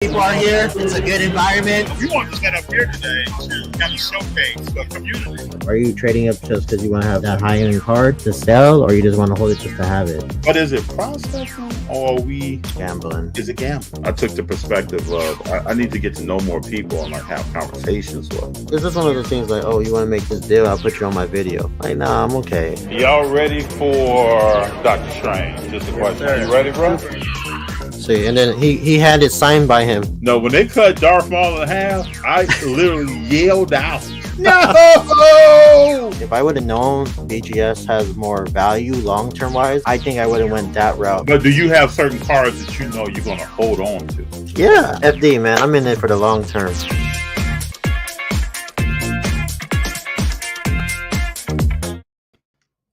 People are here. It's a good environment. We want to set up here today to kind of showcase the community. Are you trading up just because you want to have that high-end card to sell, or you just want to hold it just to have it? But is it processing or are we Gambling. Is it gambling? I took the perspective of I need to get to know more people and like have conversations with. Is this one of those things like, oh, you want to make this deal? I'll put you on my video. Like, nah, I'm okay. Y'all ready for Dr. Strange? Just a question. Are you ready, bro? See, and then he had it signed by him. No, when they cut Darth Maul in half, I literally yelled out, "No!" If I would have known BGS has more value long-term wise, I think I would have went that route. But do you have certain cards that you know you're gonna hold on to? Yeah, FD, man. I'm in it for the long term.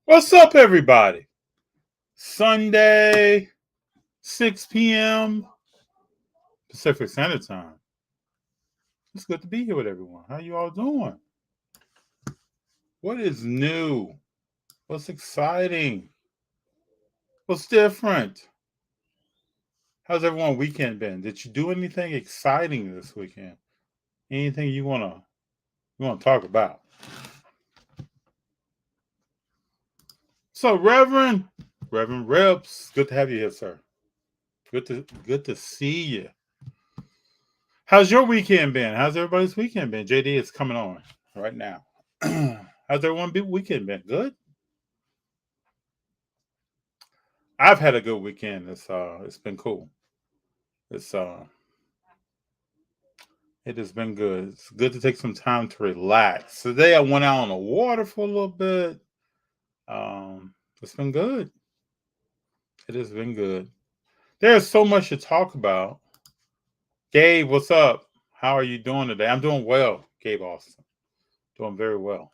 What's up, everybody? Sunday, 6 p.m. Pacific Standard Time. It's good to be here with everyone. How you all doing? What is new? What's exciting? What's different? How's everyone weekend been? Did you do anything exciting this weekend? Anything you wanna talk about? So, Reverend Rips, good to have you here, sir. Good to see you. How's your weekend been? How's everybody's weekend been? JD is coming on right now. How's everyone's weekend been? Good. I've had a good weekend. It's been cool. It has been good. It's good to take some time to relax. Today I went out on the water for a little bit. It's been good. It has been good. There's so much to talk about. Gabe, what's up? How are you doing today? I'm doing well, Gabe Austin. Doing very well.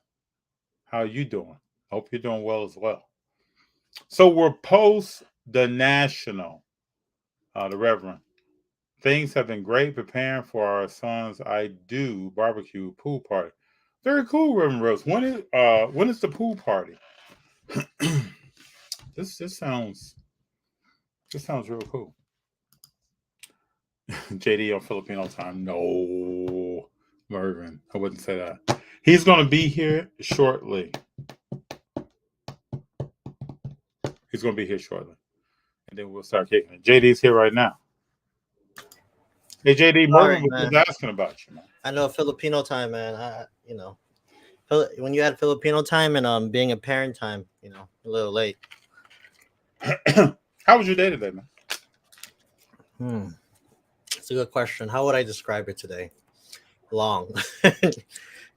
How are you doing? Hope you're doing well as well. So we're post the National, the Reverend. Things have been great preparing for our son's I Do barbecue pool party. Very cool, Reverend Rose. When is the pool party? This sounds real cool. JD on Filipino time. No, Mervin. I wouldn't say that. He's going to be here shortly. He's going to be here shortly. And then we'll start kicking it. JD's here right now. Hey, JD, Mervin was asking about you, man. I know Filipino time, man. When you add Filipino time and being a parent time, a little late. How was your day today, man? It's a good question. How would I describe it today? Long.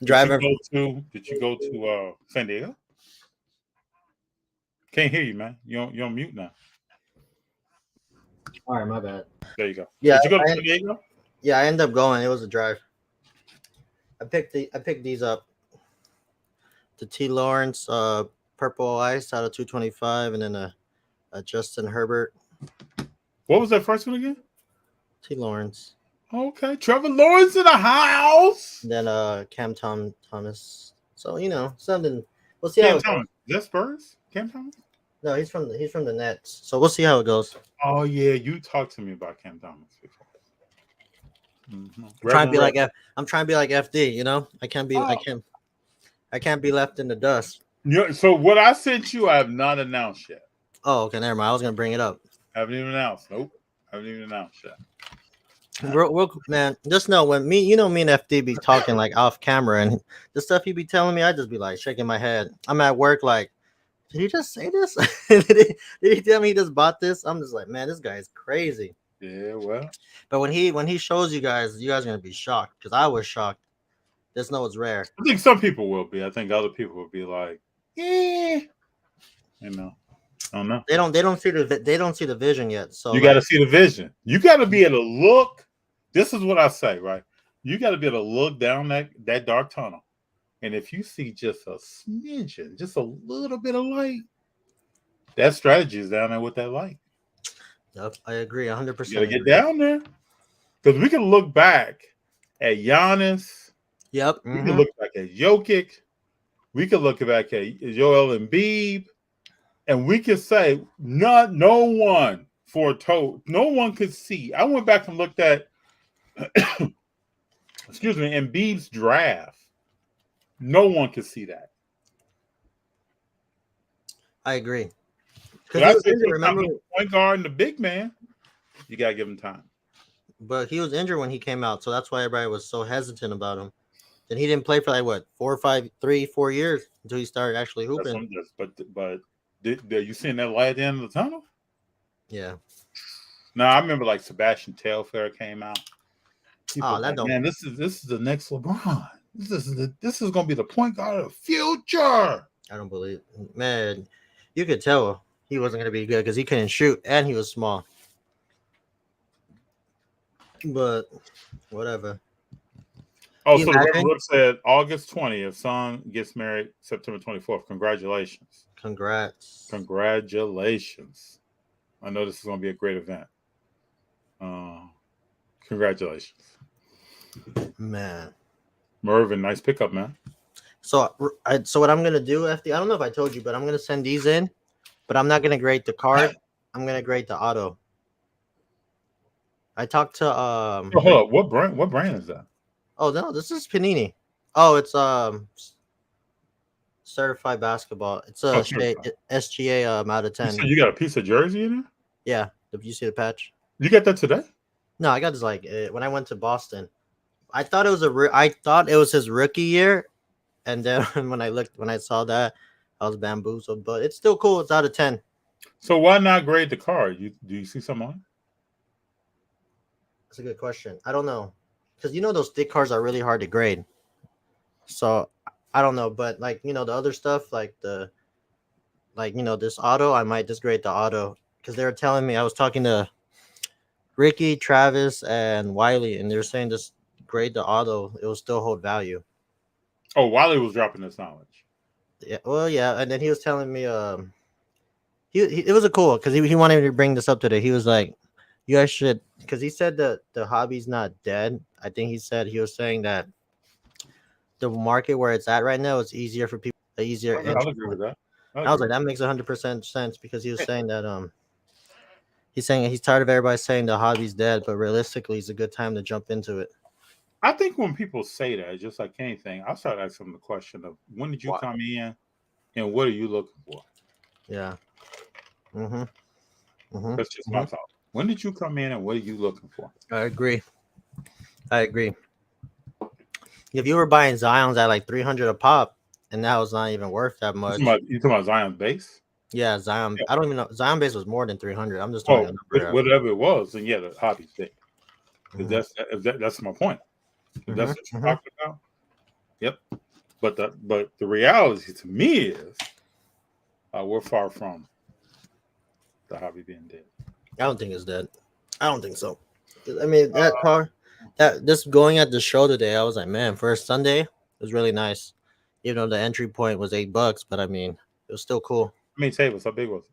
Driving. Did you go to San Diego? Can't hear you, man. You're on mute now. All right, my bad. There you go. Yeah, did you go to San Diego? Yeah, I ended up going. It was a drive. I picked these up. The T. Lawrence Purple Ice out of 225, and then a Justin Herbert. What was that first one again? T. Lawrence. Okay, Trevor Lawrence in the house. And then Cam Thomas. So something. We'll see how it goes. Is that Spurs? Cam Thomas? No, he's from the Nets. So we'll see how it goes. Oh yeah, you talked to me about Cam Thomas before. Mm-hmm. I'm trying to be like FD. I can't be left in the dust. Yeah. So what I sent you, I have not announced yet. Oh, okay, never mind. I was gonna bring it up. Haven't even announced. Nope. Haven't even announced yet. Real man, just know when me and FD be talking like off camera, and the stuff he be telling me, I just be like shaking my head. I'm at work like, did he just say this? did he tell me he just bought this? I'm just like, man, this guy is crazy. Yeah, well. But when he shows you guys are gonna be shocked, because I was shocked. Just know it's rare. I think some people will be. I think other people will be like, I don't know. They don't see the vision yet. So you got to see the vision. You got to be able to look. This is what I say, right? You got to be able to look down that dark tunnel, and if you see just a smidgen, just a little bit of light, that strategy is down there with that light. Yep, I agree 100%. You got to get down there, because we can look back at Giannis. Yep. We can look back at Jokic. We can look back at Joel Embiid. And we can say no one foretold, no one could see. I went back and looked at excuse me, Embiid's draft. No one could see that. I agree. But Because I he was said injured, remember? the point guard and the big man, you gotta give him time. But he was injured when he came out, so that's why everybody was so hesitant about him. And he didn't play for like what 4 years until he started actually hooping. But you seeing that light at the end of the tunnel? Yeah. Now I remember like Sebastian Telfair came out. Oh, that don't. Man, this is the next LeBron. This is gonna be the point guard of the future. I don't believe, man. You could tell he wasn't gonna be good because he couldn't shoot and he was small. But whatever. Oh, so the Reverend Rook said August 20th, son gets married September 24th. Congratulations. Congrats. Congratulations. I know this is going to be a great event. Congratulations. Man. Mervin, nice pickup, man. So what I'm going to do, FD, I don't know if I told you, but I'm going to send these in, but I'm not going to grade the card. I'm going to grade the auto. I talked to hold up. What brand is that? Oh no, this is Panini. Oh, it's certified basketball. It's a SGA out of 10. So you got a piece of jersey in there? Yeah, you see the patch? You got that today? No, I got this like when I went to Boston. I thought it was his rookie year, and then when I saw that, I was bamboozled. But it's still cool. It's out of 10. So why not grade the card? Do you see something on it? That's a good question. I don't know. Because those thick cards are really hard to grade. So I don't know, but like the other stuff, like this auto, I might just grade the auto because they were telling me I was talking to Ricky, Travis, and Wiley, and they were saying just grade the auto, it will still hold value. Oh, Wiley was dropping this knowledge. Yeah, well, yeah, and then he was telling me it was a cool because he wanted me to bring this up today. He was like, you guys should, because he said that the hobby's not dead. I think he was saying that the market where it's at right now is easier for people. I'll agree with that. I was like, that makes 100% sense because he was saying that he's saying he's tired of everybody saying the hobby's dead, but realistically, it's a good time to jump into it. I think when people say that, just like anything, I'll start asking them the question of when did you come in and what are you looking for? Yeah. That's just my thought. When did you come in and what are you looking for? I agree. If you were buying Zions at like 300 a pop, and that was not even worth that much. You talking about Zion base? Yeah, Zion. Yeah. I don't even know. Zion base was more than 300. I'm just talking whatever it was, then yeah, the hobby's big. That's my point. If that's what you're talking about. Yep. But the reality to me is we're far from the hobby being dead. I don't think it's dead. I don't think so. I mean, that car, just going at the show today, I was like, man, for a Sunday, it was really nice. Even though the entry point was $8, but I mean, it was still cool. How many tables? How big was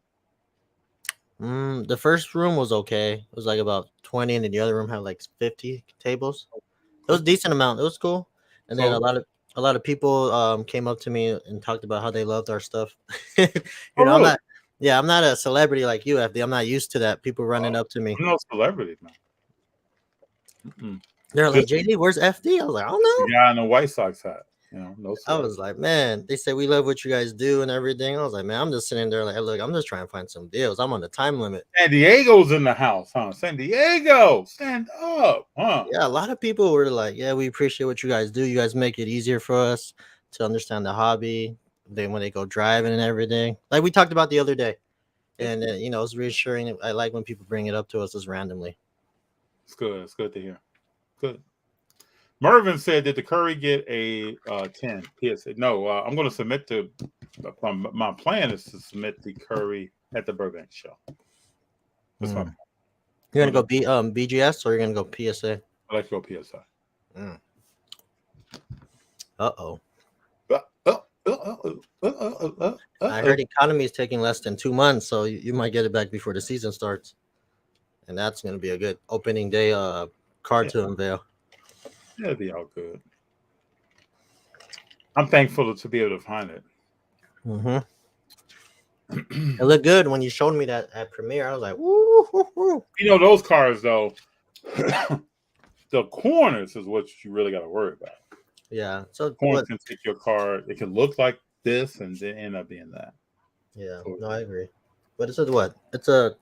it? The first room was okay. It was like about 20, and then the other room had like 50 tables. It was a decent amount. It was cool. And then a lot of people came up to me and talked about how they loved our stuff. Really? I'm not a celebrity like you, FD. I'm not used to that. People running up to me. I'm no celebrity, man. They're like, JD, where's FD? I was like, I don't know. The guy in the White Sox hat. No. I was like, man, they said we love what you guys do and everything. I was like, man, I'm just sitting there like, look, I'm just trying to find some deals. I'm on the time limit. San Diego's in the house, huh? San Diego, stand up, huh? Yeah, a lot of people were like, yeah, we appreciate what you guys do. You guys make it easier for us to understand the hobby. Then when they go driving and everything, like we talked about the other day, and it's reassuring. I like when people bring it up to us just randomly. It's good. It's good to hear. Good. Mervin said, did the Curry get a 10 PSA? No, I'm going to submit my plan is to submit the Curry at the Burbank show. That's my plan. You're going to go BGS or you're going to go PSA? I like to go PSA. Uh-oh. I heard economy is taking less than 2 months, so you might get it back before the season starts. And that's going to be a good opening day card to unveil. It'll be all good. I'm thankful to be able to find it. It looked good when you showed me that at Premiere. I was like, woo. Those cards, though, the corners is what you really got to worry about. Yeah. So Corners what? can take your card. It can look like this and then end up being that. Yeah. So, No, I agree. But it's a what? It's a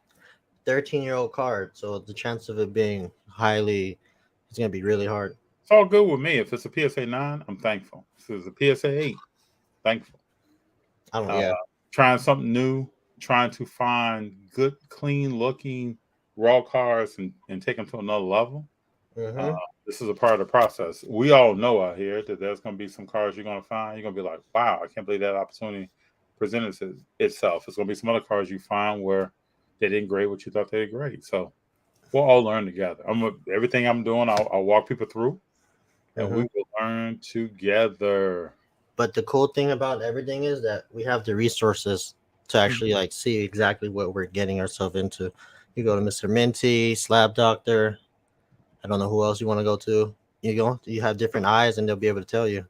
13-year-old card, so the chance of it being highly, it's gonna be really hard. it's all good with me. If it's a PSA 9, I'm thankful. If it's a PSA 8, thankful. I don't. Yeah. Trying something new, trying to find good, clean looking raw cards and take them to another level. Mm-hmm. This is a part of the process. We all know out here that there's going to be some cards you're going to find. You're going to be like, wow, I can't believe that opportunity presented itself. It's going to be some other cards you find where they didn't grade what you thought they did grade. So we'll all learn together. Everything I'm doing, I'll walk people through, and we will learn together. But the cool thing about everything is that we have the resources to actually like see exactly what we're getting ourselves into. You go to Mr. Minty, Slab Doctor. I don't know who else you want to go to. You have different eyes, and they'll be able to tell you.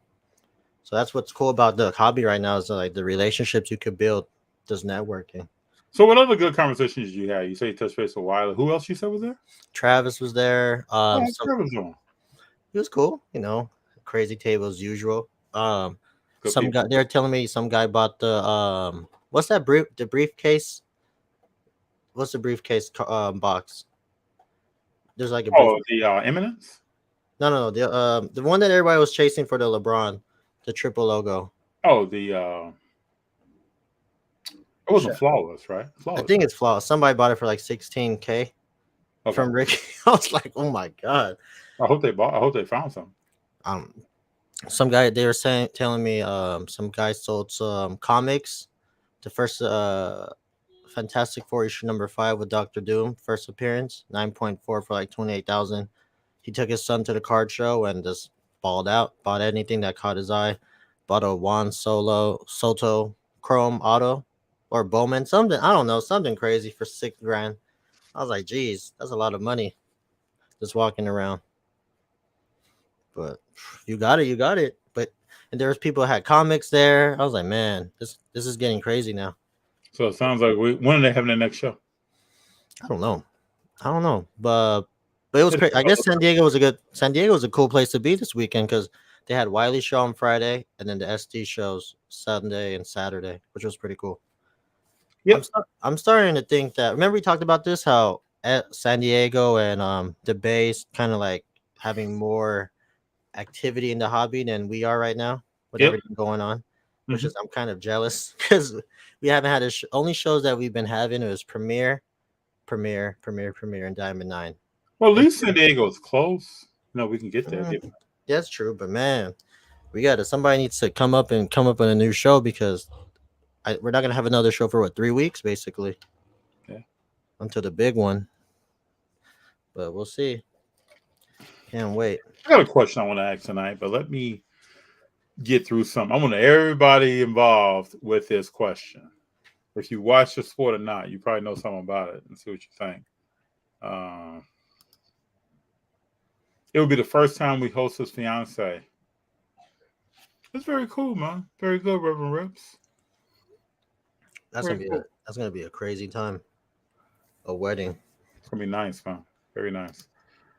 So that's what's cool about the hobby right now is like the relationships you could build, just networking. So what other good conversations did you have? You say you touched base a while. Who else you said was there? Travis was there. Travis on. He was cool, crazy table as usual. Good Some people. guy they're telling me some guy bought the what's that the briefcase? What's the briefcase box? There's like a the Eminence. no the one that everybody was chasing for the LeBron, the triple logo. Oh, the it wasn't flawless, right? Flawless, I think it's flawless. Somebody bought it for like $16K from Ricky. I was like, oh my god. I hope they found some. Some guy they were telling me some guy sold some comics. The first Fantastic Four issue number 5 with Doctor Doom first appearance, 9.4 for like 28,000. He took his son to the card show and just balled out. Bought anything that caught his eye. Bought a Juan Soto Chrome Auto or Bowman, something I don't know, something crazy for $6,000. I was like, geez, that's a lot of money just walking around. But you got it. But and there was people that had comics there. I was like, man, this is getting crazy now. So it sounds like when are they having the next show? I don't know, but it was great. I guess San Diego was a cool place to be this weekend because they had Wiley show on Friday and then the SD shows Sunday and Saturday, which was pretty cool. Yep. I'm starting to think that. Remember we talked about this how at San Diego and the Bay's kind of like having more activity in the hobby than we are right now with everything going on, which is I'm kind of jealous because we haven't had only shows that we've been having. It was Premiere, and Diamond 9. Well, at least San Diego is close. We can get there. That's true, but man, somebody needs to come up with a new show because we're not gonna have another show for 3 weeks basically. Yeah. Until the big one, but we'll see. Can't wait. I got a question I want to ask tonight, but let me get through something. I want everybody involved with this question. If you watch the sport or not, you probably know something about it and see what you think. It would be the first time we host his fiance. It's very cool, man. Very good, Reverend Rips. That's gonna be a crazy time. A wedding. It's gonna be nice, man. Very nice.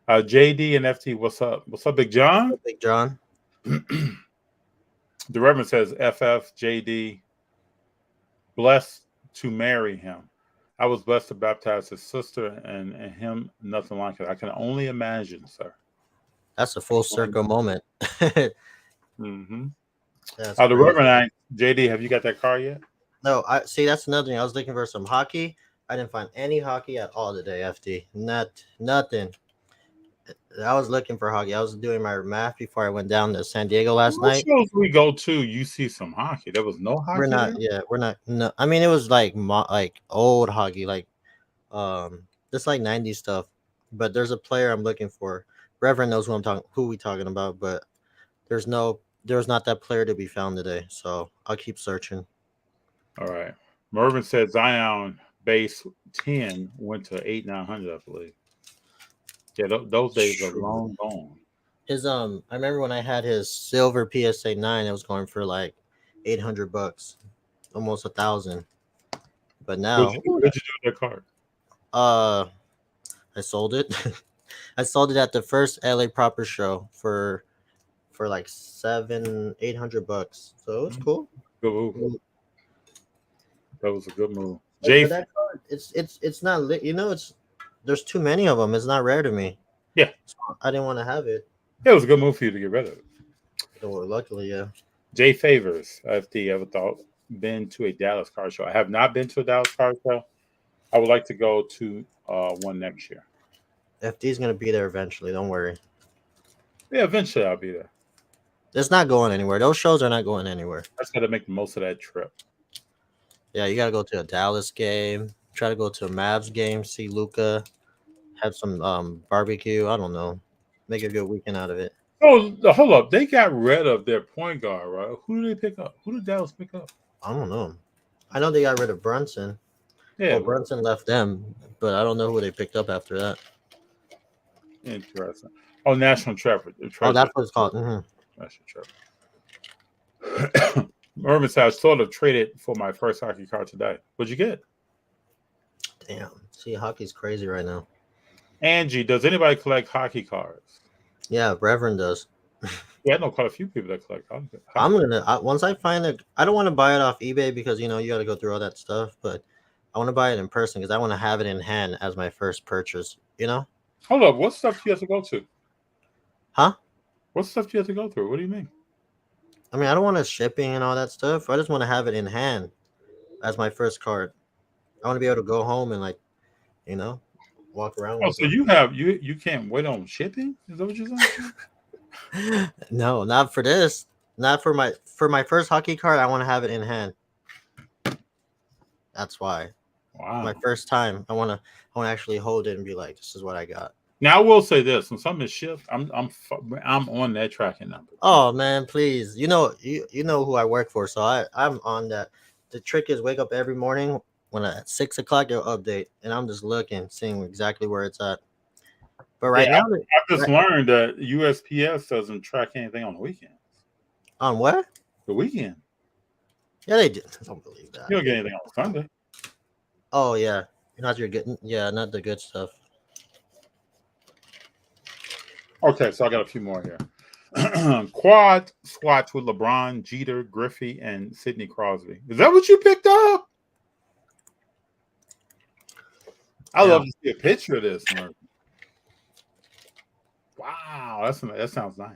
JD and FT, what's up? What's up, Big John? Big John. The Reverend says, FF, JD, blessed to marry him. I was blessed to baptize his sister and him, nothing like it. I can only imagine, sir. That's a full circle moment. Mm-hmm. The Reverend, JD, have you got that car yet? No, I see. That's another thing. I was looking for some hockey. I didn't find any hockey at all today, FD. Nothing. I was looking for hockey. I was doing my math before I went down to San Diego last night. Shows we go to, you see some hockey. There was no hockey. We're not. No, I mean, it was like old hockey, like just like 90s stuff. But there's a player I'm looking for. Reverend knows who we talking about, but there's not that player to be found today. So I'll keep searching. All right. Mervin said Zion base 10 went to 8,900, I believe. Yeah, those days are long gone. His I remember when I had his silver PSA 9, it was going for like $800, almost 1,000. But now, what did you do with that card? I sold it. I sold it at the first LA Proper show for like $700-800. So it was cool. Good move. That was a good move. But Jay, that card, it's not lit. It's there's too many of them. It's not rare to me. Yeah. So I didn't want to have it. it was a good move for you to get rid of it. Well, luckily, yeah. Jay Favors, FD, ever thought been to a Dallas car show? I have not been to a Dallas car show. I would like to go to one next year. FD's gonna be there eventually. Don't worry. Yeah, eventually I'll be there. It's not going anywhere. Those shows are not going anywhere. I just got to make the most of that trip. Yeah, you gotta go to a Dallas game. Try to go to a Mavs game. See Luca. Have some barbecue. I don't know. Make a good weekend out of it. Oh, hold up. They got rid of their point guard, right? Who did they pick up? Who did Dallas pick up? I don't know. I know they got rid of Brunson. Yeah, Well, Brunson left them, but I don't know who they picked up after that. interesting. Oh, National Treasure. Oh, that's what it's called. National Treasure. Urban said I sort of traded for my first hockey card today. What'd you get? Damn. See, hockey's crazy right now. Angie, does anybody collect hockey cards? Yeah, Reverend does. Yeah, I know quite a few people that collect hockey cards. I'm gonna once I find it. I don't want to buy it off eBay because you got to go through all that stuff. But I want to buy it in person because I want to have it in hand as my first purchase. Hold up. What stuff do you have to go to? Huh? What stuff do you have to go through? What do you mean? I mean, I don't want to shipping and all that stuff. I just want to have it in hand as my first card. I want to be able to go home and walk around. Oh, so you can't wait on shipping? Is that what you're saying? No, not for this. Not for my first hockey card. I want to have it in hand. That's why. Wow. My first time, I want to actually hold it and be like, this is what I got. Now I will say this: when something is shipped, I'm on that tracking number. Oh man, please! You know who I work for, so I'm on that. The trick is wake up every morning when at 6 o'clock it'll update, and I'm just looking, seeing exactly where it's at. But right now, I just learned that USPS doesn't track anything on the weekends. On what? The weekend. Yeah, they do. I don't believe that. You don't get anything on Sunday. Oh yeah, not your good. Yeah, not the good stuff. Okay, so I got a few more here. Quad swatch with LeBron, Jeter, Griffey, and Sidney Crosby. Is that what you picked up? I love to see a picture of this, man. Wow, that sounds nice.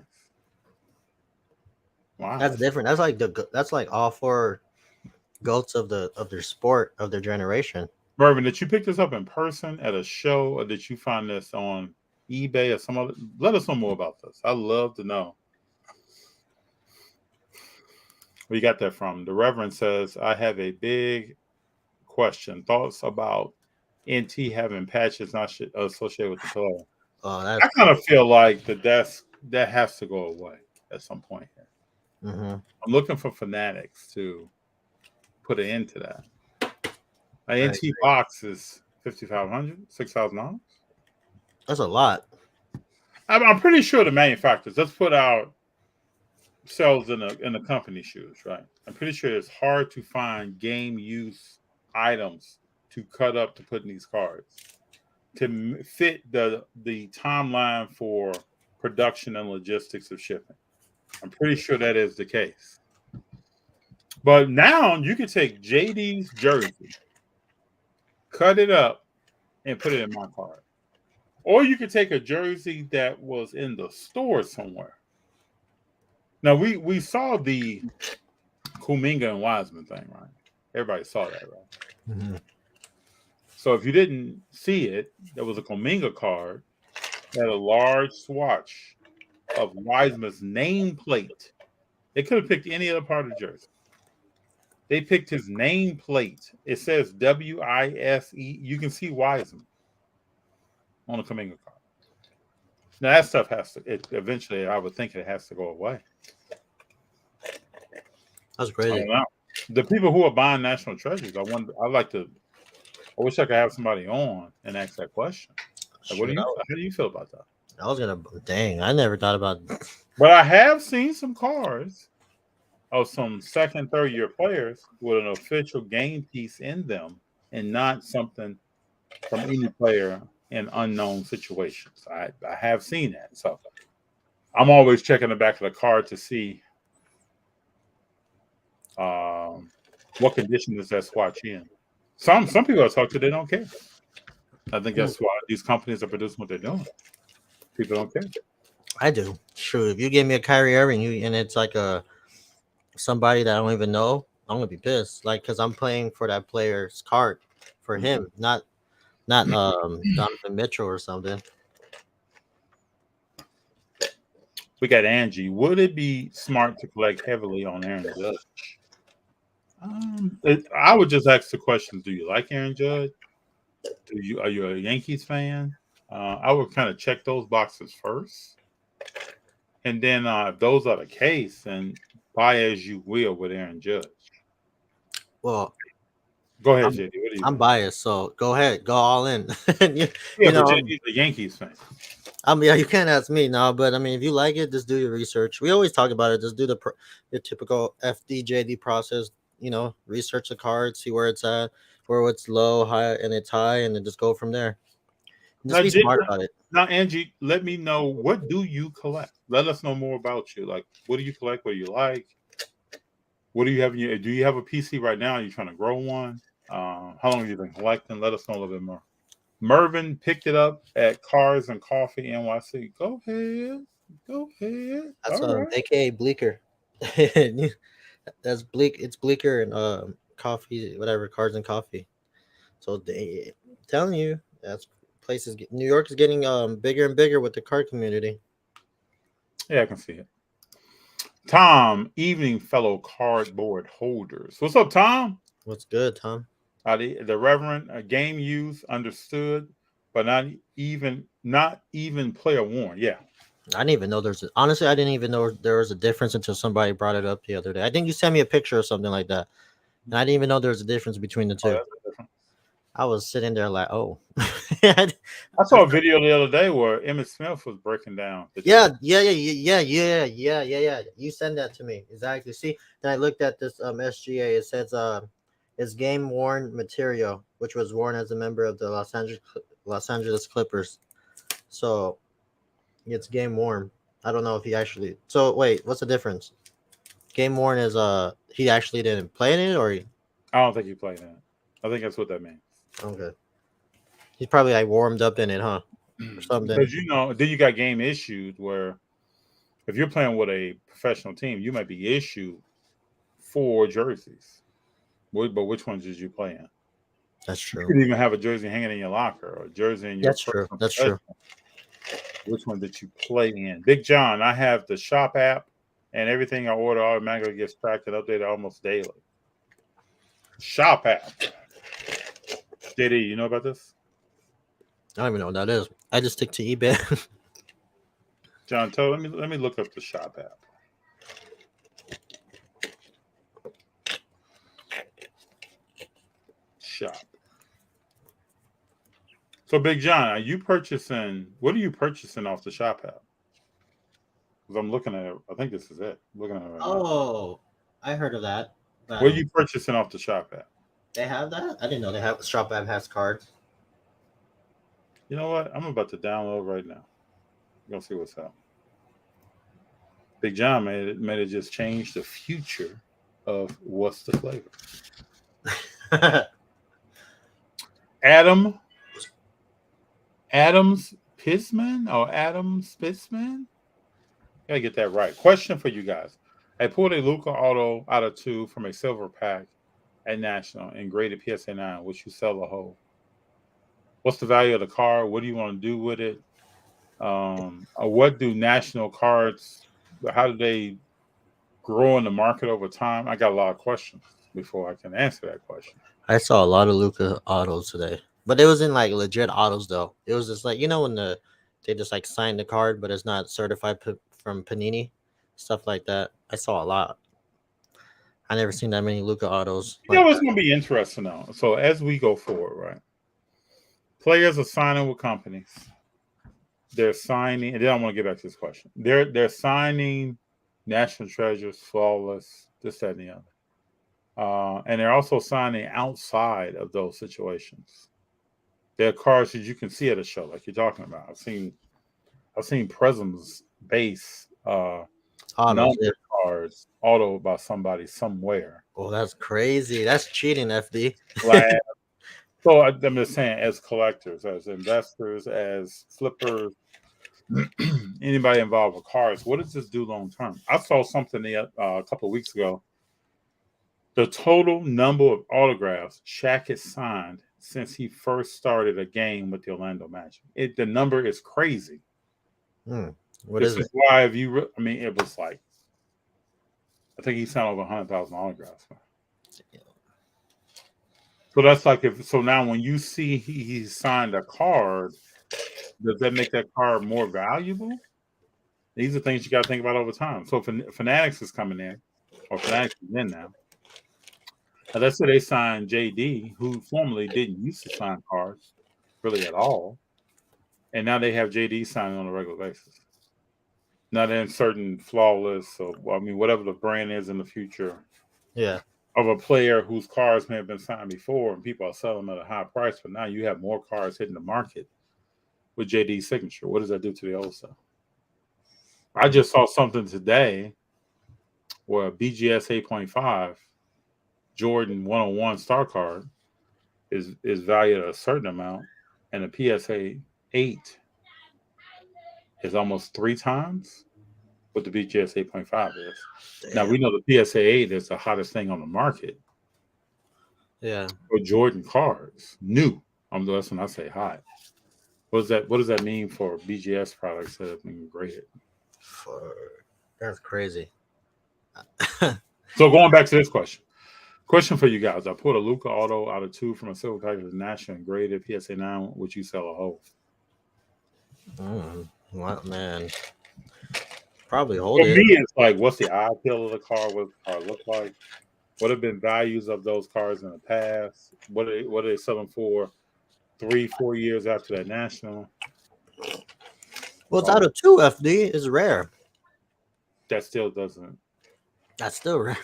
Wow, That's different. That's like all four goats of their sport of their generation. Mervin, did you pick this up in person at a show, or did you find this on eBay or some other? Let us know more about this. I'd love to know where you got that from. The Reverend says, I have a big question. Thoughts about NT having patches not associated with the player? I kind of feel like that has to go away at some point here. Mm-hmm. I'm looking for fanatics to put an end to that. An NT box is $5,500, $6,000. That's a lot. I'm pretty sure the manufacturers, let's put out sells in the company shoes, right? I'm pretty sure it's hard to find game use items to cut up to put in these cards to fit the timeline for production and logistics of shipping. I'm pretty sure that is the case. But now you can take JD's jersey, cut it up, and put it in my card. Or you could take a jersey that was in the store somewhere. Now, we saw the Kuminga and Wiseman thing, right? Everybody saw that, right? Mm-hmm. So if you didn't see it, there was a Kuminga card that had a large swatch of Wiseman's nameplate. They could have picked any other part of the jersey. They picked his nameplate. It says WISE. You can see Wiseman on a Kuminga card. Now that stuff eventually, I would think it has to go away. That's crazy. The people who are buying national treasures, I wish I could have somebody on and ask that question. Like, how do you feel about that? I never thought about it. But I have seen some cards of some second, third year players with an official game piece in them and not something from any player in unknown situations. I have seen that. So I'm always checking the back of the card to see what condition is that swatch in. Some people I talk to, they don't care. I think that's why these companies are producing what they're doing. People don't care. I do. True. If you give me a Kyrie Irving, and it's like somebody that I don't even know, I'm gonna be pissed. Like, cause I'm playing for that player's card for him, not Donovan Mitchell or something. We got Angie. Would it be smart to collect heavily on Aaron Judge? I would just ask the question: do you like Aaron Judge? Are you a Yankees fan? I would kind of check those boxes first, and then if those are the case, then buy as you will with Aaron Judge. Well, go ahead, JD. What do you I'm think? biased, so go ahead, go all in. Yeah, but JD's a Yankees fan. Yeah, you can't ask me now, but I mean, if you like it, just do your research. We always talk about it. Just do the typical FDJD process. Research the card, see where it's at, where it's low, high, and it's high, and then just go from there. Just be smart about it. Now, Angie, let me know, what do you collect? Let us know more about you. Like, what do you collect? What do you like? What do you have do you have a PC right now? Are you trying to grow one? How long have you been collecting? Let us know a little bit more. Mervin picked it up at Cars and Coffee NYC. Go ahead. That's All right. AKA Bleecker. That's Bleak. It's Bleecker and coffee, whatever, Cars and Coffee. So telling you, that's places. New York is getting bigger and bigger with the card community. Yeah, I can see it. Tom, evening fellow cardboard holders. What's up, Tom? What's good, Tom? The Reverend, game use understood, but not even player worn. Yeah. I didn't even know honestly, I didn't even know there was a difference until somebody brought it up the other day. I think you sent me a picture or something like that. And I didn't even know there was a difference between the two. I was sitting there like, oh. I saw a video the other day where Emmitt Smith was breaking down. Yeah. You send that to me. Exactly. See, then I looked at this SGA. It says it's game worn material, which was worn as a member of the Los Angeles Clippers. So it's game worn. I don't know if he actually. So wait, what's the difference? Game worn is he actually didn't play in it, or I don't think he played in it. I think that's what that means. Okay. He's probably like warmed up in it, huh? Or something. Because then you got game issued where if you're playing with a professional team, you might be issued 4 jerseys. But which ones did you play in? That's true. You could even have a jersey hanging in your locker or a jersey in your. That's true. That's true. Which one did you play in? Big John, I have the Shop app, and everything I order automatically gets tracked and updated almost daily. Shop app. JD, you know about this? I don't even know what that is. I just stick to eBay. John, let me look up the Shop app. Shop. So, Big John, are you purchasing? What are you purchasing off the Shop app? Because I'm looking at it. I think this is it. I'm looking at it right now. I heard of that. What are you purchasing off the Shop app? They have that? I didn't know they have. Shop app has cards. You know what? I'm about to download right now. We're gonna see what's up. Big John made it just change the future of what's the flavor. Adams Pisman or Adam Spitzman? Gotta get that right. Question for you guys. I pulled a Luca auto out of 2 from a silver pack at National and graded PSA 9, which you sell the whole. What's the value of the card? What do you want to do with it? What do National cards, how do they grow in the market over time? I got a lot of questions before I can answer that question. I saw a lot of Luca autos today, but it wasn't like legit autos though. It was just like, when they just like sign the card, but it's not certified from Panini, stuff like that. I saw a lot. I never seen that many Luca autos. You know what's going to be interesting now? So as we go forward, right? Players are signing with companies. They're signing, and then I want to get back to this question. They're signing National Treasures, Flawless, this, that, and the other. And they're also signing outside of those situations. There are cards that you can see at a show, like you're talking about. I've seen Prism's base Autos, yeah. number cards autoed by somebody somewhere. Oh, that's crazy. That's cheating, FD. Like, so I'm just saying, as collectors, as investors, as flippers, anybody involved with cards, what does this do long term? I saw something a couple of weeks ago. The total number of autographs Shaq has signed since he first started a game with the Orlando Magic. The number is crazy. What This is is it? why it was like, I think he signed over 100,000 autographs. So that's like so now when you see he signed a card, does that make that card more valuable? These are things you got to think about over time. So Fanatics is coming in, or Fanatics is in now. And let's say they signed JD, who formerly didn't used to sign cards really at all, and now they have JD signing on a regular basis. Not in certain flawless, or whatever the brand is in the future. Yeah. Of a player whose cards may have been signed before and people are selling them at a high price, but now you have more cards hitting the market with JD's signature. What does that do to the old stuff? I just saw something today where a BGS 8.5 Jordan 101 star card is valued at a certain amount, and a PSA 8 is almost 3 times what the BGS 8.5 is. Damn. Now we know the PSA 8 is the hottest thing on the market. Yeah. For Jordan cards, new. That's when I say hot. What does that mean for BGS products that have been graded? That's crazy. So going back to this question for you guys: I pulled a Luka auto out of 2 from a silver package national and graded PSA 9. Would you sell a whole? What, man? Probably hold it. For me, it's like, what's the eye appeal of the card? What does the card look like? What have been values of those cards in the past? What are they selling for 3-4 years after that national? Well, it's out of 2, FD. It's rare. That still doesn't. That's still rare.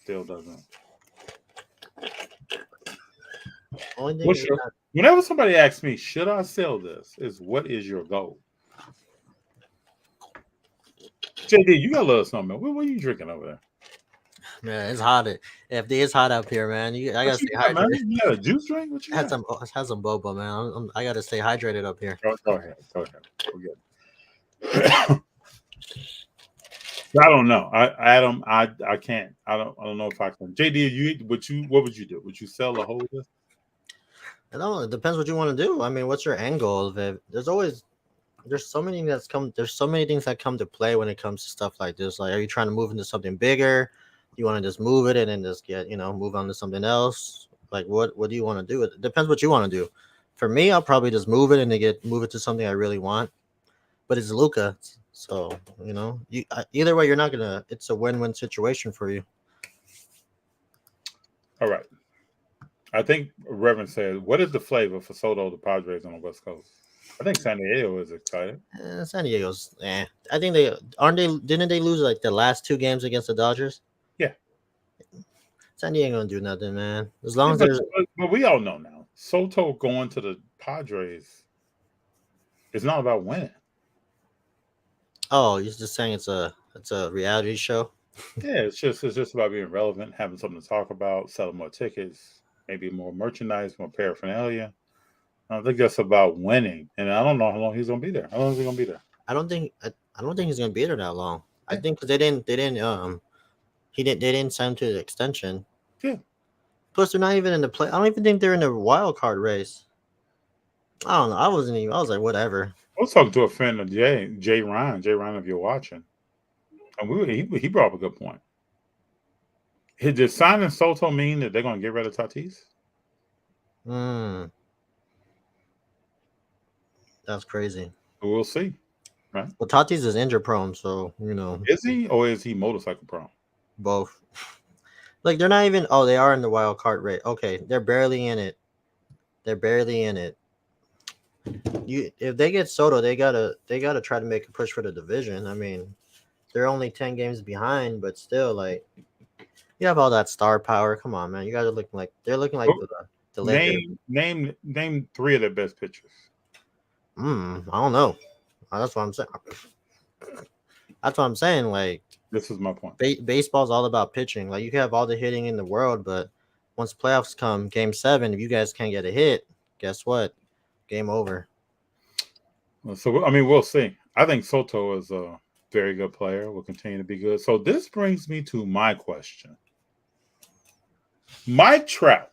Still doesn't. Only thing whenever somebody asks me, should I sell this, is what is your goal? JD, you gotta let us know, man. What are you drinking over there? Man, it's hot. FD, it's hot up here, man. I gotta stay hydrated. You got a juice drink? What you got? Had some boba, man. I gotta stay hydrated up here. Go ahead. We're good. I don't know. Adam, I can't. I don't know if I can. JD, what would you do? Would you sell the whole of this? I don't know. It depends what you want to do. I mean, what's your end goal of it? There's so many things that come to play when it comes to stuff like this. Like, are you trying to move into something bigger? You want to just move it and then just move on to something else? Like, what do you want to do? It depends what you want to do. For me, I'll probably just move it and move it to something I really want. But it's Luka, so either way, it's a win-win situation for you. All right. I think Reverend said, what is the flavor for Soto the Padres on the West Coast? I think San Diego is excited. San Diego's, I think didn't they lose like the last 2 games against the Dodgers? Yeah. San Diego don't do nothing, man. As long as there's. But we all know now, Soto going to the Padres is not about winning. Oh, you're just saying it's a reality show? Yeah, it's just about being relevant, having something to talk about, selling more tickets, maybe more merchandise, more paraphernalia. I don't think that's about winning, and I don't know how long he's gonna be there. How long is he gonna be there? I don't think he's gonna be there that long. Yeah. I think because they didn't sign him to the extension. Yeah. Plus, they're not even in the play. I don't even think they're in the wild card race. I don't know. I was like, whatever. I was talking to a friend of Jay Ryan. Jay Ryan, if you're watching, and he brought up a good point. Did signing Soto mean that they're going to get rid of Tatis? That's crazy. We'll see, right? Well, Tatis is injury prone, so Is he, or is he motorcycle prone? Both. Like, they're not even. Oh, they are in the wild card race. Okay, they're barely in it. If they get Soto, they gotta try to make a push for the division. I mean, they're only 10 games behind, but still, like, you have all that star power. Come on, man. You guys are looking like The Lakers. Name three of their best pitchers. I don't know. That's what I'm saying. That's what I'm saying. Like, this is my point. Baseball's all about pitching. Like, you can have all the hitting in the world, but once playoffs come, Game 7, if you guys can't get a hit, guess what? Game over. So I mean, we'll see. I think Soto is a very good player. Will continue to be good. So this brings me to my question. Mike Trout.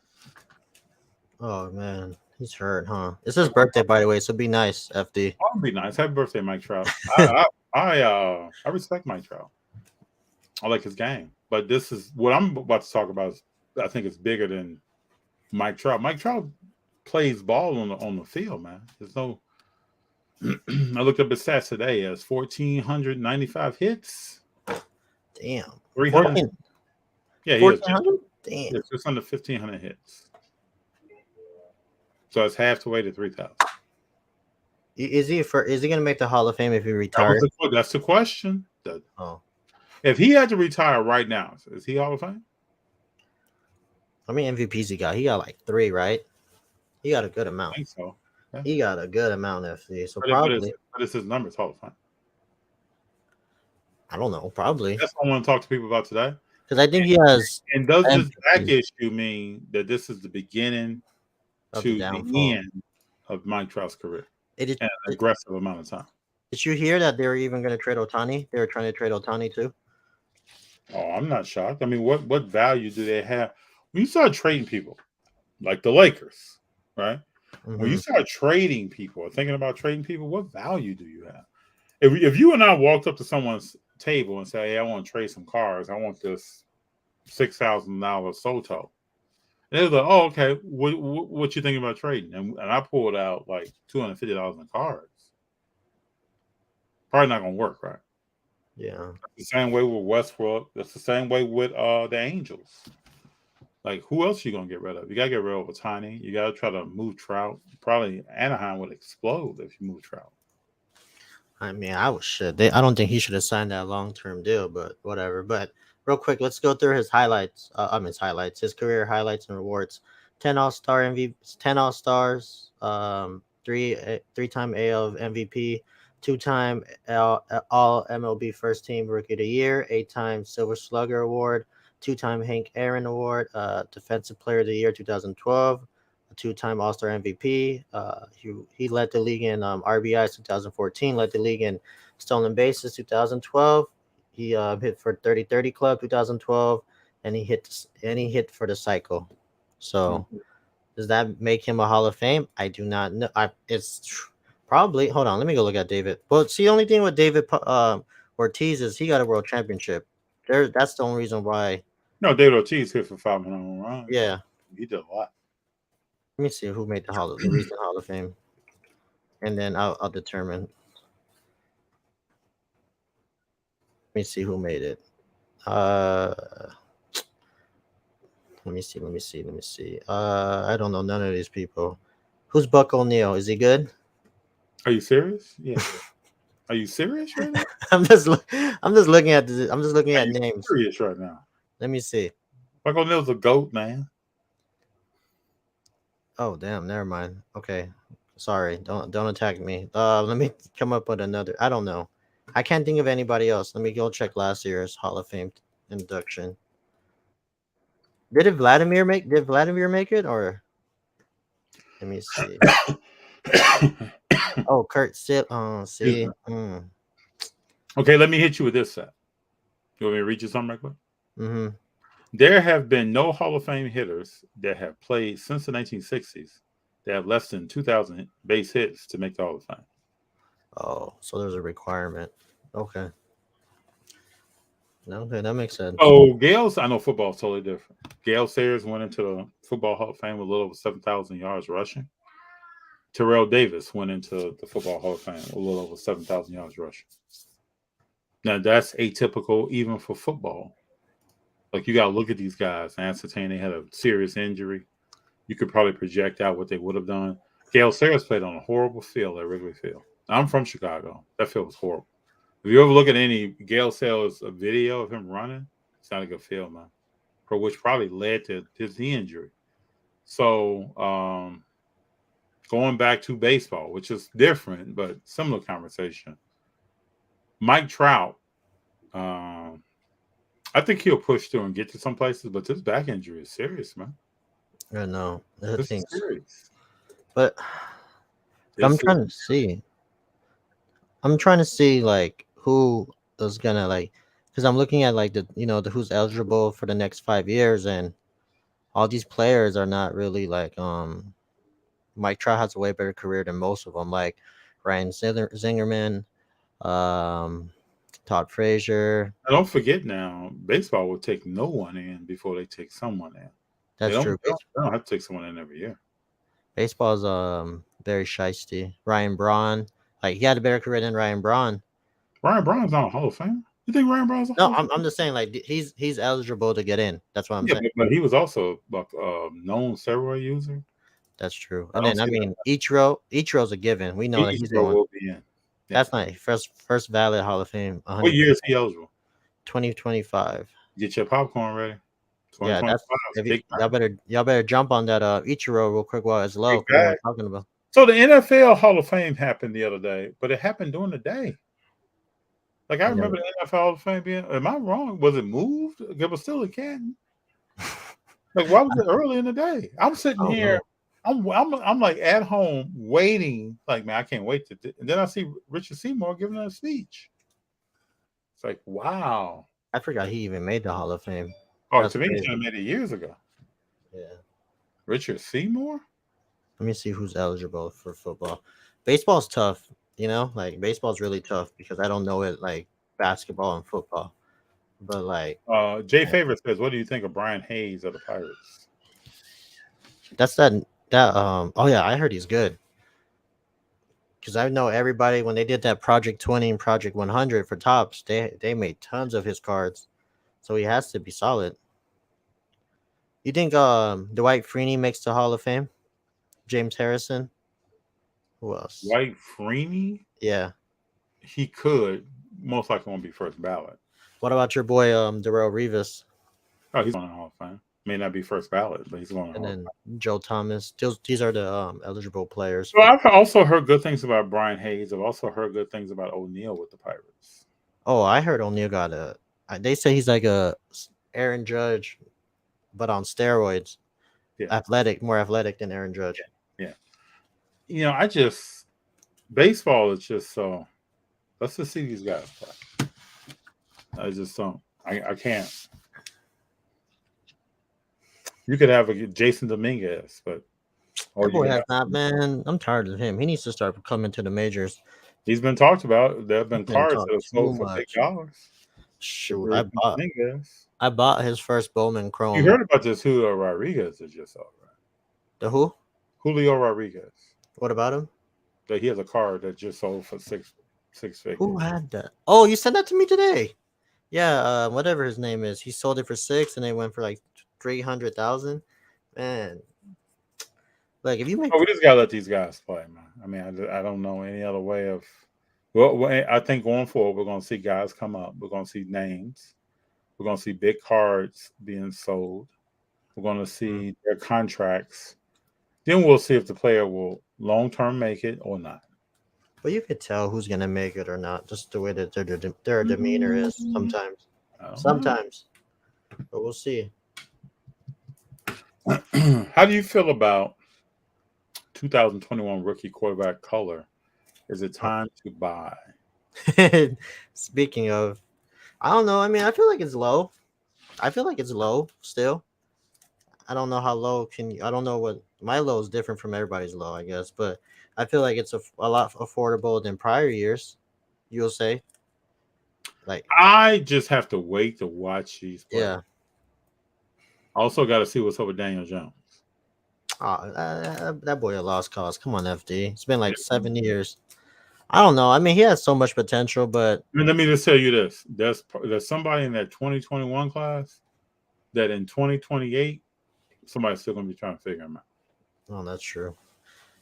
Oh man, he's hurt, huh? It's his birthday, by the way. So be nice, FD. Oh, be nice. Happy birthday, Mike Trout. I respect Mike Trout. I like his game, but this is what I'm about to talk about. I think it's bigger than Mike Trout. Mike Trout plays ball on the field, man. There's no. I looked up his stats today. He has 1,495 hits. Damn. 300. Yeah, he 1,400. Damn. It's just under 1,500 hits. So it's half the way to 3,000. Is he gonna make the Hall of Fame if he retires? That's the question. Oh. If he had to retire right now, is he Hall of Fame? How many MVPs he got? He got like 3, right? He got a good amount. I think so. Yeah. He got a good amount, FD. So probably. What is his numbers Hall of Fame? I don't know. Probably. That's what I want to talk to people about today. Because I think he has. And does this back issue mean that this is the beginning to the end of Mike Trout's career? It is an aggressive amount of time. Did you hear that they were even going to trade Ohtani? They were trying to trade Ohtani too. Oh, I'm not shocked. I mean, what value do they have when you start trading people, like the Lakers, right? Mm-hmm. When you start trading people or thinking about trading people, what value do you have? If you and I walked up to someone's table and say, "Hey, I want to trade some cars. I want this $6,000 Soto," and they was like, "Oh, okay. What you thinking about trading?" And I pulled out like $250 in cards. Probably not gonna work, right? Yeah. That's the same way with Westbrook. That's the same way with the Angels. Like, who else you gonna get rid of? You gotta get rid of Ohtani. You gotta try to move Trout. Probably Anaheim would explode if you move Trout. I mean, I don't think he should have signed that long-term deal, but whatever. But real quick, let's go through his highlights. His career highlights and rewards. 10 All-Star MVP, 10 All-Stars, three-time AL MVP, 2-time All MLB First Team Rookie of the Year, 8-time Silver Slugger Award, 2-time Hank Aaron Award, Defensive Player of the Year 2012, a 2-time All-Star MVP. He led the league in RBIs 2014, led the league in stolen bases 2012. He hit for 30-30 Club 2012, and he hit for the cycle. So does that make him a Hall of Fame? I do not know. It's probably. Hold on, let me go look at David. Well, see, the only thing with David Ortiz is he got a world championship. That's the only reason why. No, David Ortiz hit for 500 home runs. Yeah, he did a lot. Let me see who made the recent Hall of Fame, and then I'll determine. Let me see who made it. Let me see. I don't know none of these people. Who's Buck O'Neil? Is he good? Are you serious? Yeah. Are you serious right now? I'm just looking at names. Serious right now. Let me see. Buck O'Neil's a GOAT, man. Oh damn, never mind. Okay. Sorry. Don't attack me. Let me come up with another. I don't know. I can't think of anybody else. Let me go check last year's Hall of Fame induction. Did Vladimir make it, or let me see. Oh, Kurt Still. Oh, see. Okay, let me hit you with this set. You want me to read you something right quick? Mm-hmm. There have been no Hall of Fame hitters that have played since the 1960s that have less than 2,000 base hits to make the Hall of Fame. Oh, so there's a requirement. Okay. Okay, that makes sense. Oh, I know football is totally different. Gale Sayers went into the Football Hall of Fame with a little over 7,000 yards rushing. Terrell Davis went into the Football Hall of Fame with a little over 7,000 yards rushing. Now, that's atypical even for football. Like, you got to look at these guys and ascertain they had a serious injury. You could probably project out what they would have done. Gale Sayers played on a horrible field at Wrigley Field. I'm from Chicago. That field was horrible. If you ever look at any Gale Sayers video of him running, it's not a good field, man. For which probably led to his injury. So going back to baseball, which is different but similar conversation. Mike Trout, I think he'll push through and get to some places, but this back injury is serious, man. I know. I This is think, serious. but I'm trying to see. I'm trying to see like who is gonna like, because I'm looking at like the who's eligible for the next 5 years, and all these players are not really like Mike Trout has a way better career than most of them, like Ryan Zingerman, um, Todd Frazier. Don't forget now, baseball will take no one in before they take someone in. That's true. They don't have to take someone in every year. Baseball's very shisty. Ryan Braun, like he had a better career than Ryan Braun. Ryan Braun's not a Hall of Famer. You think Ryan Braun's a No, Hall of Famer? I'm just saying like he's eligible to get in. That's what I'm saying. But he was also a known steroid user. That's true. And then I mean Ichiro's a given. We know that he's going. Will be in. Yeah. That's not first valid Hall of Fame. What year is he eligible? 2025. Get your popcorn ready. Yeah, that's y'all better jump on that Ichiro real quick while it's low. What we're talking about. So the NFL Hall of Fame happened the other day, but it happened during the day. Like I remember the NFL Hall of Fame being. Am I wrong? Was it moved? It was still in Canton. Like why was it early in the day? I'm sitting here. I'm like at home waiting. Like man, I can't wait to. And then I see Richard Seymour giving a speech. It's like wow. I forgot he even made the Hall of Fame. Oh, to me, he should have made it years ago. Yeah. Richard Seymour? Let me see who's eligible for football. Baseball's tough, like baseball's really tough because I don't know it like basketball and football. But like Jay Favor says, what do you think of Brian Hayes of the Pirates? That's that oh yeah, I heard he's good. Because I know everybody when they did that Project 20 and Project 100 for Topps, they made tons of his cards. So he has to be solid. You think Dwight Freeney makes the Hall of Fame? James Harrison? Who else? Dwight Freeney? Yeah. He could. Most likely won't be first ballot. What about your boy Darrell Revis? Oh, he's going to Hall of Fame. May not be first ballot, but he's going to Hall of Fame. And then Joe Thomas. These are the eligible players. Well, I've also heard good things about Brian Hayes. I've also heard good things about O'Neal with the Pirates. Oh, I heard O'Neal got they say he's like a Aaron Judge, but on steroids. Yeah. More athletic than Aaron Judge. Yeah. Baseball is just so. Let's just see these guys play. I just don't. I can't. You could have a Jason Dominguez, but that boy has not, man. I'm tired of him. He needs to start coming to the majors. He's been talked about. There have been cards that have sold for $6. Shoot, I bought his first Bowman Chrome. You heard about this Julio Rodriguez that just sold, right? The who? Julio Rodriguez. What about him? That he has a card that just sold for six figures. Who had that? Oh, you sent that to me today. Yeah, whatever his name is. He sold it for $6 and they went for like 300,000. Man, like if you make, we just gotta let these guys play, man. I mean, I don't know any other way of. Well, I think going forward, we're gonna see guys come up. We're gonna see names. We're gonna see big cards being sold. We're gonna see their contracts. Then we'll see if the player will long term make it or not. But you could tell who's gonna make it or not, just the way that their demeanor is sometimes. Sometimes, but we'll see. How do you feel about 2021 rookie quarterback color? Is it time to buy? Speaking of, I don't know. I mean, I feel like it's low. Still. I don't know how low I don't know what my low is different from everybody's low, I guess, but I feel like it's a lot affordable than prior years. You'll say. Like I just have to wait to watch these players. Yeah. Also got to see what's up with Daniel Jones. That boy a lost cause. Come on, FD. It's been like 7 years. I don't know. I mean, he has so much potential, but let me just tell you this: there's somebody in that 2021 class that in 2028 somebody's still going to be trying to figure him out. Oh, that's true.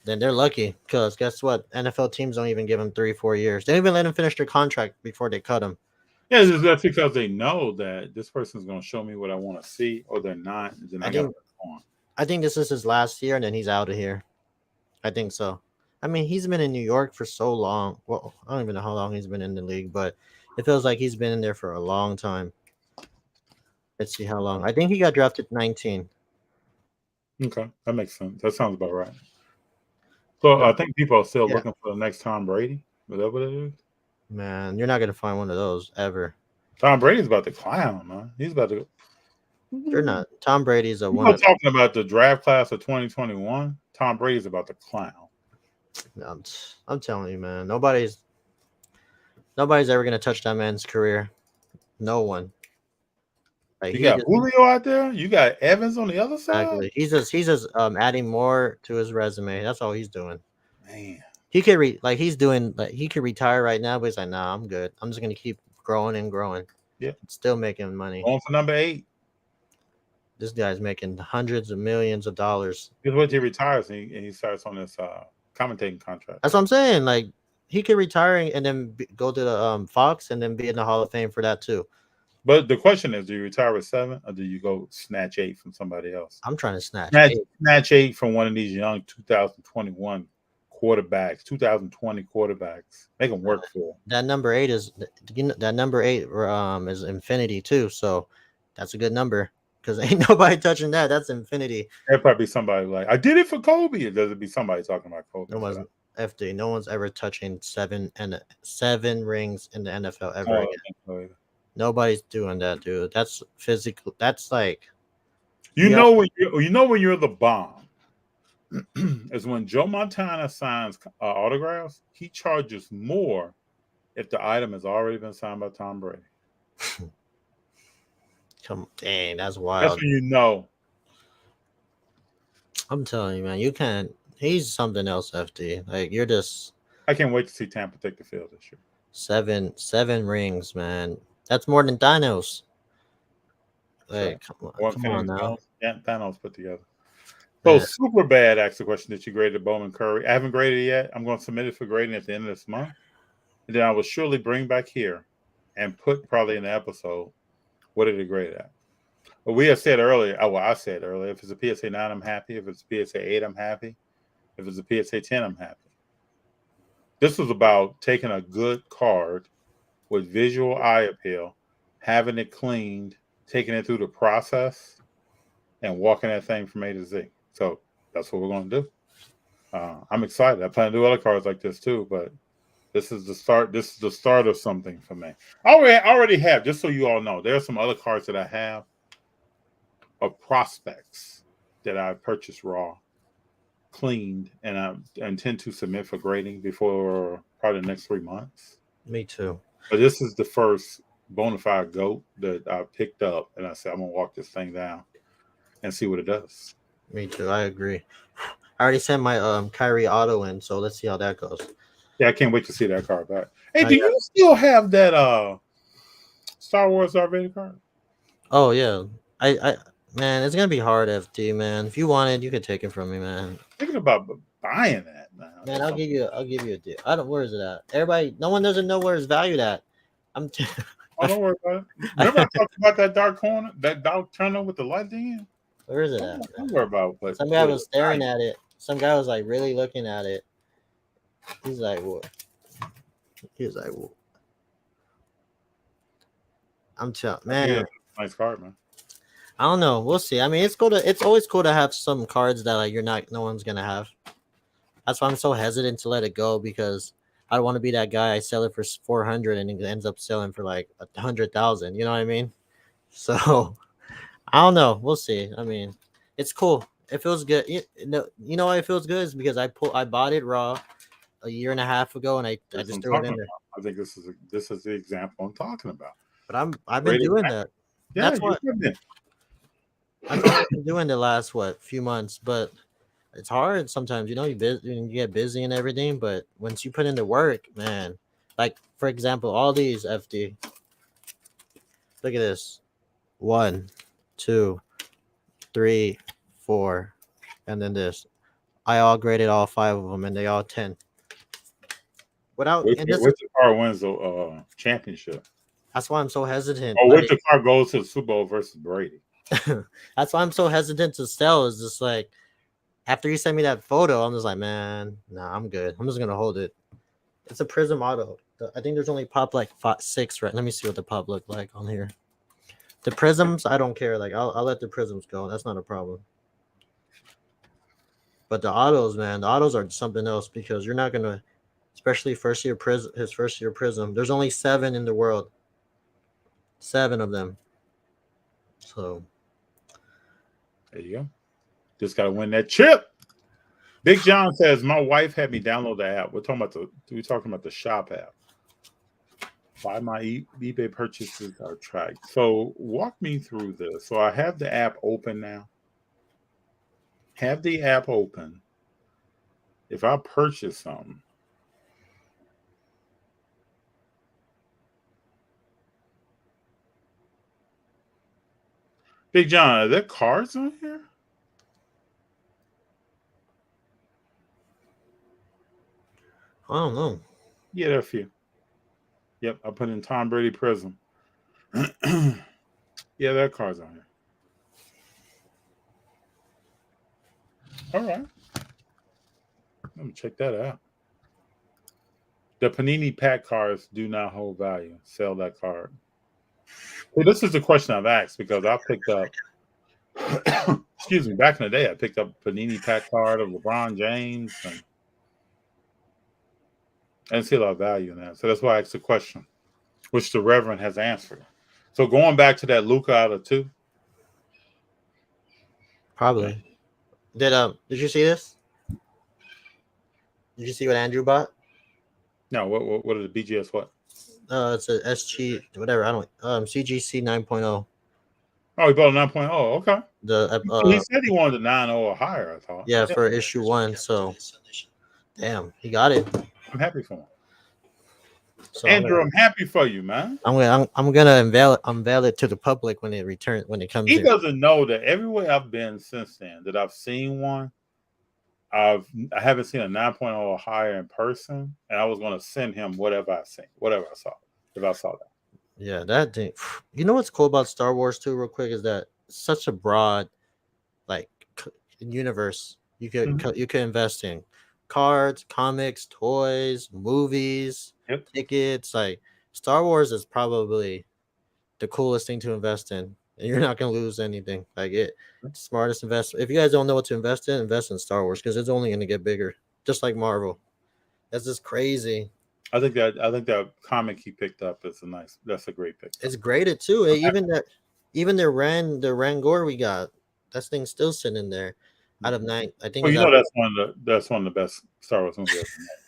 Then they're lucky because guess what? NFL teams don't even give him 3-4 years. They don't even let him finish their contract before they cut him. Yeah, that's because they know that this person's going to show me what I want to see, or they're not. Then I I think this is his last year, and then he's out of here. I think so. I mean, he's been in New York for so long. Well, I don't even know how long he's been in the league, but it feels like he's been in there for a long time. Let's see how long. I think he got drafted 19. Okay, that makes sense. That sounds about right. So I think people are still Yeah. looking for the next Tom Brady. Is that what it is? Man, you're not gonna find one of those ever. Tom Brady's about to clown, man. He's about to. They're not. Tom Brady's a one People of. talking about the draft class of 2021. Tom Brady's about to clown. I'm telling you, man. Nobody's ever gonna touch that man's career. No one. Like, You got Julio out there. You got Evans on the other side. exactly. He's just adding more to his resume. That's all he's doing. Man, He could he's doing like he could retire right now, but he's like, nah, I'm good. I'm just gonna keep growing and growing. Yeah, Still making money. on for number 8. This guy's making hundreds of millions of dollars. Just wait till he retires and he starts on this commentating contract. That's what I'm saying. Like, he could retire and then go to the Fox and then be in the Hall of Fame for that too. But the question is, do you retire with 7 or do you go snatch 8 from somebody else? I'm trying to snatch 8 from one of these young 2021 quarterbacks, 2020 quarterbacks. Make them work for that number 8 is that number 8 is infinity too. So that's a good number because ain't nobody touching that. That's infinity. There'll probably be somebody like, I did it for Kobe. Or does it be somebody talking about Kobe? No one's FD. No one's ever touching 7 rings in the NFL ever again. Nobody's doing that, dude. That's physical. That's like when you're the bomb is when Joe Montana signs autographs. He charges more if the item has already been signed by Tom Brady. Dang, that's wild. That's when you know. I'm telling you, man, you can't. He's something else, FD. Like, you're just. I can't wait to see Tampa take the field this year. 7 rings, man. That's more than Thanos. Like, come on now. Thanos put together. So Super Bad asked the question that you graded Bowman Curry. I haven't graded it yet. I'm going to submit it for grading at the end of this month. And then I will surely bring back here and put probably in the episode what did it grade at. But we have said earlier, I said earlier, if it's a PSA 9, I'm happy. If it's a PSA 8, I'm happy. If it's a PSA 10, I'm happy. This was about taking a good card with visual eye appeal, having it cleaned, taking it through the process, and walking that thing from A to Z. So that's what we're going to do. I'm excited. I plan to do other cards like this too, but this is the start. This is the start of something for me. I already have, just so you all know, there are some other cards that I have of prospects that I purchased raw, cleaned, and I intend to submit for grading before probably the next 3 months. Me too. But this is the first bona fide goat that I picked up, and I said, I'm going to walk this thing down and see what it does. Me too. I agree. I already sent my Kyrie auto in, so let's see how that goes. Yeah, I can't wait to see that card back. Hey, do you still have that Star Wars Darth Vader card? Oh yeah. I man, it's gonna be hard, FT, man. If you want it, you can take it from me, man. Thinking about buying that, man. Man, I'll give you a deal. Where is it at? Everybody, no one doesn't know where it's valued at. Oh, don't worry about it. Remember I talked about that dark tunnel with the light in? Where is it at? Don't worry about it. Some guy was staring at it. Some guy was like really looking at it. He's like, what? I'm telling, man. Nice card, man. I don't know. We'll see. I mean, it's always cool to have some cards that like no one's gonna have. That's why I'm so hesitant to let it go, because I don't want to be that guy. I sell it for 400 and it ends up selling for like 100,000. You know what I mean? So I don't know. We'll see. I mean, it's cool. It feels good. You know why it feels good is because I bought it raw a year and a half ago, and I just threw it in there. I think this is the example I'm talking about. But I've been doing that. Yeah, that's what I've been doing the last few months, but it's hard sometimes. You know, you get busy and everything, but once you put in the work, man. Like, for example, all these FD. Look at this. 1, 2, 3, 4, and then this. I all graded all 5 of them, and they all 10. Which the car wins the championship? That's why I'm so hesitant. Or which the car goes to the Super Bowl versus Brady? That's why I'm so hesitant to sell. Is just like after you sent me that photo, I'm just like, man, nah, I'm good. I'm just gonna hold it. It's a Prism Auto. I think there's only pop like 6, right? Let me see what the pop look like on here. The Prisms, I don't care. Like I'll let the Prisms go. That's not a problem. But the autos, man, the autos are something else because you're not gonna, especially first year Prism. His first year Prism. There's only 7 in the world. 7 of them. So there you go. Just gotta win that chip. Big John says my wife had me download the app. We're talking about the shop app. Why my eBay purchases are tracked. So walk me through this. So I have the app open now. Have the app open. If I purchase something, Big John, are there cards on here? I don't know. Yeah, there are a few. Yep, I put in Tom Brady Prism. Yeah, there are cards on here. All right. Let me check that out. The Panini pack cards do not hold value. Sell that card. Well, this is the question I've asked because I picked up, excuse me, back in the day, I picked up Panini pack card of LeBron James and I didn't see a lot of value in that. So that's why I asked the question, which the Reverend has answered. So going back to that Luka out of 2. Probably. Did you see this? Did you see what Andrew bought? No, what are the BGS what? It's a SG whatever. I don't CGC 9.0. Oh, he bought a 9.0. Okay. The He said he wanted a 9.0 or higher, I thought. yeah, for issue 1. So damn, he got it. I'm happy for him. So Andrew, I'm happy for you, man. I'm gonna unveil it to the public when it comes He in. doesn't know that everywhere I've been since then that I've seen one, I haven't seen a 9.0 or higher in person, and I was going to send him whatever I saw, if I saw that. Yeah, that thing. You know what's cool about Star Wars too, real quick, is that it's such a broad, like, universe. You could invest in cards, comics, toys, movies, tickets. Like Star Wars is probably the coolest thing to invest in, and you're not gonna lose anything. Like smartest investment. If you guys don't know what to invest in Star Wars because it's only gonna get bigger, just like Marvel. That's just crazy. I think that comic he picked up is that's a great pick. It's graded too. Even the Rangor we got, that thing's still sitting there. Out of 9, I think. Well, that's one of the best Star Wars movies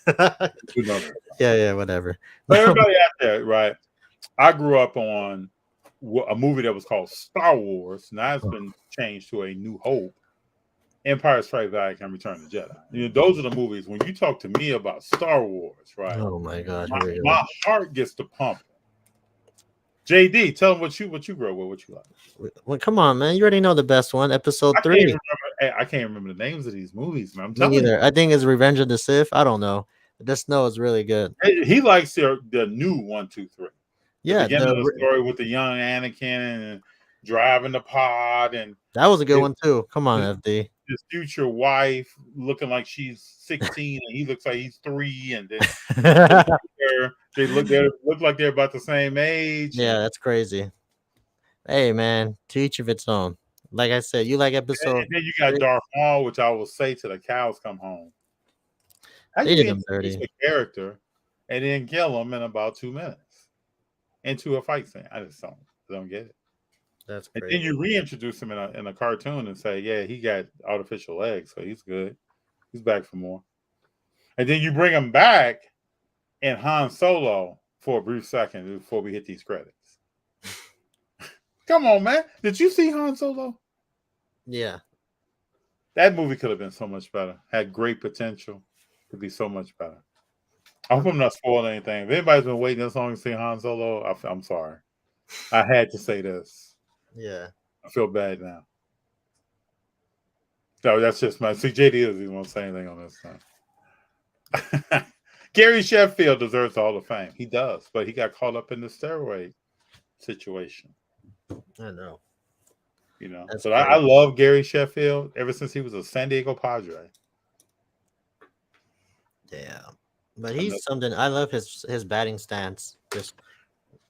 ever made. Yeah, whatever. But everybody out there, right? I grew up on a movie that was called Star Wars. Now it's been changed to A New Hope, Empire Strikes Back, and Return of the Jedi. You know, those are the movies. When you talk to me about Star Wars, right? Oh my God, my heart gets to pumping. JD, tell them what you grew up with, what you like. Well, come on, man. You already know the best one, episode 3. I can't remember the names of these movies, man. I'm telling you. I think it's Revenge of the Sith. I don't know. Just know it's really good. He likes the new 1, 2, 3. Yeah, the story with the young Anakin and driving the pod, and that was a good one too. Come on, FD. His future wife looking like she's 16 and he looks like he's 3, and then they look like they're about the same age. Yeah, that's crazy. Hey, man, to each of its own. Like I said, you like episode. And then you got Darth Maul, which I will say till the cows come home. They did him dirty. A character and then kill him in about 2 minutes into a fight scene. I just don't get it. That's crazy. And then you reintroduce him in a cartoon and say, yeah, he got artificial legs, so he's good. He's back for more. And then you bring him back in Han Solo for a brief second before we hit these credits. Come on, man. Did you see Han Solo? Yeah. That movie could have been so much better. Had great potential. Could be so much better. I hope I'm not spoiling anything. If anybody's been waiting this long to see Han Solo, I'm sorry. I had to say this. Yeah. I feel bad now. No, that's just my... See, JD doesn't want to say anything on this time. Gary Sheffield deserves the Hall of Fame. He does, but he got caught up in the steroid situation. I know. You know, That's but I love Gary Sheffield ever since he was a San Diego Padre. Yeah, but he's something. I love his batting stance. Just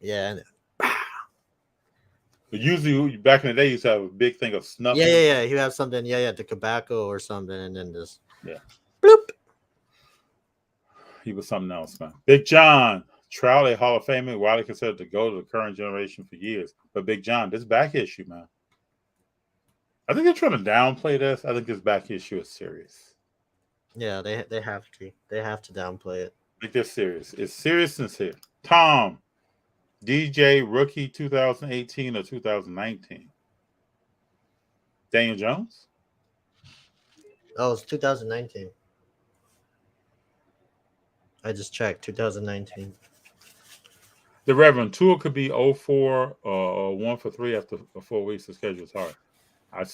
yeah, But usually, back in the day, you used to have a big thing of snuffing. yeah. You have something, the tobacco or something, and then just bloop. He was something else, man. Big John Trout, a Hall of Famer, widely considered to go to the current generation for years. But Big John, this back issue, man. I think they're trying to downplay this. I think this back issue is serious. Yeah, they have to. They have to downplay it. I think they're serious. It's serious and serious. Tom, DJ rookie 2018 or 2019? Daniel Jones? Oh, it's 2019. I just checked 2019. The Reverend Tua could be 0-4 or 1 for 3 after 4 weeks. The schedule is hard. I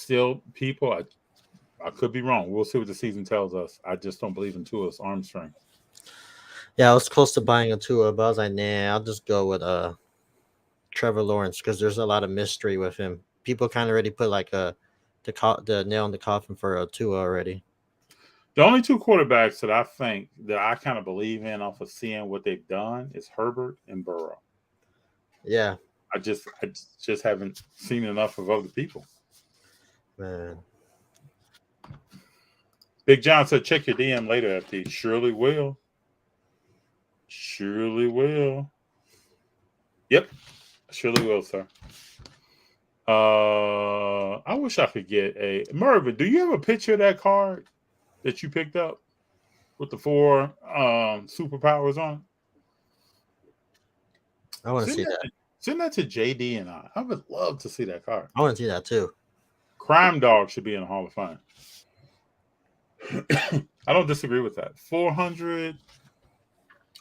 could be wrong. We'll see what the season tells us. I just don't believe in Tua's arm strength. Yeah, I was close to buying a Tua, but I was like, nah, I'll just go with Trevor Lawrence because there's a lot of mystery with him. People kind of already put like the nail in the coffin for a Tua already. The only two quarterbacks that I think that I kind of believe in off of seeing what they've done is Herbert and Burrow. Yeah. I just haven't seen enough of other people. Man. Big John said, check your DM later, FT. Surely will. Surely will. Yep. Surely will, sir. I wish I could get a Mervin. Do you have a picture of that card that you picked up with the 4 superpowers on? I want to see that. Send that to JD and I. I would love to see that card. I want to see that too. Crime Dog should be in the Hall of Fame. I don't disagree with that. 400.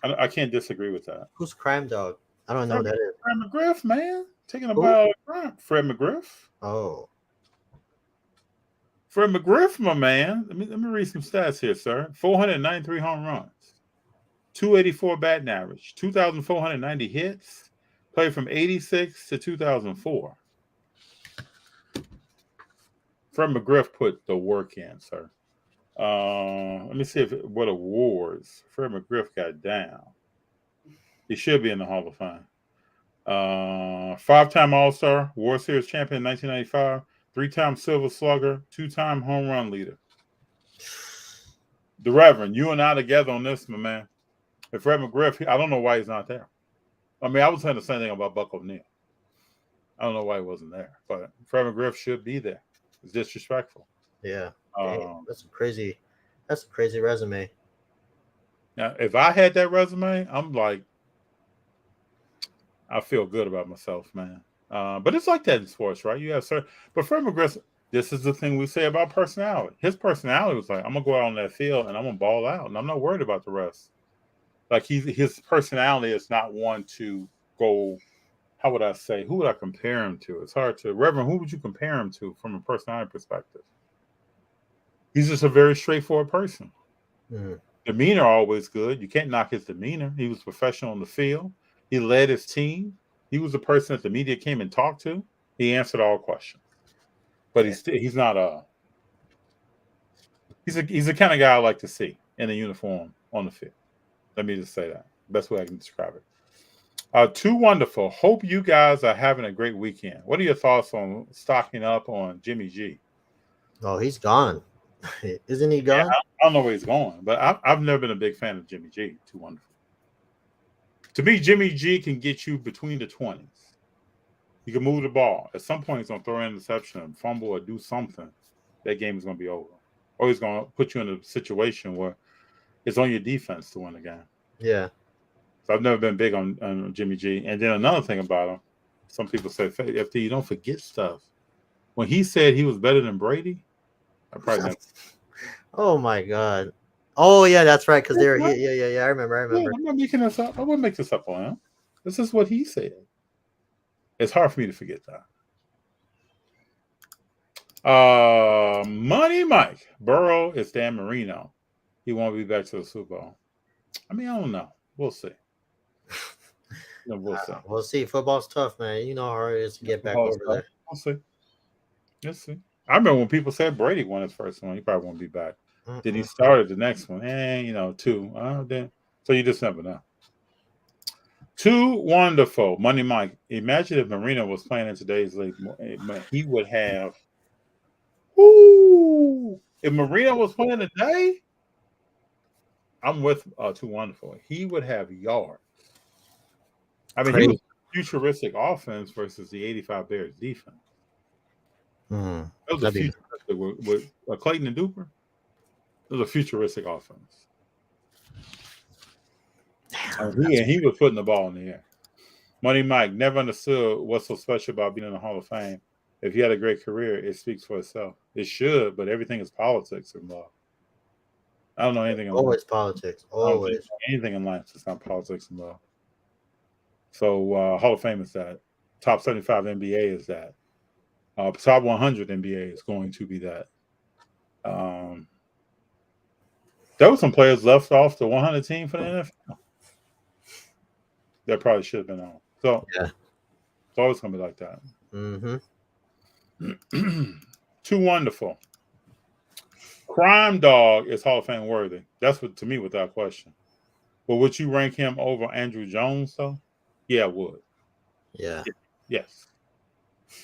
I can't disagree with that. Who's Crime Dog? I don't know who that is. Fred Mcgriff, man. Taking a bite of crime. Fred Mcgriff. Oh. Fred Mcgriff, my man. Let me read some stats here, sir. 493 home runs. 284 batting average. 2,490 hits. Played from 86 to 2004. Fred Mcgriff put the work in, sir. Let me see what awards Fred Mcgriff got down. He should be in the Hall of Fame. 5-time All-Star, World Series champion in 1995, 3-time Silver Slugger, 2-time home run leader. The Reverend, you and I together on this, my man. If Fred Mcgriff, I don't know why he's not there. I mean, I was saying the same thing about Buck O'Neil. I don't know why he wasn't there, but Fred Mcgriff should be there. It's disrespectful. Yeah. That's a crazy resume. Now, if I had that resume, I'm like, I feel good about myself, man. But it's like that in sports, right? You have certain, but Fred McGriff, this is the thing we say about personality. His personality was like, I'm gonna go out on that field and I'm gonna ball out, and I'm not worried about the rest. Like his personality is not one to go. How would I say? Who would I compare him to? It's hard to. Reverend, who would you compare him to from a personality perspective? He's just a very straightforward person. Mm-hmm. Demeanor always good. You can't knock his demeanor. He was professional on the field. He led his team. He was the person that the media came and talked to. He answered all questions. But he's not he's the kind of guy I like to see in a uniform on the field. Let me just say that. Best way I can describe it. Too wonderful. Hope you guys are having a great weekend. What are your thoughts on stocking up on Jimmy G? Oh, he's gone. Isn't he gone? Yeah, I don't know where he's going, but I've never been a big fan of Jimmy G. Too wonderful. To me, Jimmy G can get you between the 20s. He can move the ball. At some point, he's going to throw an interception, fumble, or do something. That game is going to be over. Or he's going to put you in a situation where it's on your defense to win the game. Yeah. So I've never been big on Jimmy G. And then another thing about him, some people say, FT, you don't forget stuff. When he said he was better than Brady, I probably never. Oh, my God. Oh, yeah, that's right. Because they're yeah. I remember. Yeah, I'm not making this up. I wouldn't make this up on him. This is what he said. It's hard for me to forget that. Money Mike. Burrow is Dan Marino. He won't be back to the Super Bowl. I mean, I don't know. We'll see. We'll see. We'll see. Football's tough, man. You know how hard it is to get back over there. We'll see. Let's see. I remember when people said Brady won his first one. He probably won't be back. Then he Mm-mm. started the next one, and 2. Then so you just never know. Too wonderful, Money Mike. Imagine if Marino was playing in today's league. He would have. Woo! If Marino was playing today, I'm with Too Wonderful. He would have yards. I mean, he was Crazy. futuristic offense versus the '85 Bears defense. Mm. That was a That'd be futuristic with Clayton and Duper. It was a futuristic offense. And he was putting the ball in the air. Money Mike never understood what's so special about being in the Hall of Fame. If you had a great career, it speaks for itself. It should, but everything is politics involved. I don't know anything in life. always politics. I don't think Always. anything in life is not politics involved. So Hall of Fame is that. Top 75 NBA is that. Top 100 NBA is going to be that. There were some players left off the 100 team for the NFL. That probably should have been on. So Yeah. it's always going to be like that. Mm-hmm. Too wonderful. Crime Dog is Hall of Fame worthy. That's what to me without question. But would you rank him over Andrew Jones though? Yeah, I would. Yeah. Yes.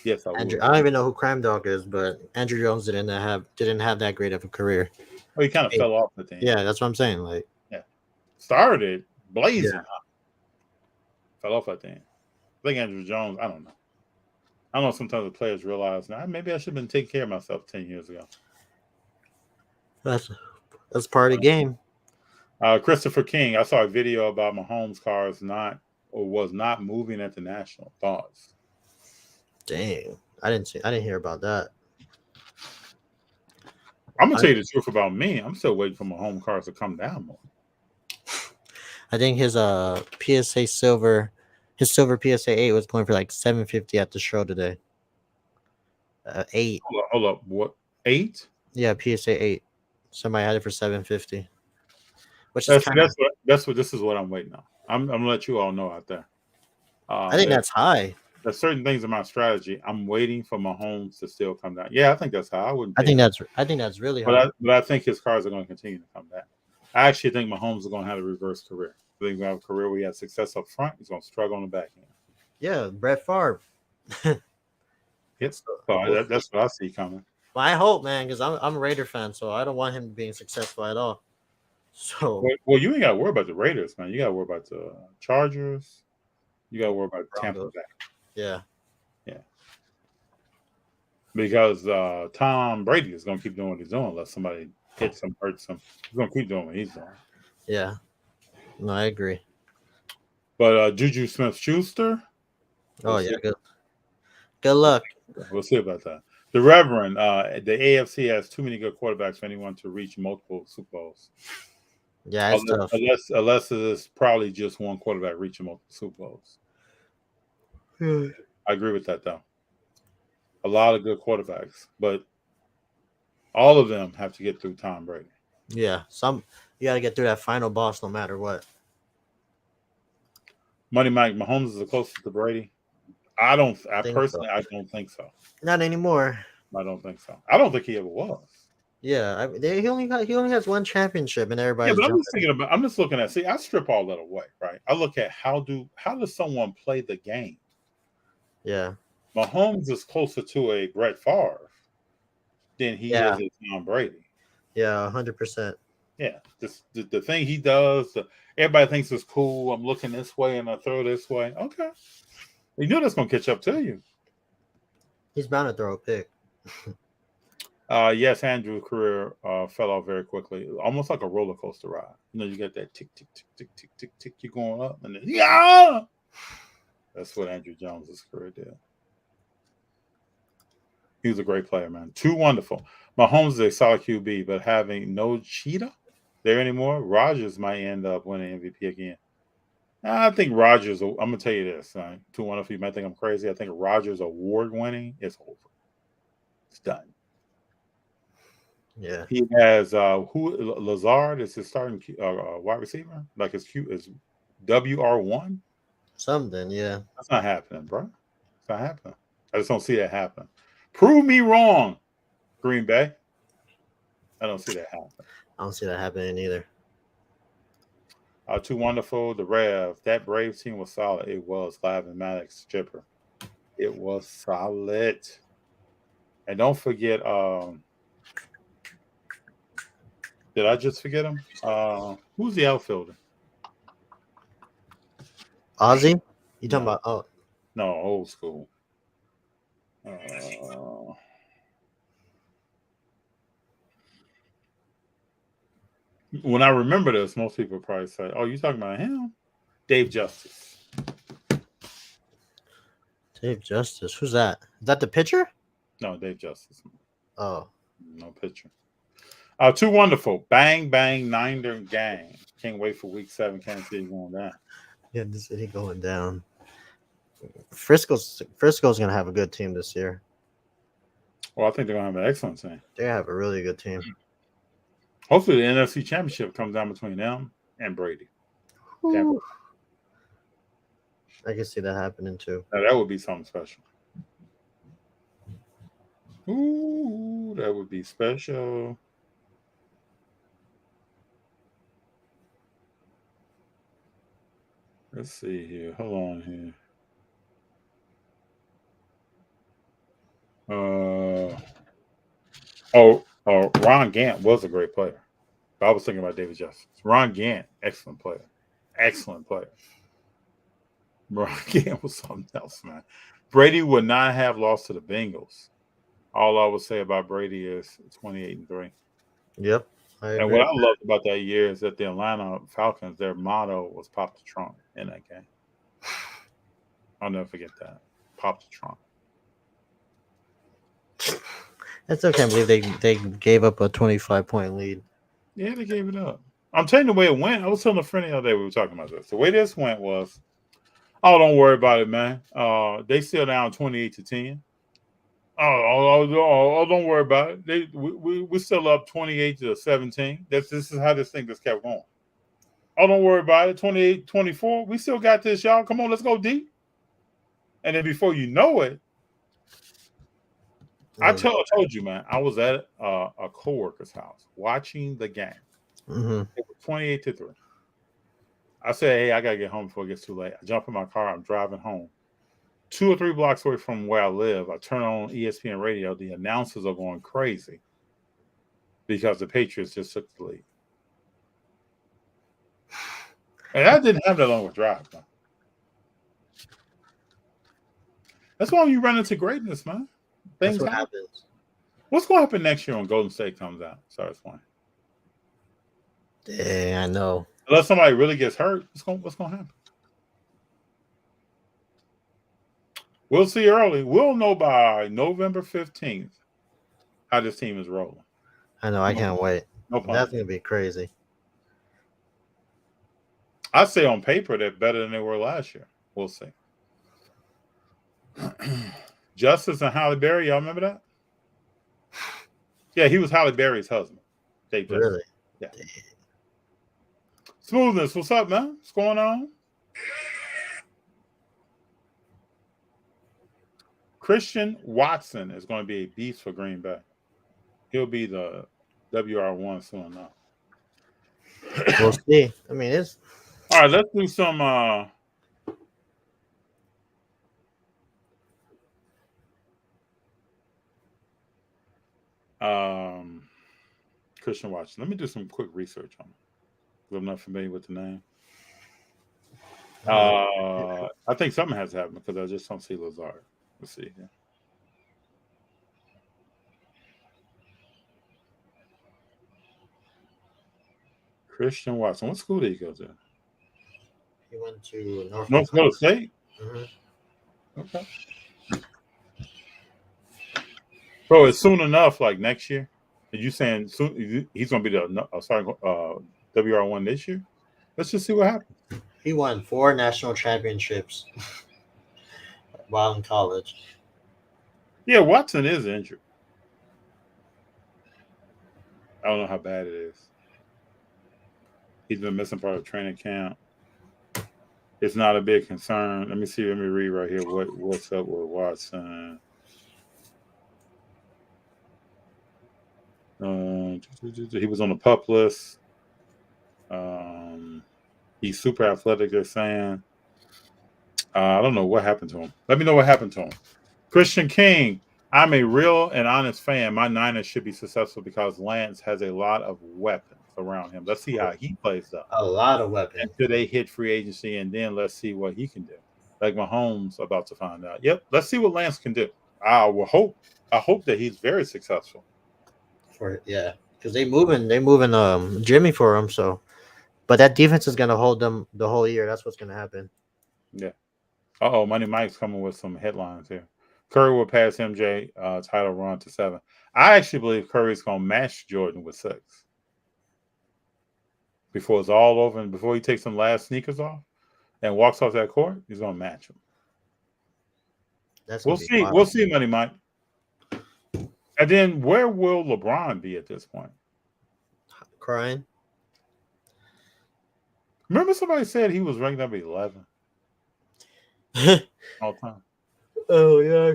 Yes, I Andrew, would. I don't even know who Crime Dog is, but Andrew Jones didn't have that great of a career. Well, he kind of fell off at the end. Yeah, that's what I'm saying. Like, Started blazing Yeah. hot. Fell off at the end. I think Andrew Jones, I don't know. I don't know, sometimes the players realize now maybe I should have been taking care of myself 10 years ago. that's part of the game. Christopher King, I saw a video about Mahomes' car was not moving at the National. Thoughts? Dang, I didn't hear about that. I'm gonna tell you the truth about me. I'm still waiting for Mahomes' cars to come down more. I think his PSA silver, PSA 8 was going for like $750 at the show today. 8. Hold up. What? 8? Yeah, PSA 8. Somebody had it for $750. Which is This is what I'm waiting on. I'm gonna let you all know out there. I think that's high. There's certain things in my strategy. I'm waiting for Mahomes to still come down. Yeah, I think that's high. I think that's really high. But I think his cars are going to continue to come back. I actually think Mahomes is going to have a reverse career. I think he's going to have a career where he has success up front. He's going to struggle on the back end. Yeah, Brett Favre. Yep. So that's what I see coming. Well, I hope, man, because I'm a Raider fan, so I don't want him being successful at all. So well, you ain't got to worry about the Raiders, man. You got to worry about the Chargers. You got to worry about Tampa Bay. Yeah. Because Tom Brady is going to keep doing what he's doing unless somebody hits him, hurts him. He's going to keep doing what he's doing. Yeah. No, I agree. But Juju Smith-Schuster. Oh, yeah. Good luck. We'll see about that. The Reverend, the AFC has too many good quarterbacks for anyone to reach multiple Super Bowls. Yeah, it's tough. Unless it's probably just one quarterback reaching multiple Super Bowls. I agree with that, though. A lot of good quarterbacks, but all of them have to get through Tom Brady. Yeah, you got to get through that final boss no matter what. Money Mike, Mahomes is the closest to Brady. I personally don't think so. Not anymore. I don't think so. I don't think he ever was. Yeah, he only has one championship, and everybody's. Yeah, but I'm just looking at. See, I strip all that away, right? I look at how does someone play the game? Yeah. Mahomes is closer to a Brett Favre than he is a Tom Brady. Yeah, 100%. Yeah, the thing he does, everybody thinks is cool. I'm looking this way and I throw this way. Okay, you know that's gonna catch up to you. He's bound to throw a pick. Yes, Andrew's career fell off very quickly, almost like a roller coaster ride. You know, you get that tick, tick, tick, tick, tick, tick, tick. You're going up, and then that's what Andrew Jones's career did. He was a great player, man. Too wonderful. Mahomes is a solid QB, but having no cheetah there anymore, Rodgers might end up winning MVP again. I think Rodgers. I'm gonna tell you this. Too wonderful. You might think I'm crazy. I think Rodgers award winning is over. It's done. Yeah. He has Lazard is his starting wide receiver. Like his Q is WR1. Something, yeah. That's not happening, bro. It's not happening. I just don't see that happen. Prove me wrong, Green Bay. I don't see that happen. I don't see that happening either. Too wonderful. The Rev. That Braves team was solid. It was. Live and Maddox Chipper. It was solid. And don't forget, did I just forget him? Who's the outfielder? Ozzy? You talking No. about? Oh, No, old school. When I remember this, most people probably say, "Oh, you talking about him?" Dave Justice. Dave Justice. Who's that? Is that the pitcher? No, Dave Justice. Oh, No pitcher. Too wonderful. Bang, bang, Niner gang. Can't wait for week 7. Kansas City going down. yeah, the city going down. Frisco's gonna have a good team this year. Well, I think they're going to have an excellent team. They have a really good team. Hopefully, the NFC Championship comes down between them and Brady. Ooh. I can see that happening too. Now, that would be something special. Ooh, that would be special. Let's see here. Hold on here. Ron Gant was a great player. But I was thinking about David Justice. Ron Gant, excellent player. Excellent player. Ron Gant was something else, man. Brady would not have lost to the Bengals. All I would say about Brady is 28-3. Yep. And what I loved about that year is that the Atlanta Falcons, their motto was "Pop the Trunk" in that game. I'll never forget that. Pop the trunk. I still can't believe they gave up a 25-point lead. Yeah, they gave it up. I'm telling you the way it went. I was telling a friend the other day we were talking about this. The way this went was, oh, don't worry about it, man. They still down 28-10. Oh, don't worry about it. We're still up 28-17. This is how this thing just kept going. Oh, don't worry about it. 28-24. We still got this, y'all. Come on, let's go deep. And then before you know it, I told you, man, I was at a coworker's house watching the game. Mm-hmm. It was 28-3. I said, hey, I got to get home before it gets too late. I jump in my car. I'm driving home. 2 or 3 blocks away from where I live, I turn on ESPN radio. The announcers are going crazy because the Patriots just took the lead. And I didn't have that long of a drive, man. That's why you run into greatness, man. That's what happens. What's going to happen next year when Golden State comes out? Starts playing. Yeah, I know. Unless somebody really gets hurt, what's going to happen? We'll see early. We'll know by November 15th how this team is rolling. I know. I can't wait. No problem. That's going to be crazy. I'd say on paper they're better than they were last year. We'll see. Justice and Halle Berry, y'all remember that? Yeah, he was Halle Berry's husband. Dave Justice. Really? Yeah. Smoothness, what's up, man? What's going on? Christian Watson is going to be a beast for Green Bay. He'll be the WR1 soon enough. We'll see. I mean, it's all right. Let's do some. Christian Watson. Let me do some quick research on him because I'm not familiar with the name. I think something has happened because I just don't see Lazard. Let's see here. Christian Watson. What school did he go to? He went to North Dakota State. Mm-hmm. Okay. So it's soon enough, like next year. Are you saying soon he's going to be the WR1 this year? Let's just see what happens. He won 4 national championships while in college. Yeah, Watson is injured. I don't know how bad it is. He's been missing part of training camp. It's not a big concern. Let me read right here what's up with Watson. He was on the PUP list. He's super athletic, they're saying. I don't know what happened to him. Let me know what happened to him. Christian King, I'm a real and honest fan. My Niners should be successful because Lance has a lot of weapons around him. Let's see how he plays though. A lot of weapons. Until they hit free agency, and then let's see what he can do. Like Mahomes about to find out. Yep, let's see what Lance can do. I hope that he's very successful. Because they moving Jimmy for him. So, but that defense is gonna hold them the whole year. That's what's gonna happen. Yeah. Money Mike's coming with some headlines here. Curry will pass MJ title run to 7. I actually believe Curry's gonna match Jordan with 6 before it's all over, and before he takes some last sneakers off and walks off that court. He's gonna match him. We'll see. We'll see, Money Mike. And then where will LeBron be at this point? Crying. Remember somebody said he was ranked number 11 all time. Oh yeah,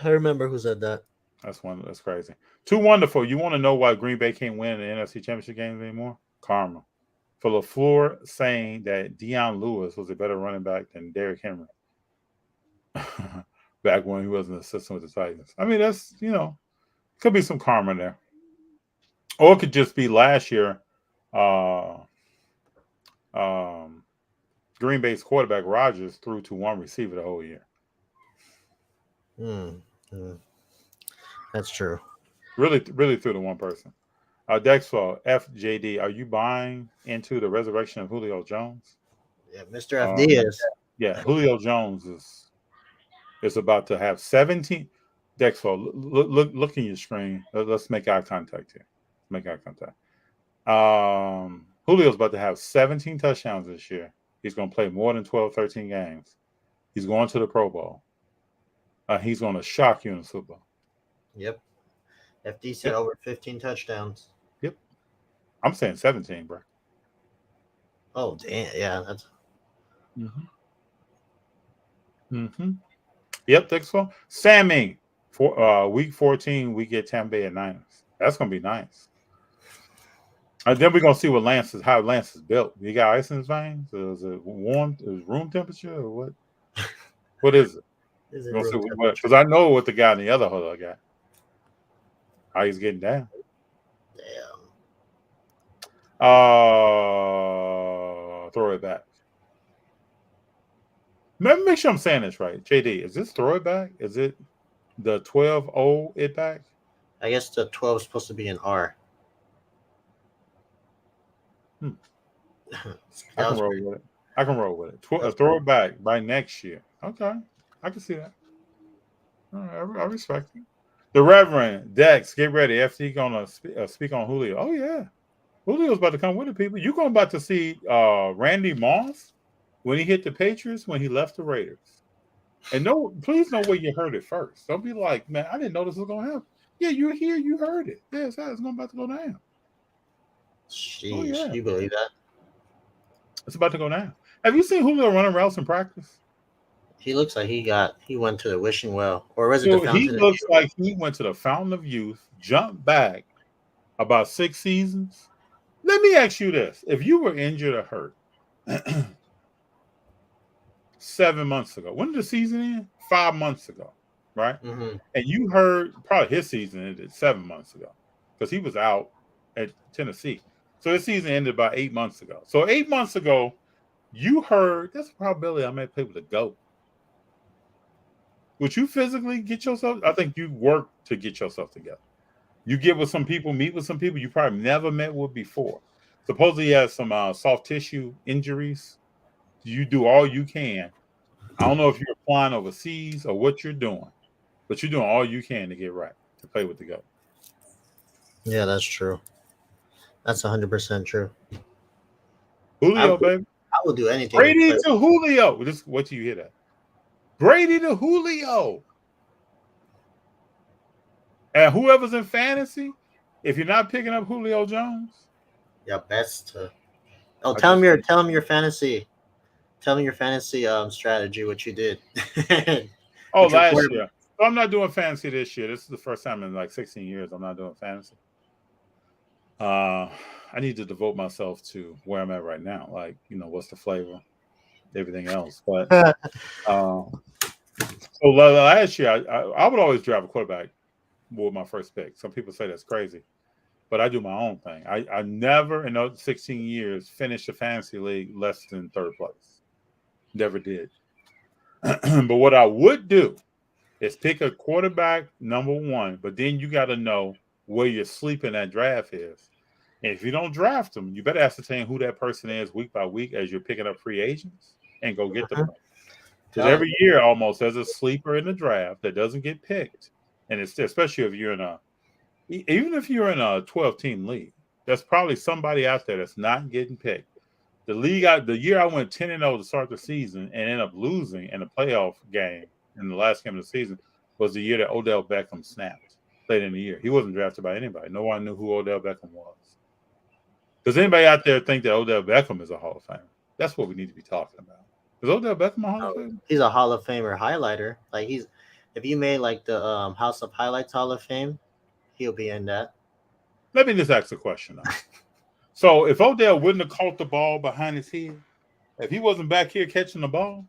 I remember who said that. That's crazy. Too wonderful. You want to know why Green Bay can't win the NFC Championship games anymore? Karma. For LaFleur saying that Deion Lewis was a better running back than Derrick Henry back when he was an assistant with the Titans. I mean, that's, could be some karma there. Or it could just be last year, Green Bay's quarterback Rodgers threw to one receiver the whole year. That's true. Really threw to one person. Dexfall, FJD, are you buying into the resurrection of Julio Jones? Yeah, Mr. FD is. Yeah, Julio Jones is about to have 17. Dexfall, look in your screen. Let's make eye contact here. Make eye contact. Julio's about to have 17 touchdowns this year. He's going to play more than 12, 13 games. He's going to the Pro Bowl. He's going to shock you in the Super Bowl. Yep. FD said over 15 touchdowns. Yep. I'm saying 17, bro. Oh, damn. Yeah, that's. Yep, Dexfall. Sammy, week 14, we get Tampa Bay at Niners. That's going to be nice. And then we're gonna see how Lance is built. You got ice in his veins? Is it warm? Is it room temperature or what? What is it? Because I know what the guy in the other huddle got. How he's getting down. Damn. Throw it back. Let me make sure I'm saying this right. JD, is this throw it back? Is it the 12-0 it back? I guess the 12 is supposed to be an R. I can roll with it. Throw it back by next year. Okay. I can see that. All right, I respect it. The Reverend Dex, get ready. FT gonna speak on Julio. Oh yeah, Julio's about to come with it, people. You're about to see Randy Moss when he hit the Patriots when he left the Raiders. And please know where you heard it first. Don't be like, man, I didn't know this was gonna happen. Yeah, you're here. You heard it. Yeah, it's about to go down. Jeez, oh, yeah. You believe that? It's about to go down. Have you seen Julio running routes in practice? He looks like he went to the wishing well, or was it the fountain? He looks like he went to the fountain of youth, jumped back about 6 seasons. Let me ask you this: if you were injured or hurt 7 months ago, when did the season end? 5 months ago, right? Mm-hmm. And you heard probably his season ended 7 months ago because he was out at Tennessee. So his season ended about 8 months ago. So 8 months ago, you heard there's a probability I may play with a GOAT. Would you physically get yourself? I think you work to get yourself together. You get with some people, meet with some people you probably never met with before. Supposedly he has some soft tissue injuries. You do all you can. I don't know if you're flying overseas or what you're doing, but you're doing all you can to get right, to play with the GOAT. Yeah, that's true. That's 100% true. Julio, baby. I will do anything. Brady to Julio. Just wait till you hear that. Brady to Julio. And whoever's in fantasy, if you're not picking up Julio Jones. Yeah, best to. Oh, tell him your fantasy. Tell me your fantasy strategy, what you did. Last year. So I'm not doing fantasy this year. This is the first time in like 16 years I'm not doing fantasy. I need to devote myself to where I'm at right now. Like, what's the flavor, everything else. But so last year, I would always drive a quarterback with my first pick. Some people say that's crazy, but I do my own thing. I never in those 16 years finished a fantasy league less than third place. Never did. But what I would do is pick a quarterback number one, but then you got to know where your sleep in that draft is. And if you don't draft them, you better ascertain who that person is week by week as you're picking up free agents and go get them. Because every year almost there's a sleeper in the draft that doesn't get picked. And it's especially if you're even if you're in a 12-team league, there's probably somebody out there that's not getting picked. The year I went 10-0 to start the season and ended up losing in a playoff game in the last game of the season was the year that Odell Beckham snapped late in the year. He wasn't drafted by anybody. No one knew who Odell Beckham was. Does anybody out there think that Odell Beckham is a Hall of Famer? That's what we need to be talking about. Is Odell Beckham a Hall of Famer? He's a Hall of Famer highlighter. Like if you made like the House of Highlights Hall of Fame, he'll be in that. Let me just ask a question now. So if Odell wouldn't have caught the ball behind his head, if he wasn't back here catching the ball,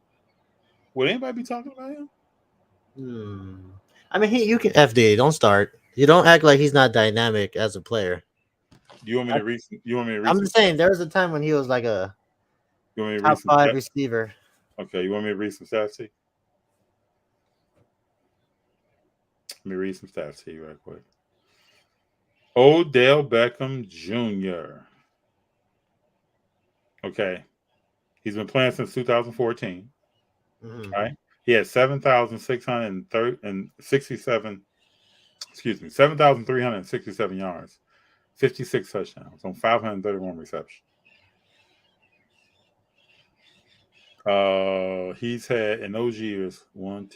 would anybody be talking about him? I mean, you can FD. Don't start. You don't act like he's not dynamic as a player. You want me to read? I'm just saying there was a time when he was like a top 5 receiver. Okay, you want me to read some stats to you? Let me read some stats to you right quick. Odell Beckham Jr. Okay. He's been playing since 2014. Right? He had 7,367 yards, 56 touchdowns on 531 receptions. He's had in those years 5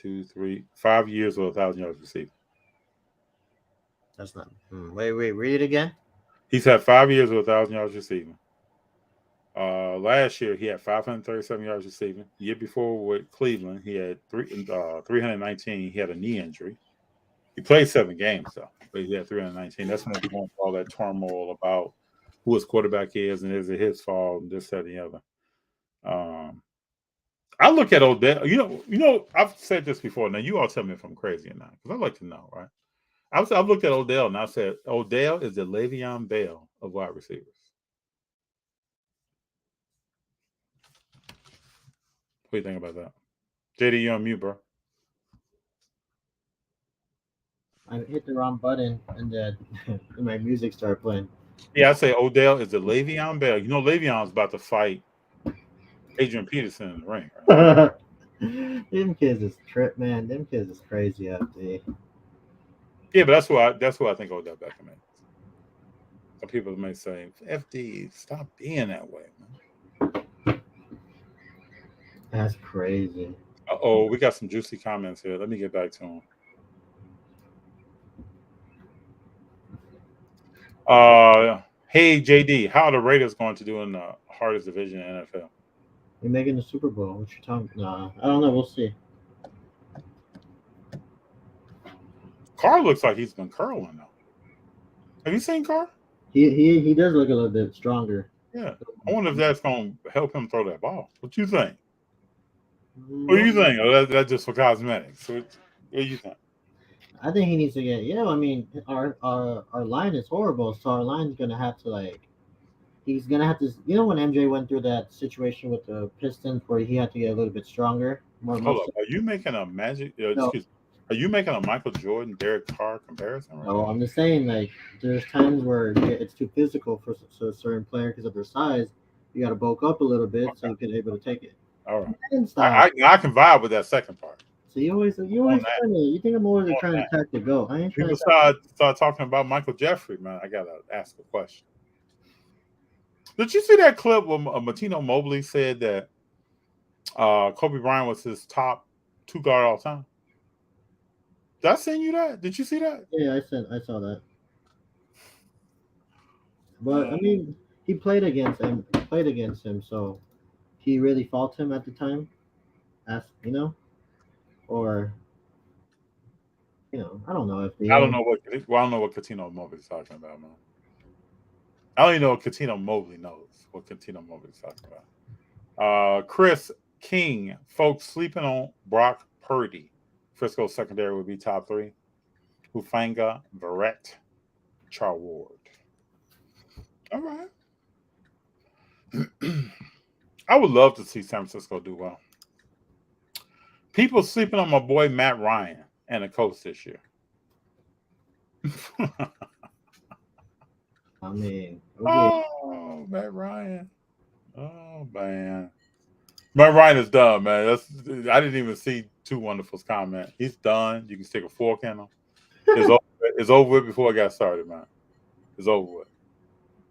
years with 1,000 yards receiving. That's not. Wait, read it again. He's had 5 years with 1,000 yards receiving. Last year he had 537 yards receiving. The year before with Cleveland, he had 319. He had a knee injury. He played 7 games though, but he had 319. That's when we're going through all that turmoil about who his quarterback is and is it his fault and this, that, and the other. I look at Odell. You know, I've said this before. Now you all tell me if I'm crazy or not, because I like to know, right? I've looked at Odell and I said Odell is the Le'Veon Bell of wide receivers. What do you think about that? JD, you on mute, bro. I hit the wrong button and then my music started playing. Yeah, I say Odell is the Le'Veon Bell. You know, Le'Veon's about to fight Adrian Peterson in the ring. Right? Them kids is trip, man. Them kids is crazy out there. Yeah, but that's what I think Odell Beckham is. Some people may say, "FD, stop being that way, man." That's crazy. Oh, we got some juicy comments here. Let me get back to them. Hey JD, how are the Raiders going to do in the hardest division in NFL? You're making the Super Bowl. What you talking? Nah, I don't know. We'll see. Carr looks like he's been curling though. Have you seen Carr? He does look a little bit stronger. Yeah, I wonder if that's going to help him throw that ball. What you think? What do you think? Oh, that's just for cosmetics. What do you think? I think he needs to get. Yeah, I mean, our line is horrible, so our line's gonna have to he's gonna have to. You know, when MJ went through that situation with the Pistons, where he had to get a little bit stronger, more. Hold up, are you making a Are you making a Michael Jordan, Derek Carr comparison? Right? No, I'm just saying, there's times where it's too physical for a certain player because of their size. You got to bulk up a little bit so you can able to take it. All right. I can vibe with that second part. So you think I'm always trying to attack the goat. I ain't trying People start talking about Michael Jeffrey, man. I gotta ask a question. Did you see that clip where Martino Mobley said that Kobe Bryant was his top 2 guard all time? Did I send you that? Did you see that? Yeah, I saw that. But I mean, he played against him, so he really fought him at the time. Or I don't know if I don't know what Catino Mobley's talking about, man. I don't even know if Catino Mobley knows what Catino Mobley's talking about. Chris King, folks sleeping on Brock Purdy. Frisco secondary would be top 3. Hufanga, Verrett, Charward. All right. I would love to see San Francisco do well. People sleeping on my boy Matt Ryan and the coach this year. I mean, oh, Matt Ryan. Oh man, Matt Ryan is done, man. I didn't even see Too Wonderful's comment. He's done. You can stick a fork in him. It's over with before it got started, man. It's over with.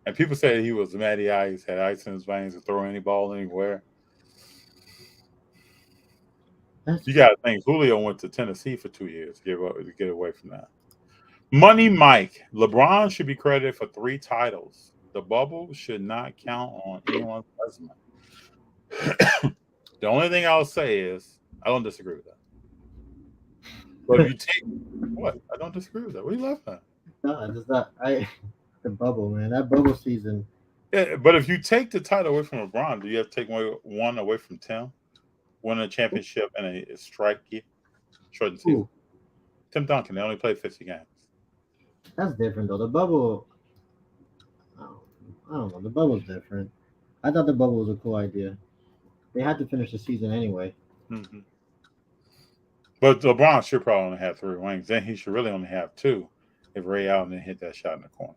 And people say he was Matty Ice, had ice in his veins, to throw any ball anywhere. You got to think Julio went to Tennessee for 2 years to get away from that. Money Mike, LeBron should be credited for 3 titles. The bubble should not count on anyone's resume. The only thing I'll say is I don't disagree with that. But if you take what? I don't disagree with that. What are you laughing at? No, just not. The bubble, man. That bubble season. Yeah, but if you take the title away from LeBron, do you have to take one away from Tim? Win a championship and a strike shortened season. Ooh. Tim Duncan, they only played 50 games. That's different though. The bubble, I don't know. The bubble's different. I thought the bubble was a cool idea. They had to finish the season anyway. Mm-hmm. But LeBron should probably only have 3 rings. Then he should really only have 2 if Ray Allen didn't hit that shot in the corner.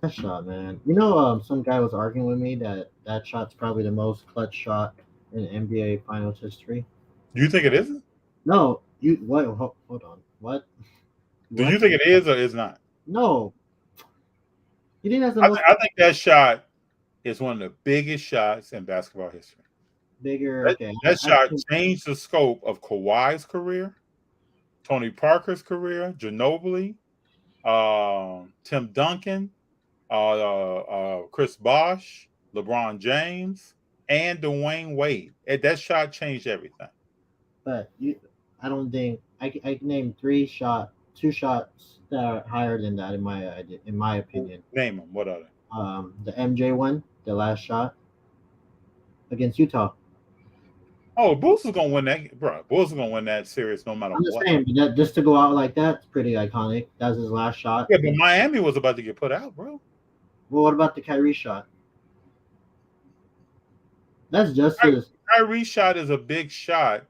That shot, man. Some guy was arguing with me that shot's probably the most clutch shot in NBA Finals history. You think it isn't? No. What? Hold on. What? Do you think it is or is not? No. You think that's I think that shot is one of the biggest shots in basketball history. Bigger. That shot changed the scope of Kawhi's career, Tony Parker's career, Ginobili, Tim Duncan, Chris Bosh, LeBron James, and Dwayne Wade. That shot changed everything. But I don't think I can name 2 shots that are higher than that in my opinion. Name them. What are they? The MJ one, the last shot against Utah. Oh, Bulls is gonna win that, bro. Bulls is gonna win that series no matter what. I'm just saying that just to go out like that's pretty iconic. That's his last shot. Yeah, but Miami was about to get put out, bro. Well, what about the Kyrie shot? That's just his. Kyrie shot is a big shot.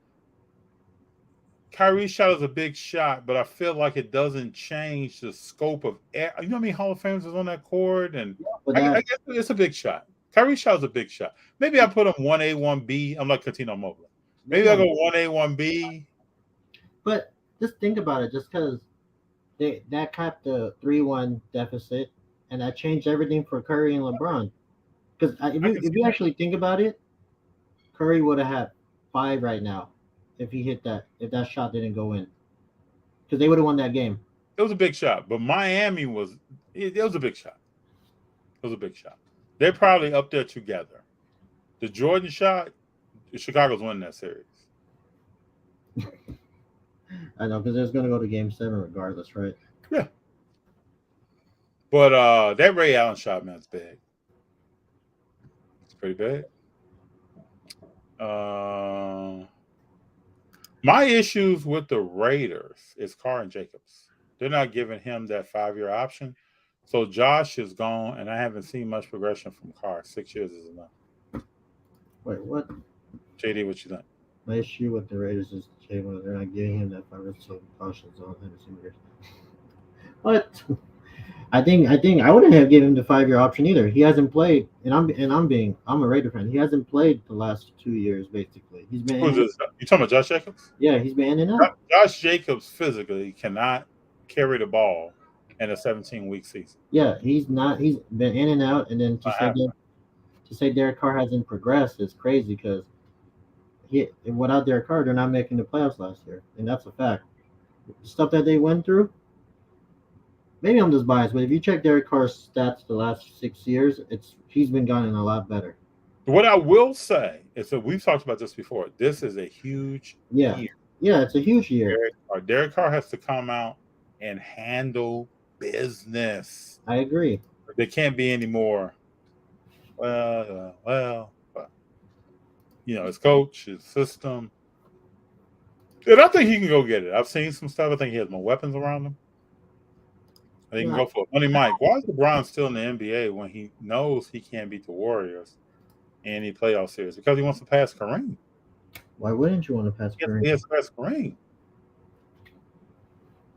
Kyrie's shot is a big shot, but I feel like it doesn't change the scope of. You know how many Hall of Famers is on that court, and I guess it's a big shot. Kyrie's shot is a big shot. Maybe I put him 1A, 1B. I'm like Catino Mobley. Maybe I go 1A, 1B. But just think about it. Just because that capped the 3-1 deficit, and that changed everything for Curry and LeBron. Because if you actually think about it, Curry would have had 5 right now if that shot didn't go in. Because they would have won that game. It was a big shot, but Miami it was a big shot. It was a big shot. They're probably up there together. The Jordan shot, Chicago's winning that series. I know, because it's going to go to Game 7 regardless, right? Yeah. But that Ray Allen shot, man, it's big. It's pretty big. My issues with the Raiders is Carr and Jacobs. They're not giving him that 5-year option. So Josh is gone, and I haven't seen much progression from Carr. 6 years is enough. Wait, what? JD, what you think? My issue with the Raiders is they're not giving him that 5-year options on Henderson. What? I think I wouldn't have given him the 5-year option either. He hasn't played, and I'm a Raider fan. He hasn't played the last 2 years basically. He's been. You talking about Josh Jacobs? Yeah, he's been in and out. Josh Jacobs physically cannot carry the ball in a 17-week season. Yeah, he's not. He's been in and out, and then to say Derek Carr hasn't progressed is crazy because without Derek Carr, they're not making the playoffs last year, and that's a fact. The stuff that they went through. Maybe I'm just biased, but if you check Derek Carr's stats the last 6 years, he's been gotten a lot better. What I will say is that we've talked about this before. This is a huge year Yeah, it's a huge year. Derek Carr has to come out and handle business. I agree. There can't be any more. His coach, his system, and I think he can go get it. I've seen some stuff. I think he has more weapons around him. He can Yeah, go for it. Money Mike, why is LeBron still in the NBA when he knows he can't beat the Warriors in any playoff series? Because he wants to pass Kareem. why wouldn't you want to pass Kareem? He has to pass Kareem.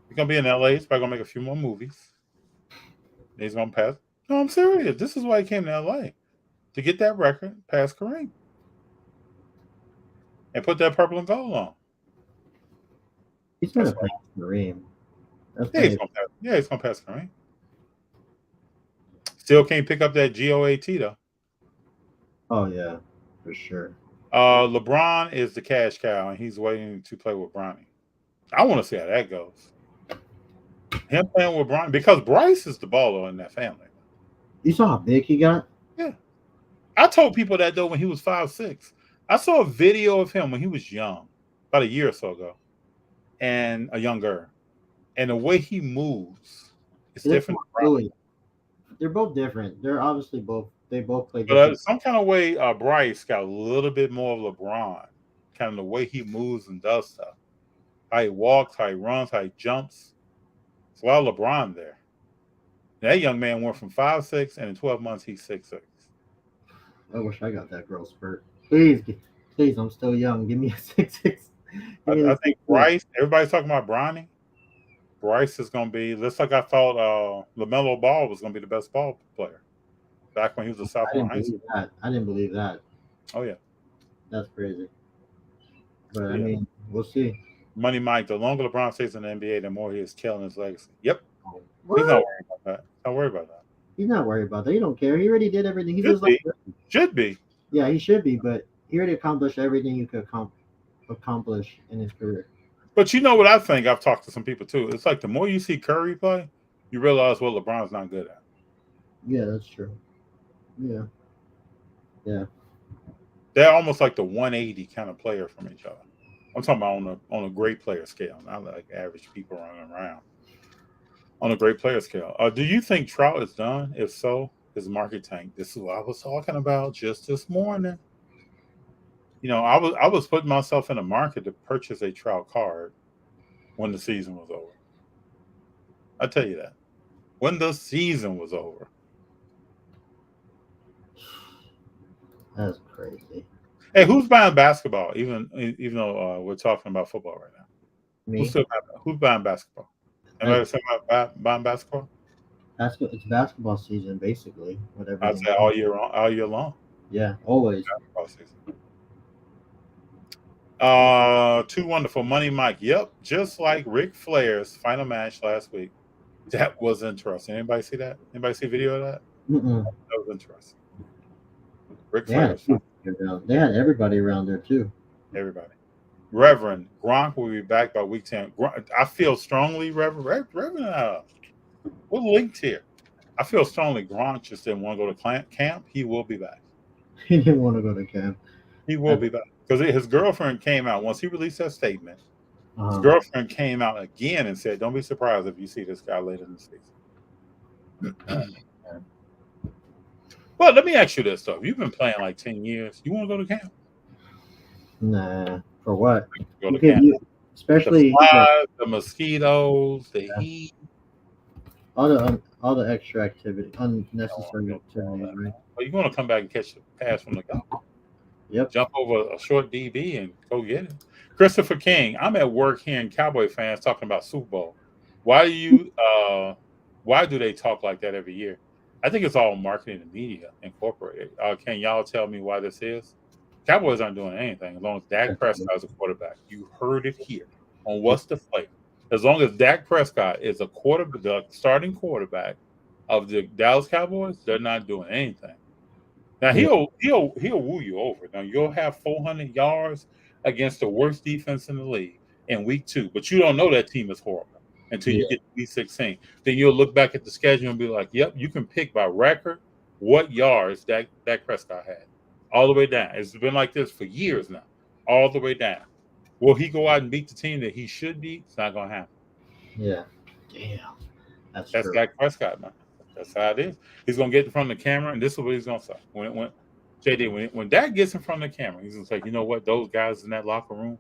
He's gonna be in LA. He's probably gonna make a few more movies. He's gonna pass. No, I'm serious. This is why he came to LA, to get that record, pass Kareem, and put that purple and gold on. He's gonna pass Kareem. He's gonna pass Kareem. Still can't pick up that GOAT though. Oh yeah, for sure. LeBron is the cash cow, and he's waiting to play with Bronny. I want to see how that goes. Him playing with Bronny, because Bryce is the baller in that family. You saw how big he got? Yeah. I told people that though when he was 5'6". I saw a video of him when he was young, about a year or so ago, and a younger. And the way he moves is different. Really, they're both different. They're obviously they both play But different. some kind of way, Bryce got a little bit more of LeBron, kind of the way he moves and does stuff. How he walks, how he runs, how he jumps. It's a lot of LeBron there. That young man went from 5'6", and in 12 months he's 6'6". I wish I got that growth spurt. Please, I'm still young. Give me a 6'6". I think Bryce, everybody's talking about Bronny. Bryce is going to be, just like I thought LaMelo Ball was going to be the best ball player back when he was a sophomore in high school. I didn't believe that. Oh, yeah. That's crazy. But, I mean, we'll see. Money Mike, the longer LeBron stays in the NBA, the more he is killing his legacy. Yep. What? He's not worried about that. Don't worry about that. He's not worried about that. He don't care. He already did everything. He Should be. Yeah, he should be, but he already accomplished everything you could accomplish in his career. But you know what I think? I've talked to some people too. It's like the more you see Curry play, you realize what LeBron's not good at. Yeah, that's true. Yeah. Yeah. They're almost like the 180 kind of player from each other. I'm talking about on a great player scale, not like average people running around. On a great player scale. Do you think Trout is done? If so, his market tank. This is what I was talking about just this morning. I was putting myself in the market to purchase a Trout card when the season was over. I tell you that. When the season was over. That's crazy. Hey, who's buying basketball? Even though we're talking about football right now. Me. Who's buying basketball? Anybody say about buying basketball? It's basketball season, basically. Whatever. I'd say all year long. Yeah, always. Basketball season. Too wonderful. Money Mike. Yep, just like Ric Flair's final match last week. That was interesting. Anybody see that? Anybody see video of that? Mm-mm. That was interesting. Ric Flair. They had everybody around there too. Everybody. Reverend Gronk will be back by week 10. I feel strongly, Reverend. We're linked here. I feel strongly Gronk just didn't want to go to camp. He will be back. He didn't want to go to camp. He will be back. Because his girlfriend came out. Once he released that statement, his girlfriend came out again and said, don't be surprised if you see this guy later in the season. Well, let me ask you this, though. You've been playing like 10 years. You want to go to camp? Nah. For what? Go to camp. Especially the flies, the mosquitoes, the heat. All the extra activity, unnecessary activity, right? Well, you're going to come back and catch the pass from the goal. Yep. Jump over a short DB and go get it. Christopher King, I'm at work hearing Cowboy fans talking about Super Bowl. Why do they talk like that every year? I think it's all marketing and media incorporated. Can y'all tell me why this is? Cowboys aren't doing anything as long as Dak Prescott is a quarterback. You heard it here on What's the Flavor. As long as Dak Prescott is the starting quarterback of the Dallas Cowboys, they're not doing anything. Now he'll woo you over. Now you'll have 400 yards against the worst defense in the league in week 2, but you don't know that team is horrible until you get to week 16. Then you'll look back at the schedule and be like, "Yep, you can pick by record what yards Dak Prescott had, all the way down." It's been like this for years now, all the way down. Will he go out and beat the team that he should beat? It's not gonna happen. Yeah. Damn. That's That's true. Dak Prescott, man. That's how it is. He's gonna get in front of the camera, and this is what he's gonna say. When JD, when Dak gets in front of the camera, he's gonna say, you know what? Those guys in that locker room,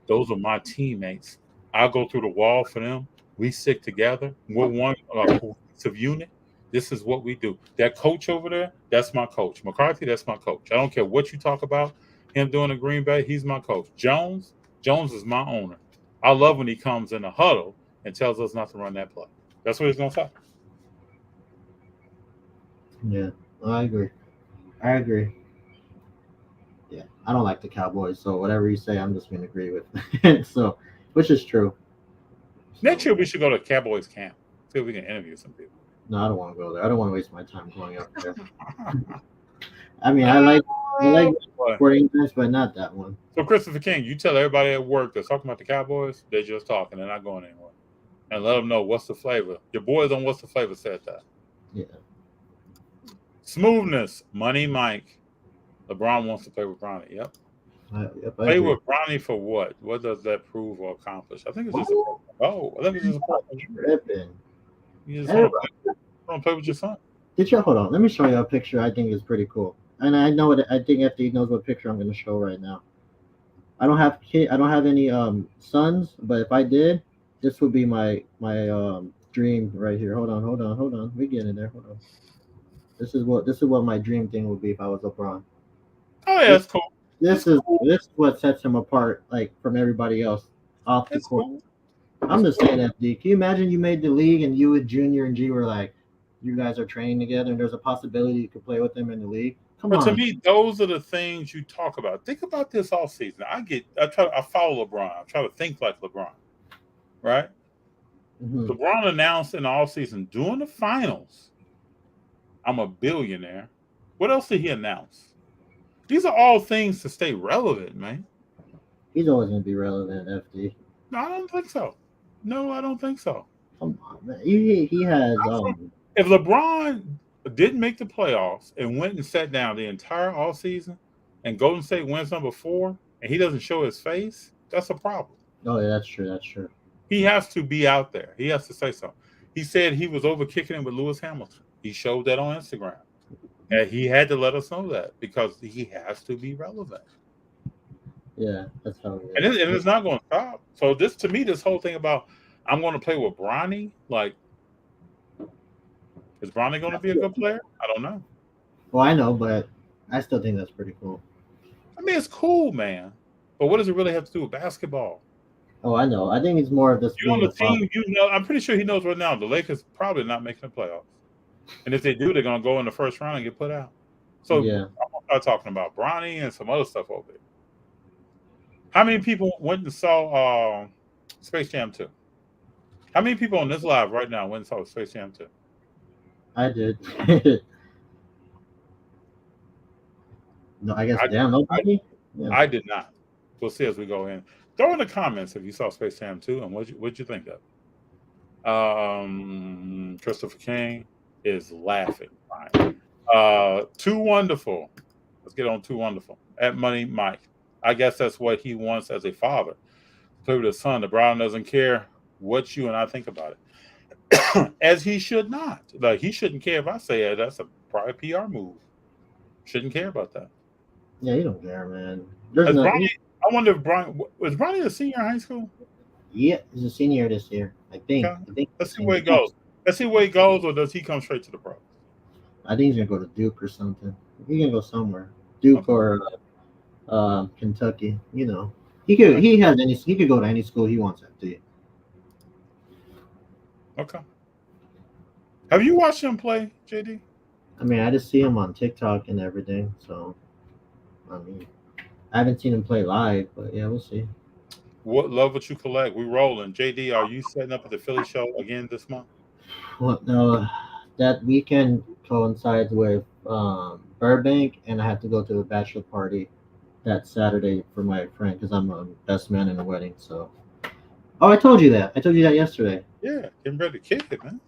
those are my teammates. I'll go through the wall for them. We stick together. We're one cohesive unit. This is what we do. That coach over there, that's my coach. McCarthy, that's my coach. I don't care what you talk about him doing in Green Bay. He's my coach. Jones is my owner. I love when he comes in a huddle and tells us not to run that play. That's what he's gonna say. Yeah, I agree. Yeah, I don't like the Cowboys, so whatever you say, I'm just gonna agree with. So, which is true. Next year we should go to Cowboys camp. See if we can interview some people. No, I don't want to go there. I don't want to waste my time going up there. I mean, I like sporting events, but not that one. So Christopher King, you tell everybody at work that's talking about the Cowboys, they're just talking, they're not going anywhere. And let them know what's the flavor. Your boys on What's the Flavor said that. Yeah. Smoothness, Money Mike. LeBron wants to play with Bronny. Yep. Play with Bronny for what? What does that prove or accomplish? I think it's just I think it's just tripping. You just want to play with your son. Hold on? Let me show you a picture I think is pretty cool. And I know I think FD knows what picture I'm going to show right now. I don't have any sons, but if I did, this would be my dream right here. Hold on. We get in there. Hold on. This is what my dream thing would be if I was LeBron. Oh yeah, that's cool. This is what sets him apart, like from everybody else off the court. Cool. I'm just saying, FD. Can you imagine you made the league and you with Junior and G were like, you guys are training together and there's a possibility you could play with them in the league? Come on. To me, those are the things you talk about. Think about this all season. I follow LeBron. I try to think like LeBron, right? Mm-hmm. LeBron announced in the offseason during the finals, I'm a billionaire. What else did he announce? These are all things to stay relevant, man. He's always going to be relevant, FD. No, I don't think so. No, I don't think so. Come on, man. He has. If LeBron didn't make the playoffs and went and sat down the entire offseason and Golden State wins number 4 and he doesn't show his face, that's a problem. Oh, yeah, that's true. He has to be out there. He has to say something. He said he was over kicking it with Lewis Hamilton. He showed that on Instagram. And he had to let us know that because he has to be relevant. Yeah, that's how it is. And it's not going to stop. So this whole thing about I'm going to play with Bronny, like, is Bronny going to be a good player? I don't know. Well, I know, but I still think that's pretty cool. I mean, it's cool, man. But what does it really have to do with basketball? Oh, I know. I think it's more of this. You on the team, I'm pretty sure he knows right now the Lakers probably not making the playoffs. And if they do, they're going to go in the first round and get put out. So yeah. I'm going to start talking about Bronny and some other stuff over there. How many people went and saw Space Jam 2? How many people on this live right now went and saw Space Jam 2? I did. No, I guess nobody. Yeah. I did not. We'll see as we go in. Throw in the comments if you saw Space Jam 2 and what'd you think of. Christopher King is laughing. Too Wonderful. Let's get on Too Wonderful. At Money Mike. I guess that's what he wants as a father. Play with his son. LeBron doesn't care what you and I think about it. As he should not. Like, he shouldn't care if I say it. That's a private PR move. Shouldn't care about that. Yeah, he don't care, man. I wonder if was Bronny a senior in high school? Yeah, he's a senior this year. I think. Let's see where he goes. Or does he come straight to the pros? I think he's gonna go to Duke or something. He's gonna go somewhere. Duke or Kentucky. You know, he could go to any school he wants to. Okay. Have you watched him play, JD? I mean, I just see him on TikTok and everything. So, I mean, I haven't seen him play live, but yeah, we'll see. Love what you collect. We rolling. JD, are you setting up at the Philly show again this month? Well, no, that weekend coincides with Burbank, and I have to go to the bachelor party that Saturday for my friend because I'm a best man in the wedding. So, I told you that. I told you that yesterday. Yeah, getting ready to kick it, man.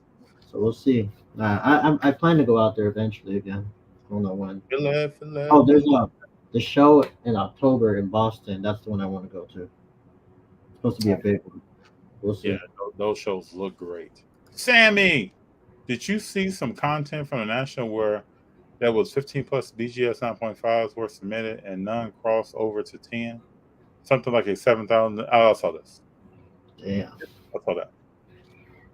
So we'll see. I plan to go out there eventually again. I don't know when. Philly. Oh, there's the show in October in Boston. That's the one I want to go to. supposed to be a big one. We'll see. Yeah, those shows look great. Sammy, did you see some content from the national where there was 15 plus BGS 9.5s were submitted and none crossed over to 10? Something like a 7,000. I saw this. Damn. I saw that.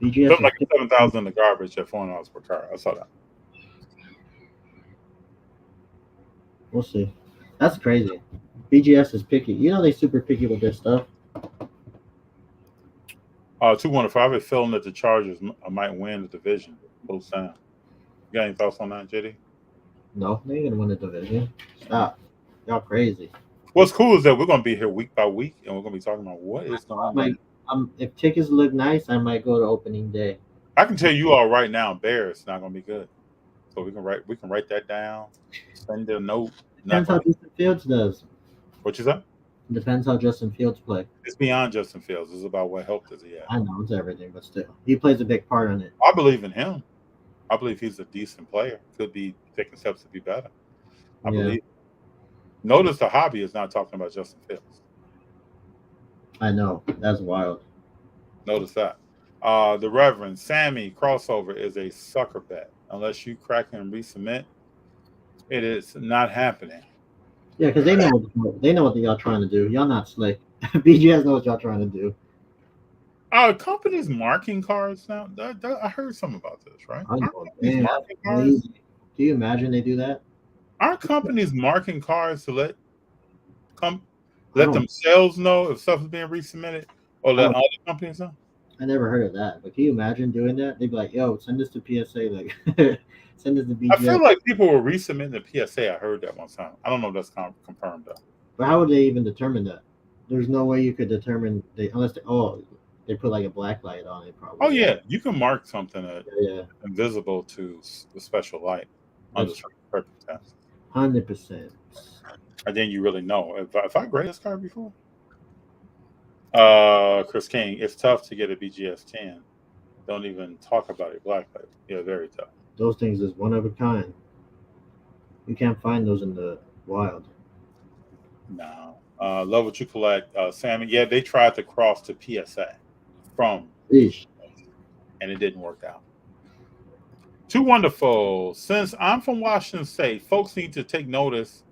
BGS Something like is 7,000 in the garbage at $4 per car. I saw that. We'll see. That's crazy. BGS is picky. You know they super picky with their stuff. 215. I have a feeling that the Chargers might win the division. Close down. You got any thoughts on that, JD? No, they ain't gonna win the division. Stop. Y'all crazy. What's cool is that we're going to be here week by week, and we're going to be talking about what is going on. If tickets look nice, I might go to opening day. I can tell you all right now, Bears not going to be good. So we can write that down. Send a note. Depends how Justin Fields does. What you say? Depends how Justin Fields play. It's beyond Justin Fields. It's about what help does he have. I know it's everything, but still, he plays a big part in it. I believe in him. I believe he's a decent player. Could be taking steps to be better. I believe. Notice the hobby is not talking about Justin Fields. I know. That's wild. Notice that. The Reverend Sammy crossover is a sucker bet. Unless you crack and resubmit, it is not happening. Yeah, because they know what y'all trying to do. Y'all not slick. BGS knows what y'all trying to do. Companies marking cards now. I heard something about this, right? I know. Marking cards? Do you imagine they do that? Aren't companies marking cards to let themselves know if stuff is being resubmitted, or let other companies know? I never heard of that, but can you imagine doing that? They'd be like, "Yo, send this to PSA, like send this to BGS." I feel like people were resubmitting the PSA. I heard that one time. I don't know if that's confirmed though. But how would they even determine that? There's no way you could determine unless they put like a black light on it. Probably. Oh yeah, you can mark something invisible to the special light under certain circumstances. 100%. And then you really know. If I graded this card before, Chris King, it's tough to get a BGS 10. Don't even talk about it. Black light. Yeah, very tough. Those things is one of a kind. You can't find those in the wild. No. Love what you collect, Sammy. Yeah, they tried to cross to PSA from, and it didn't work out. Too wonderful. Since I'm from Washington State, folks need to take notice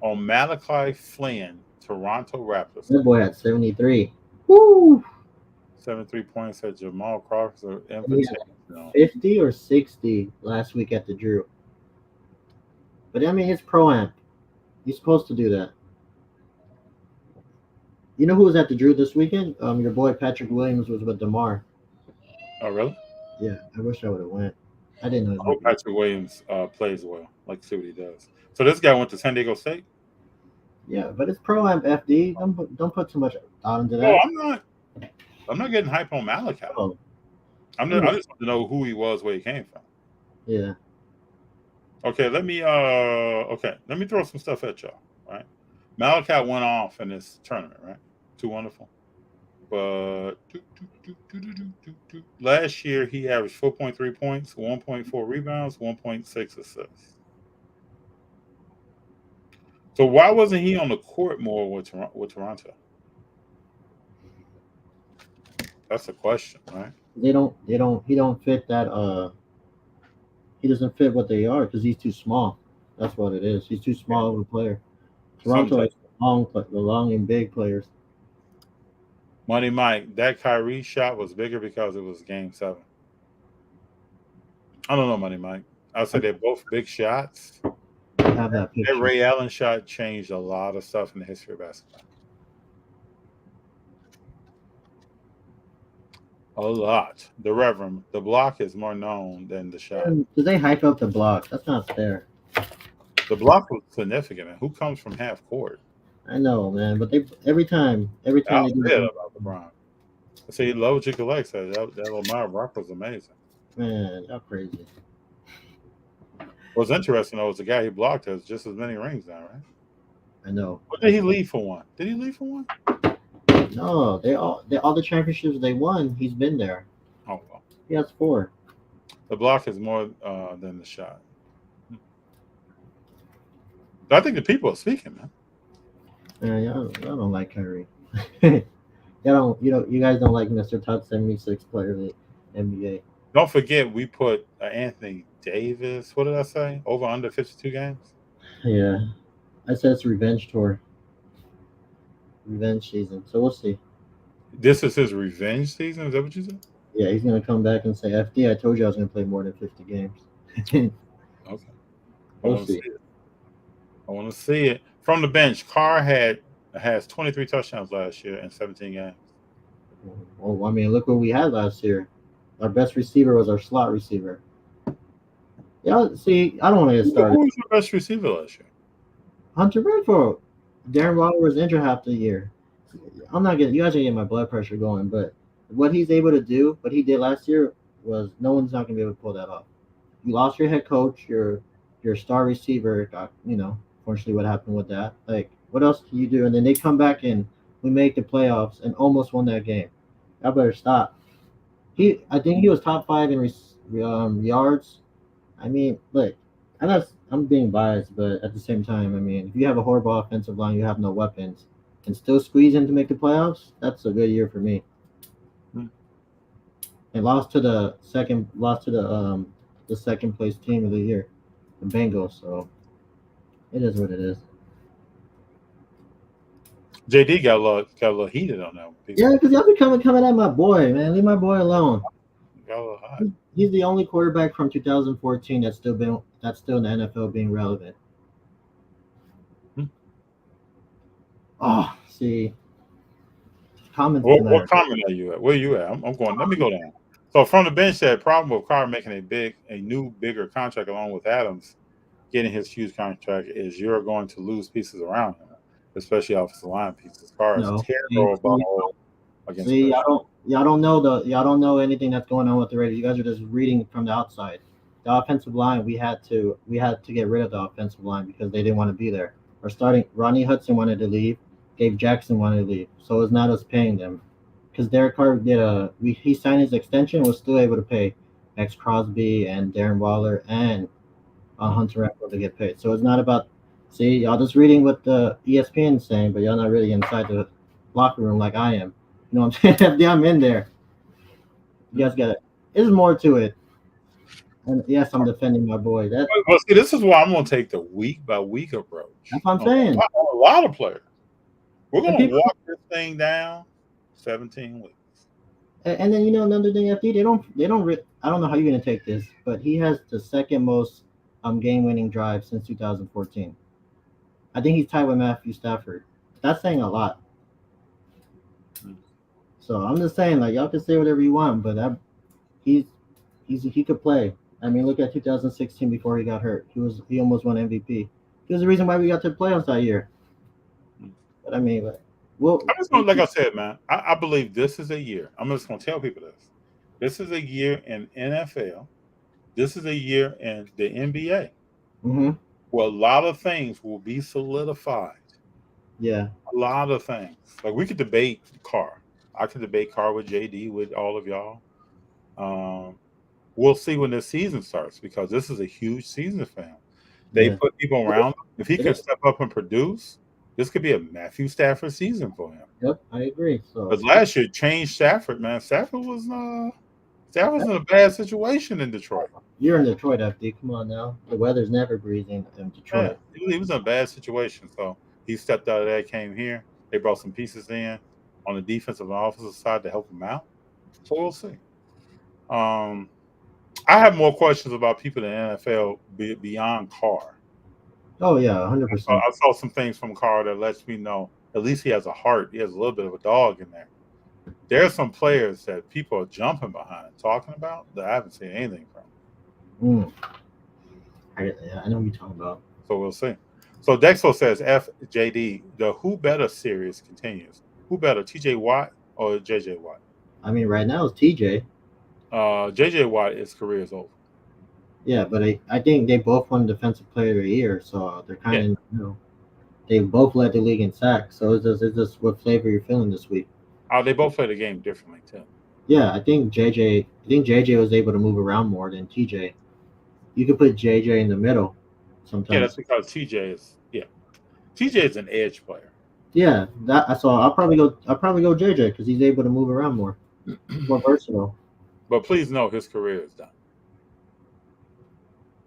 on Malachi Flynn, Toronto Raptors. That boy had 73. Woo! 73 points at Jamal Crawford. 50 or 60 last week at the Drew. But I mean, it's pro-amp. You're supposed to do that. You know who was at the Drew this weekend? Your boy Patrick Williams was with DeMar. Oh, really? Yeah, I wish I would have went. I didn't know. I hope Patrick Williams plays well. Like to see what he does. So this guy went to San Diego State? Yeah, but it's pro-amp FD. Don't put too much thought into that. Oh, I'm not getting hype on Malachi. Oh. I just want to know who he was, where he came from. Yeah. Okay, let me throw some stuff at y'all. Right, Malachi went off in this tournament, right? Too wonderful. But last year he averaged 4.3 points, 1.4 rebounds, 1.6 assists. So why wasn't he on the court more with Toronto? That's the question, right? He don't fit that. He doesn't fit what they are because he's too small. That's what it is. He's too small of a player. Toronto is the long and big players. Money Mike, that Kyrie shot was bigger because it was Game 7. I don't know, Money Mike. I'll say they're both big shots. Have that picture. That Ray Allen shot changed a lot of stuff in the history of basketball. A lot. The Reverend, the block is more known than the shot. Do they hype up the block? That's not fair. The block was significant. Man. Who comes from half court? I know, man, but every time they do about LeBron. See, love what you collect. That Lamar Rock was amazing. Man, that's crazy. What's interesting though is the guy he blocked has just as many rings now, right? I know. But did he leave for one? Did he leave for one? No, all the championships they won, he's been there. Oh well. He has 4. The block is more than the shot. But I think the people are speaking, man. Yeah, I don't like Kyrie. You guys don't like Mr. Top 76 player of the NBA. Don't forget, we put Anthony Davis. What did I say? Over under 52 games. Yeah, I said it's revenge tour, revenge season. So we'll see. This is his revenge season. Is that what you said? Yeah, he's gonna come back and say, "FD, I told you I was gonna play more than 50 games." Okay. I We'll want to see see. it. I want to see it from the bench. Carr has 23 touchdowns last year in 17 games. Well, I mean, look what we had last year. Our best receiver was our slot receiver. Yeah, see, I don't want to get Who started. was your best receiver last year? Hunter Renfro. Darren Waller was injured half the year. I'm not getting. You guys are getting my blood pressure going, but what he's able to do, what he did last year, was no one's not gonna be able to pull that off. You lost your head coach, your star receiver got, unfortunately what happened with that. Like, what else can you do? And then they come back and we make the playoffs and almost won that game. I better stop. I think he was top 5 in yards. I mean, look, I'm being biased, but at the same time, I mean, if you have a horrible offensive line, you have no weapons, and still squeeze in to make the playoffs, that's a good year for me. Hmm. And lost to the second place team of the year, the Bengals. So it is what it is. JD got a little heated on that one. Yeah, because y'all be coming at my boy, man. Leave my boy alone. Got a little hot. He's the only quarterback from 2014 that's still in the NFL being relevant. Hmm. Oh, see, comments What matter. comment are you at? Where you at? I'm going. Let me go down. So from the bench, that problem with Carr making a new, bigger contract along with Adams getting his huge contract is you're going to lose pieces around him, especially offensive line pieces. Carr is No, terrible about against see, pressure. y'all don't know anything that's going on with the Raiders. You guys are just reading from the outside. The offensive line, we had to get rid of the offensive line because they didn't want to be there. Our starting Ronnie Hudson wanted to leave, Gabe Jackson wanted to leave, so it's not us paying them. Because Derek Carr he signed his extension, was still able to pay Max Crosby and Darren Waller and Hunter Renfrow to get paid. So it's not about. See, y'all just reading what the ESPN is saying, but y'all not really inside the locker room like I am. You know what I'm saying? Yeah, I'm in there. You guys got it. There's more to it. And yes, I'm defending my boy. Well, see, this is why I'm going to take the week by week approach. That's what I'm saying. A lot of players. We're going to people, walk this thing down 17 weeks. And then another thing, FD, they don't. I don't know how you're going to take this, but he has the second most game-winning drive since 2014. I think he's tied with Matthew Stafford. That's saying a lot. So I'm just saying, like, y'all can say whatever you want, but he could play. I mean, look at 2016 before he got hurt. He almost won MVP. He was the reason why we got to the playoffs that year. But I mean, I'm just going, like I said, man, I believe this is a year. I'm just going to tell people this. This is a year in NFL. This is a year in the NBA. Mm-hmm. Where a lot of things will be solidified. Yeah. A lot of things. Like, we could debate Carr. I could debate Carr with JD, with all of y'all. We'll see when this season starts because this is a huge season for him. They put people around him. If he could step up and produce, this could be a Matthew Stafford season for him. Yep, I agree. So, but last year changed Stafford, man. Stafford was in a bad situation in Detroit. You're in Detroit, FD. Come on now. The weather's never breezy in Detroit. Yeah, he was in a bad situation. So he stepped out of that, came here. They brought some pieces in on the defensive and offensive side to help him out. So we'll see. I have more questions about people in the NFL beyond Carr. Oh, yeah, 100%. I saw some things from Carr that lets me know at least he has a heart. He has a little bit of a dog in there. There are some players that people are jumping behind talking about that I haven't seen anything from. I know what you're talking about. So we'll see. So Dexo says FJD, the Who Better series continues. Who better, TJ Watt or JJ Watt? I mean, right now it's TJ. JJ Watt, his career is over. Yeah, but I think they both won Defensive Player of the Year, so they're kind of, they both led the league in sacks. So it's just what flavor you're feeling this week. They both play the game differently too. Yeah, I think JJ was able to move around more than TJ. You could put JJ in the middle sometimes. Yeah, that's because TJ is an edge player. Yeah, that so I'll probably go JJ because he's able to move around more versatile. But please know his career is done.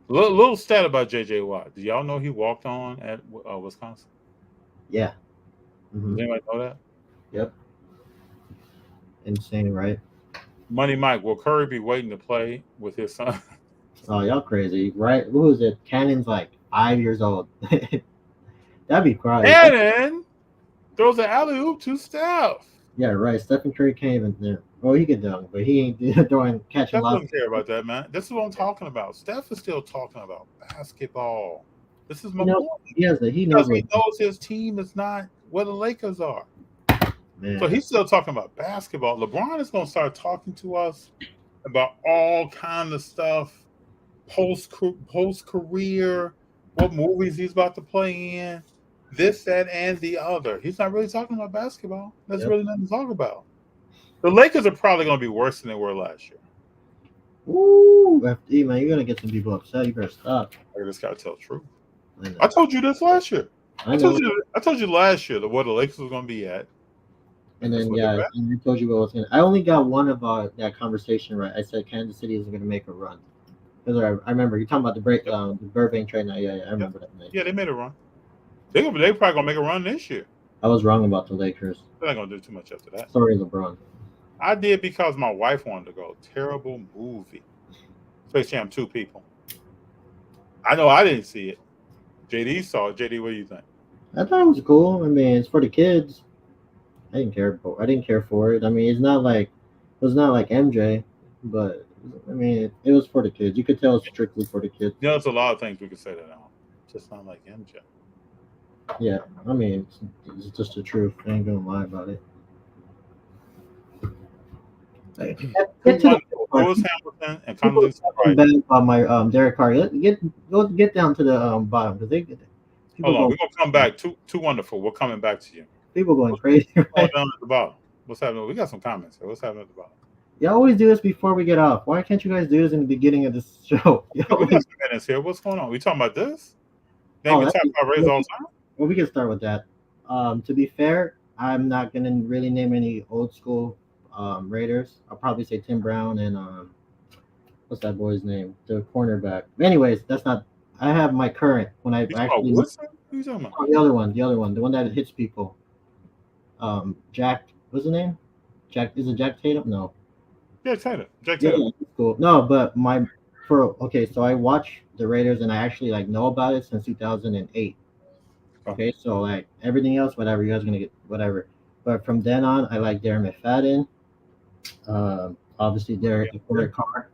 Little stat about J.J. Watt. Do y'all know he walked on at Wisconsin? Yeah. Does Hmm. anybody know that? Yep. Insane, right? Money Mike, will Curry be waiting to play with his son? Oh, y'all crazy, right? Who is it? Cannon's like 5 years old. That'd be crazy. Cannon throws an alley oop to Steph. Yeah, right. Stephen Curry can't even there. Well, he could dunk, but he ain't throwing catching Steph lots. doesn't care about that, man. This is what I'm talking about. Steph is still talking about basketball. This is You my know, point. he Because knows what he knows his team is not where the Lakers are. man. So he's still talking about basketball. LeBron is going to start talking to us about all kind of stuff, post career, what movies he's about to play in, this, that, and the other. He's not really talking about basketball. There's Yep. really nothing to talk about. The Lakers are probably going to be worse than they were last year. Ooh, FD man, you're gonna get some people upset. You better stop. I just got to tell the truth. I know. I told you this last year. I know. I told you last year that where the Lakers was going to be at. And that's then what they're at. and I told you what I was gonna. I only got one of that conversation right. I said Kansas City is gonna make a run. Because I remember you talking about the Burbank trade night. Yeah, I remember that night. Yeah, they made a run. They probably gonna make a run this year. I was wrong about the Lakers. They're not gonna do too much after that. Sorry, LeBron. I did because my wife wanted to go. Terrible movie. Space Jam 2 people. I know I didn't see it. JD saw it. JD, what do you think? I thought it was cool. I mean, it's for the kids. I didn't care for it. I mean, it was not like MJ, but I mean, it was for the kids. You could tell it's strictly for the kids. You know, there's a lot of things we could say that now. Just not like MJ. Yeah, I mean, it's just the truth. I ain't gonna lie about it. Get to Lewis Hamilton and people Condoleezza talking Rice. bad about my Derek Carr. Get down to the bottom because Hold on, we're gonna come back. Too wonderful. We're coming back to you. people going crazy. Going Right? down at the bottom. What's happening? We got some comments here. What's happening at the bottom? You always do this before we get off. Why can't you guys do this in the beginning of this show? We got some minutes here. What's going on? We talking about this? They Oh, can talk about Rays all the time. Well, we can start with that. To be fair, I'm not gonna really name any old school Raiders. I'll probably say Tim Brown and what's that boy's name? The cornerback. Anyways, that's not. I have my current when I You talking about actually. Woodson? Who you talking about? Oh, the other one, the one that hits people. Jack. What's the name? Jack. Is it Jack Tatum? No. Yeah, Tatum. Jack Yeah, Tatum. that's cool. No, but so I watch the Raiders and I actually like know about it since 2008. Okay, so like everything else, whatever you guys are gonna get, whatever. But from then on, I like Darren McFadden. Obviously Derek Carr.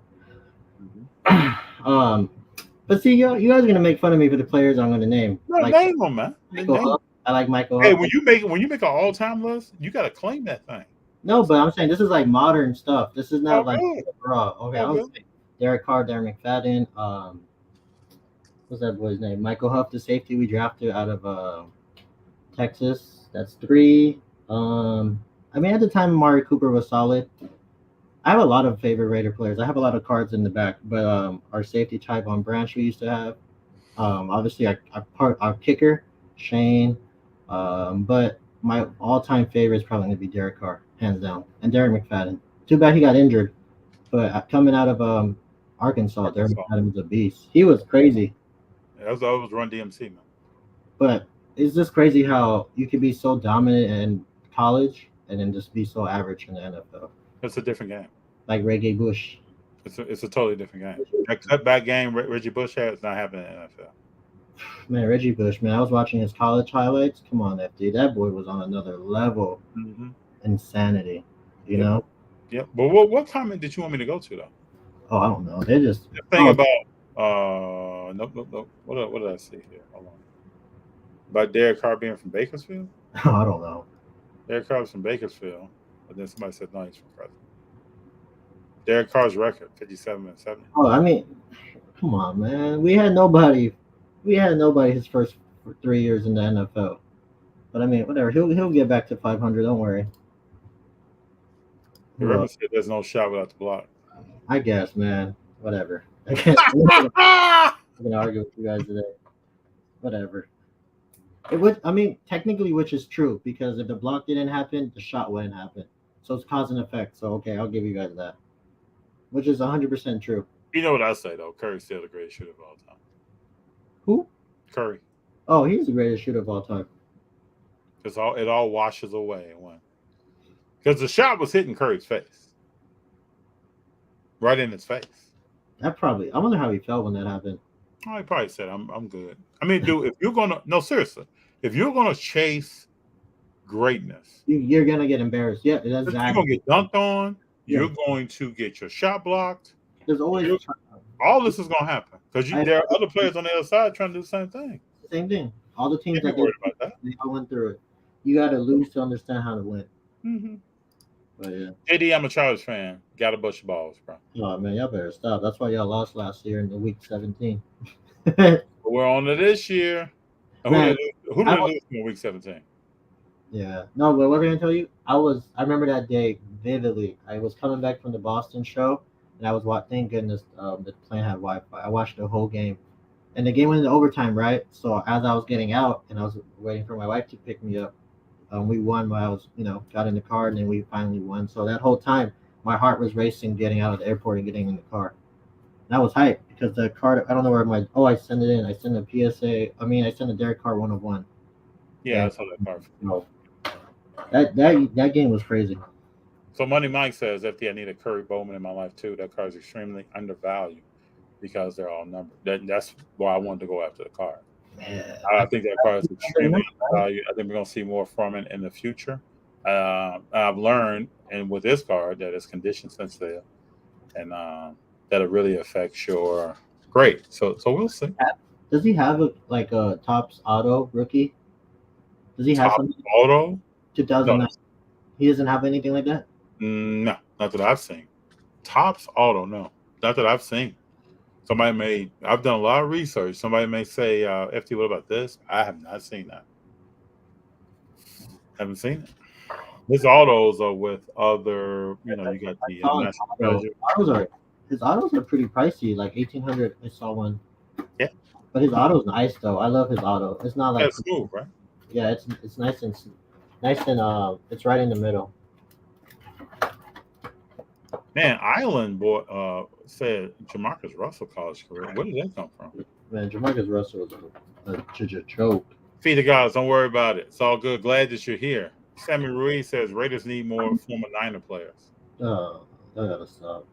But see, you guys are gonna make fun of me for the players I'm gonna name. No, Like name them, man. Michael Name Huff. I like Michael. Hey, Huff. when you make an all time list, you gotta claim that thing. No, but I'm saying this is like modern stuff. This is not like really? raw. Okay, I was saying Derek Carr, Darren McFadden. What's that boy's name? Michael Huff, the safety we drafted out of Texas. That's 3. I mean, at the time, Amari Cooper was solid. I have a lot of favorite Raider players. I have a lot of cards in the back, but our safety Tyvon Branch we used to have. Obviously, our kicker Shane. But my all-time favorite is probably going to be Derek Carr, hands down, and Darren McFadden. Too bad he got injured, but coming out of Arkansas, Darren McFadden was a beast. He was crazy. Yeah, that was Run DMC, man. But it's just crazy how you can be so dominant in college and then just be so average in the NFL. It's a different game. Like Reggie Bush. It's a totally different game. That cutback game Reggie Bush had is not happening in the NFL. Man, Reggie Bush, man, I was watching his college highlights. Come on, FD. That boy was on another level. Mm-hmm. Insanity. You know? Yeah. But what comment did you want me to go to, though? Oh, I don't know. They just. The thing about. Nope. What did I see here? Hold on. About Derek Carr being from Bakersfield? Oh, I don't know. Derek Carr's from Bakersfield. But then somebody said, no, he's from Fresno. Derek Carr's record, 57-70. Oh, I mean, come on, man. We had nobody his first 3 years in the NFL. But I mean, whatever. He'll get back to 500. Don't worry. The record said there's no shot without the block. I guess, man. Whatever. I'm gonna argue with you guys today. Whatever. It would. I mean, technically, which is true because if the block didn't happen, the shot wouldn't happen. So it's cause and effect. So okay, I'll give you guys that, which is 100% true. You know what I say though? Curry's still the greatest shooter of all time. Who? Curry, Oh, he's the greatest shooter of all time. because it all washes away in one. Because the shot was hitting Curry's face, right in his face. That probably. I wonder how he felt when that happened. Oh, he probably said, "I'm good." I mean, dude, if you're gonna no seriously, if you're gonna chase greatness, You're gonna get embarrassed. Yeah, that's you're exactly. gonna get dunked on. Yeah. You're going to get your shot blocked. There's always All this is gonna happen because there are other players on the other side trying to do the same thing. same thing. All the teams Can't that be worried about that. they all went through it. You got to lose to understand how to win. Mm-hmm. But yeah. JD, I'm a Chargers fan. Got to bust your balls, bro. Oh man, y'all better stop. That's why y'all lost last year in the week 17. We're on to this year. Man, Who did lose in week 17? Yeah. No, but what I'm gonna tell you, I remember that day vividly. I was coming back from the Boston show and I was thank goodness the plane had Wi-Fi. I watched the whole game. And the game went into overtime, right? So as I was getting out and I was waiting for my wife to pick me up, we won while I was, got in the car and then we finally won. So that whole time my heart was racing getting out of the airport and getting in the car. And I was hyped because the card, I don't know where I sent it in. I sent a PSA. I sent a Derek Carr 101. Yeah, I saw that card. That game was crazy. So Money Mike says, FD, I need a Curry Bowman in my life too. That card is extremely undervalued because they're all numbered. That's why I wanted to go after the card. Yeah. I think that card is extremely undervalued. I think we're going to see more from it in the future. I've learned, and with this card, that it's condition sensitive, and that it really affects your grade. So we'll see. Does he have a Topps Auto rookie? Does he have something? Auto? 2009. No. He doesn't have anything like that? No, not that I've seen. Topps Auto, no. Not that I've seen. I've done a lot of research. Somebody may say, FT, what about this? I have not seen that. Haven't seen it. His autos are with other, you got the his autos are pretty pricey, like 1,800. I saw one. Yeah. But his auto's nice though. I love his auto. It's not like smooth, right? Yeah, it's nice and it's right in the middle. Man, Island boy said Jamarcus Russell college career. Where did that come from? Man, Jamarcus Russell was a joke. Feed the guys, don't worry about it. It's all good. Glad that you're here. Sammy Ruiz says Raiders need more former Niner players. Oh, I gotta stop.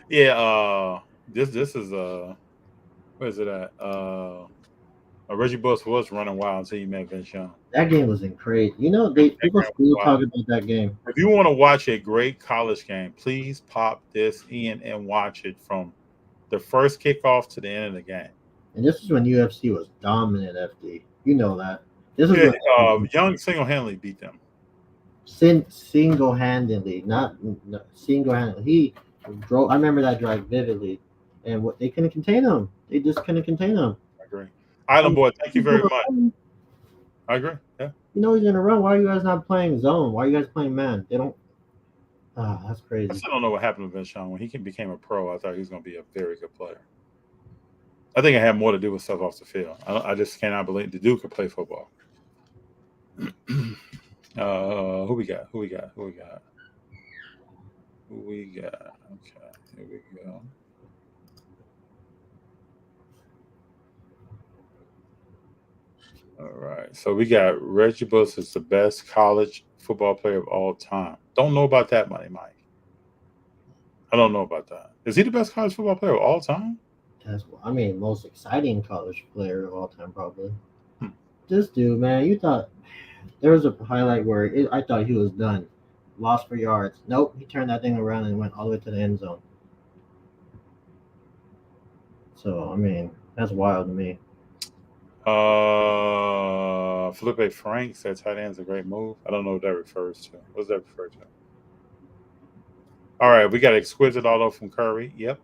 Yeah, this is where is it at? Reggie Bush was running wild until he met Vince Young. That game was crazy. People still talk about that game. If you want to watch a great college game, please pop this in and watch it from the first kickoff to the end of the game. And this is when UFC was dominant, FD. You know that. This is when Young single-handedly beat them. Single-handedly, not single-handedly. He drove. I remember that drive vividly, and they couldn't contain him. They just couldn't contain him. I agree. Island boy, thank you very much. I agree. Yeah. He's gonna run. Why are you guys not playing zone? Why are you guys playing man? They don't. That's crazy. I still don't know what happened to Vince Young. When he became a pro, I thought he was going to be a very good player. I think it had more to do with stuff off the field. I just cannot believe the dude could play football. Who we got? Okay, here we go. All right. So we got Reggie Bush is the best college football player of all time. Don't know about that, Money Mike. I don't know about that. Is he the best college football player of all time? Most exciting college player of all time, probably. This dude, man, you thought there was a highlight where I thought he was done. Lost for yards. Nope, he turned that thing around and went all the way to the end zone. So, that's wild to me. Felipe Frank said tight end's a great move. I don't know what that refers to. What does that refer to? All right, we got exquisite auto from Curry. Yep.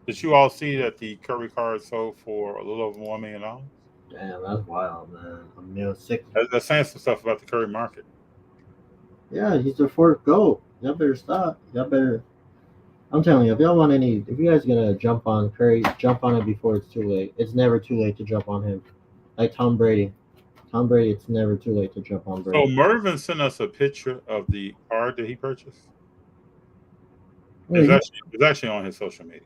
Did you all see that the Curry card sold for a little over $1 million? Damn, that's wild, man. $1.6 million. That's saying some stuff about the Curry market. Yeah, he's the fourth goal. Y'all better stop. Y'all better. I'm telling you, if y'all want any, if you guys gonna jump on Curry, jump on it before it's too late. It's never too late to jump on him. Like Tom Brady. Tom Brady, it's never too late to jump on So Brady. Mervin sent us a picture of the card that he purchased. Oh, he, It's actually on his social media.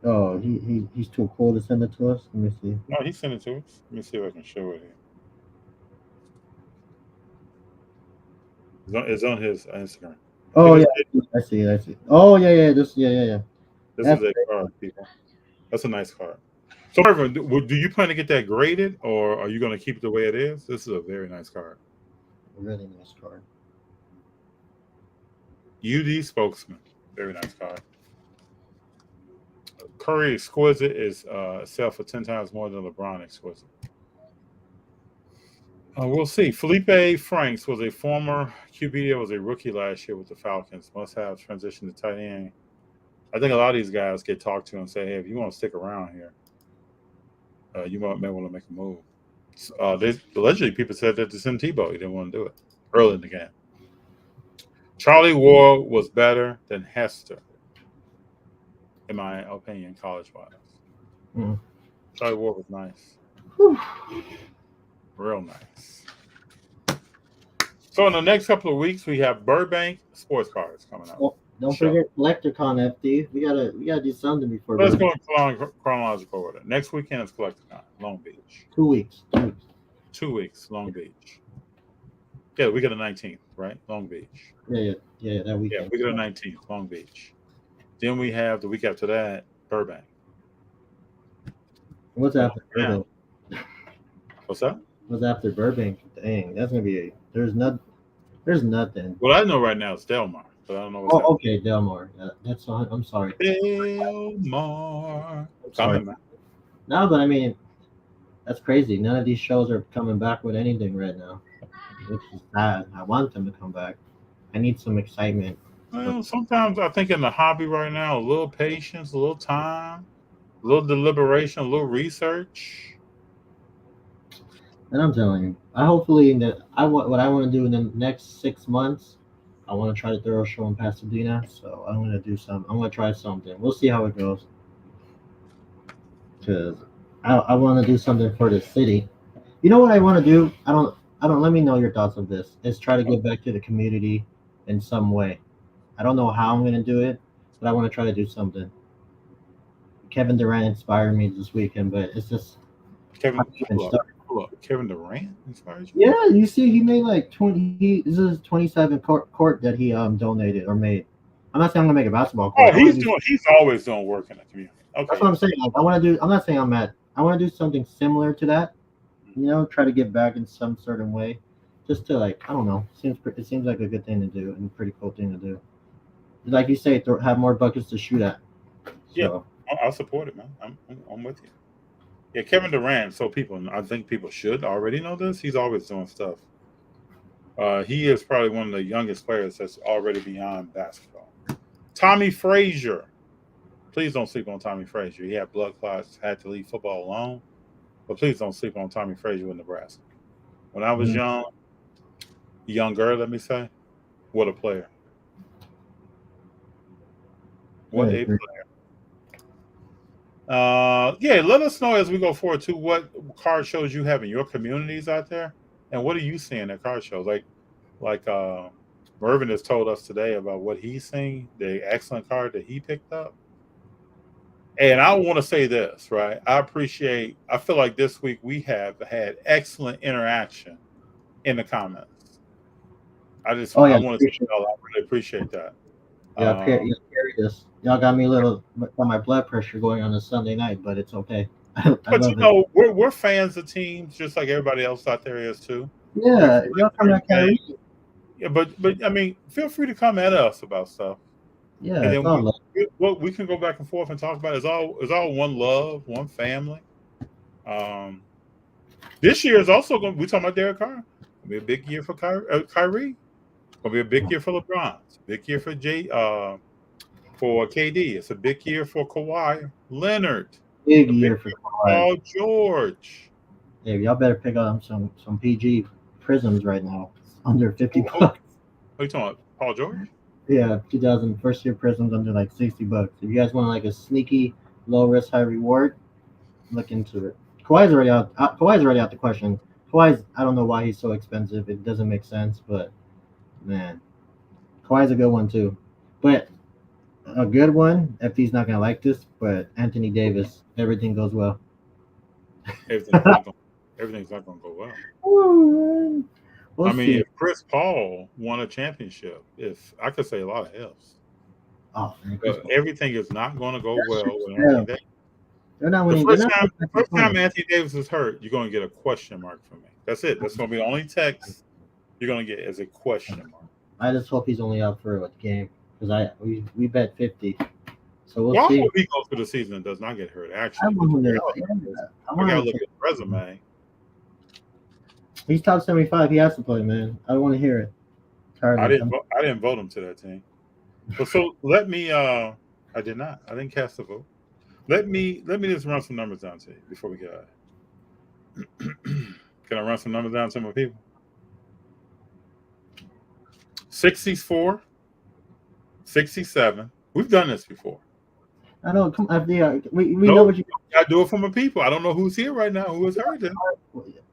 oh, he's too cool to send it to us. Let me see. No, he sent it to us. Let me see if I can show it here. It's on his Instagram. Oh It yeah, I see. I see. Oh yeah. Yeah. This That's is a card, people. That's a nice card. So, Mervin, do you plan to get that graded, or are you going to keep it the way it is? This is a very nice card. a really nice card. UD spokesman, very nice card. Curry exquisite is sell for 10 times more than LeBron exquisite. We'll see. Felipe Franks was a former QB that was a rookie last year with the Falcons. Must have transitioned to tight end. I think a lot of these guys get talked to and say, hey, if you want to stick around here, you may want to make a move. Allegedly, people said that to Tim Tebow. He didn't want to do it early in the game. Charlie Ward was better than Hester, in my opinion, college-wise. Mm. Charlie Ward was nice. Whew. Real nice. So in the next couple of weeks, we have Burbank sports cards coming out. Oh, don't forget CollectorCon, FD. We gotta do something before. Let's go in chronological order. Next weekend is CollectorCon, Long Beach. 2 weeks. 2 weeks, Long Beach. Yeah, we get the 19th, right? Long Beach. Yeah, that weekend. Yeah, we get the 19th, Long Beach. Then we have the week after that, Burbank. What's after Burbank? What's that? What's after Burbank? Dang, that's gonna be there's nothing. What I know right now is Delmar, but I don't know what's happening. Okay, Delmar. Yeah, that's on. I'm sorry. Delmar. Sorry. No, but I mean, that's crazy. None of these shows are coming back with anything right now, which is sad. I want them to come back. I need some excitement. Well, sometimes I think in the hobby right now, a little patience, a little time, a little deliberation, a little research. And I'm telling you, what I want to do in the next 6 months. I want to try to throw a show in Pasadena, so I'm gonna do some. I'm gonna try something. We'll see how it goes. Because I want to do something for the city. You know what I want to do? I don't. Let me know your thoughts on this. Is try to give back to the community in some way. I don't know how I'm going to do it, but I want to try to do something. Kevin Durant inspired me this weekend, but it's just Kevin Durant inspired you? Yeah, you see, he made like 20. This is 27 court that he donated or made. I'm not saying I'm gonna make a basketball court. Oh, he's always doing work in the community. Okay. That's what I'm saying. Like, I want to do. I'm not saying I'm mad. I want to do something similar to that. You know, try to give back in some certain way, just to like, I don't know. It seems like a good thing to do and a pretty cool thing to do. Like you say, have more buckets to shoot at. So. Yeah, I'll support it, man. I'm with you. Yeah, Kevin Durant. So I think people should already know this. He's always doing stuff. He is probably one of the youngest players that's already beyond basketball. Tommy Frazier. Please don't sleep on Tommy Frazier. He had blood clots, had to leave football alone. But please don't sleep on Tommy Frazier with Nebraska. When I was younger, let me say, what a player. What a player. Let us know as we go forward to what card shows you have in your communities out there, and what are you seeing at card shows? Like Mervin has told us today about what he's seeing, the excellent card that he picked up. And I want to say this, right? I feel like this week we have had excellent interaction in the comments. I want to say, I really appreciate that. Yeah, carry this. Y'all got me a little on my blood pressure going on a Sunday night, but it's okay. But you know, we're fans of teams just like everybody else out there is too. Yeah, y'all come at Kyrie. Yeah, but I mean, feel free to come at us about stuff. Yeah, and then we can go back and forth and talk about it. It's all one love, one family. This year is also going. We talking about Derek Carr. It'll be a big year for Kyrie. It'll be a big year for LeBron. It's a big year for for KD. It's a big year for Kawhi Leonard. Big year for Paul George. Yeah, y'all better pick up some PG prisms right now. Under $50. What are you talking about? Paul George? Yeah, 2000 first year prisms under like $60. If you guys want like a sneaky, low risk, high reward, look into it. Kawhi's already out. Kawhi's already out the question. Kawhi's. I don't know why he's so expensive. It doesn't make sense, but man, Kawhi's a good one too. But a good one. FD's not gonna like this, but Anthony Davis. Everything goes well. Everything's not gonna everything's not gonna go well. Ooh, we'll I mean, see. if Chris Paul won a championship, if I could say a lot of ifs, Oh man, Chris but Paul. everything is not going to go well with Yeah, Anthony Davis. they're not The winning. They're first not time, winning the back to the first time finals. Anthony Davis is hurt, you're going to get a question mark from me. That's it. That's going to be the only text you're going to get as a question mark. I just hope he's only out for a game because we bet 50. So we'll Why see. would he go through the season and does not get hurt? I Actually, but want the him to. reality is, I I want got to him look to. at his resume. He's top 75. He has to play, man. I want to hear it. Tired I of didn't. it. I didn't vote him to that team. But so let me. I did not. I didn't cast a vote. Let me just run some numbers down to you before we get out. Can I run some numbers down to my people? 64, 67. We've done this before. I know. Come, FD. We No, know what you. I do it for my people. I don't know who's here right now. Who has heard this?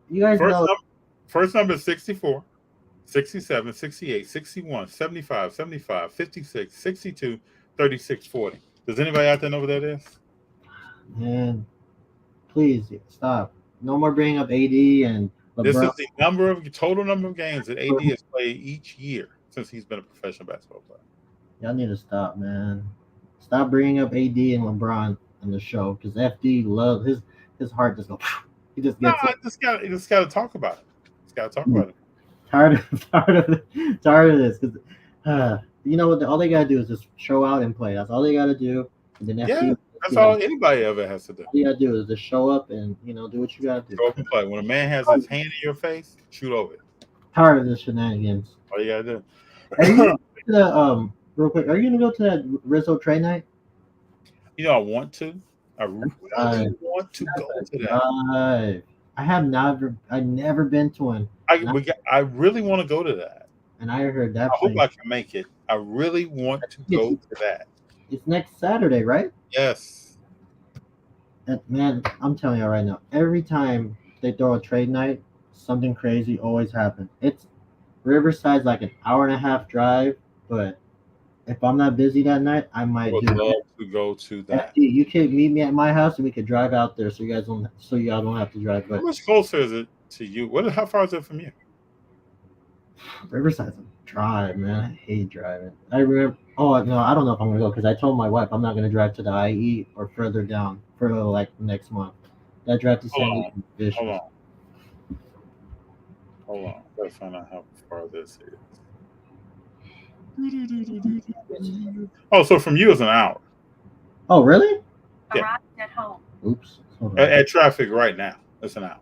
You guys know. First number is 64, 67, 68, 61, 75, 75, 56, 62, 36, 40. Does anybody out there know what that is? Man, please stop. No more bringing up AD and LeBron. This is the total number of games that AD has played each year since he's been a professional basketball player. Y'all need to stop, man. Stop bringing up AD and LeBron in the show because FD loves his heart just go. He just No, gets. I just got to talk about it. Just got to talk about it. Tired of this because you know what? All they gotta do is just show out and play. That's all they gotta do. And then Yeah, that's all anybody ever has to do. All you gotta do is just show up and do what you gotta do. Go up and play. When a man has his hand in your face, shoot over it. Tired of this shenanigans. All you gotta do. Are you gonna go to real quick? Are you gonna go to that Rizzo trade night? I want to. I really want to go to that. I have never been to one. I really want to go to that. And I heard that. I hope I can make it. I really want to go to that. It's next Saturday, right? Yes. And man, I'm telling you right now, every time they throw a trade night, something crazy always happens. It's Riverside's like an hour and a half drive, but if I'm not busy that night, I might love to go to that. You can meet me at my house and we could drive out there so y'all don't have to drive. But how much closer is it to you? How far is it from you? Riverside's a drive, man. I hate driving. I remember. Oh no, I don't know if I'm gonna go because I told my wife I'm not gonna drive to the IE or further down for like next month. That drive to San Diego. Hold on. Let's find out how far this is. Oh, so from you is an hour. Oh, really? Yeah. At home. Oops. At traffic right now, it's an hour.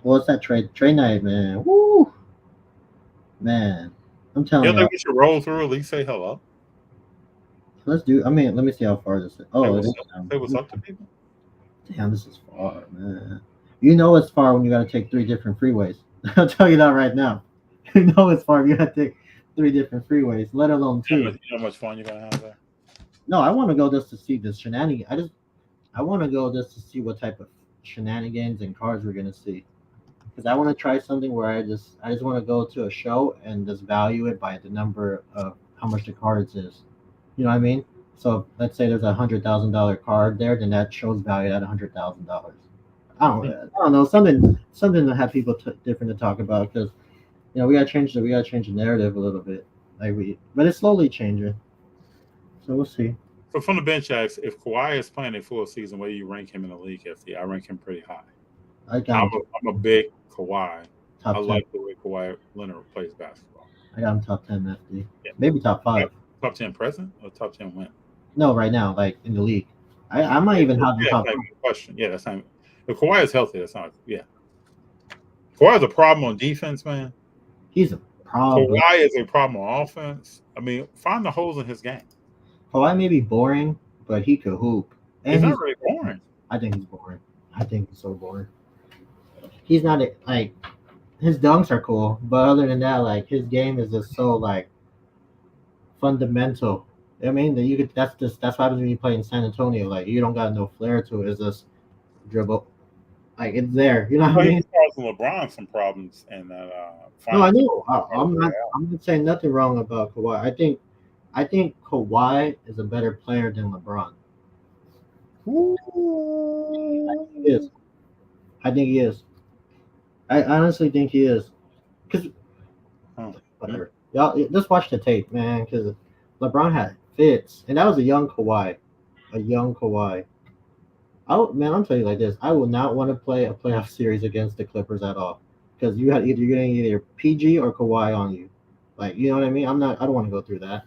Well, it's that trade night, man. Woo, man. I'm telling you. We should roll through at least say hello. Let's do. I mean, let me see how far this is. Oh, say what's up to people. Damn, this is far, man. You know it's far when you got to take 3 different freeways. I'll tell you that right now. You know it's far. You got to take 3 different freeways, let alone 2. You know how much fun you're gonna have there? No, I want to go just to see this shenanigans. I want to go just to see what type of shenanigans and cars we're gonna see. Because I want to try something where I just want to go to a show and just value it by the number of how much the card is. You know what I mean? So let's say there's $100,000 card there, then that show's valued at $100,000. I don't know, something to have people different to talk about because we gotta change the narrative a little bit, but it's slowly changing. So we'll see. So from the bench, if Kawhi is playing a full season, where do you rank him in the league? FD, I rank him pretty high. I'm a big Kawhi. I like the way Kawhi Leonard plays basketball. I got him top 10 FD. Yeah. Maybe top 5. Top 10 present or top 10 win? No, right now, like in the league. I might even have the top 5. Question. Yeah, that's not. If Kawhi is healthy, that's not. Yeah. Kawhi's a problem on defense, man. He's a problem. Kawhi is a problem on offense. I mean, find the holes in his game. Kawhi may be boring, but he could hoop. And he's not really boring. I think he's boring. I think he's so boring. He's not like his dunks are cool, but other than that, like his game is just so like fundamental. I mean, that you could. That's what happens when you play in San Antonio. Like you don't got no flair to it. It's just dribble. Like it's there. You know what I Well, mean? he's causing LeBron some problems in that No, I final. know. I'm not. I'm not saying nothing wrong about Kawhi. I think Kawhi is a better player than LeBron. He is. Ooh. I think he is. I honestly think he is. Cause Oh, yeah. whatever. Y'all just watch the tape, man. Cause LeBron had fits, and that was a young Kawhi. A young Kawhi. Man, I'm telling you like this. I will not want to play a playoff series against the Clippers at all. Because you're getting either PG or Kawhi on you. Like, you know what I mean? I don't want to go through that.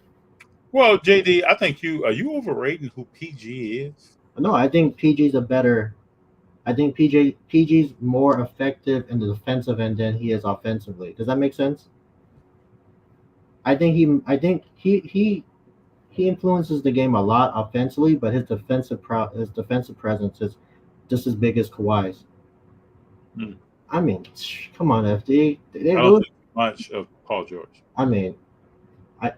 Well, JD, I think are you overrating who PG is? No, I think PG's a better. I think PG's more effective in the defensive end than he is offensively. Does that make sense? I think he influences the game a lot offensively, but his defensive presence is just as big as Kawhi's. Hmm. I mean, come on, FD. I don't think much of Paul George. I mean, I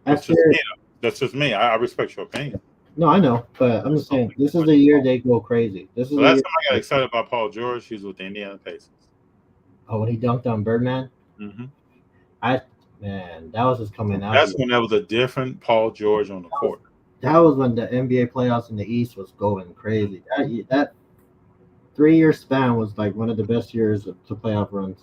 That's after just me. That's just me. I respect your opinion. no, I know, but I'm just saying this is the year they go crazy. This is The the last year. time I got excited about Paul George, he was with the Indiana Pacers. Oh, when he dunked on Birdman, Mm-hmm. Man, that was just coming out. That's when there was a different Paul George on the court. That was when the NBA playoffs in the East was going crazy. That 3 year span was like one of the best years to playoff runs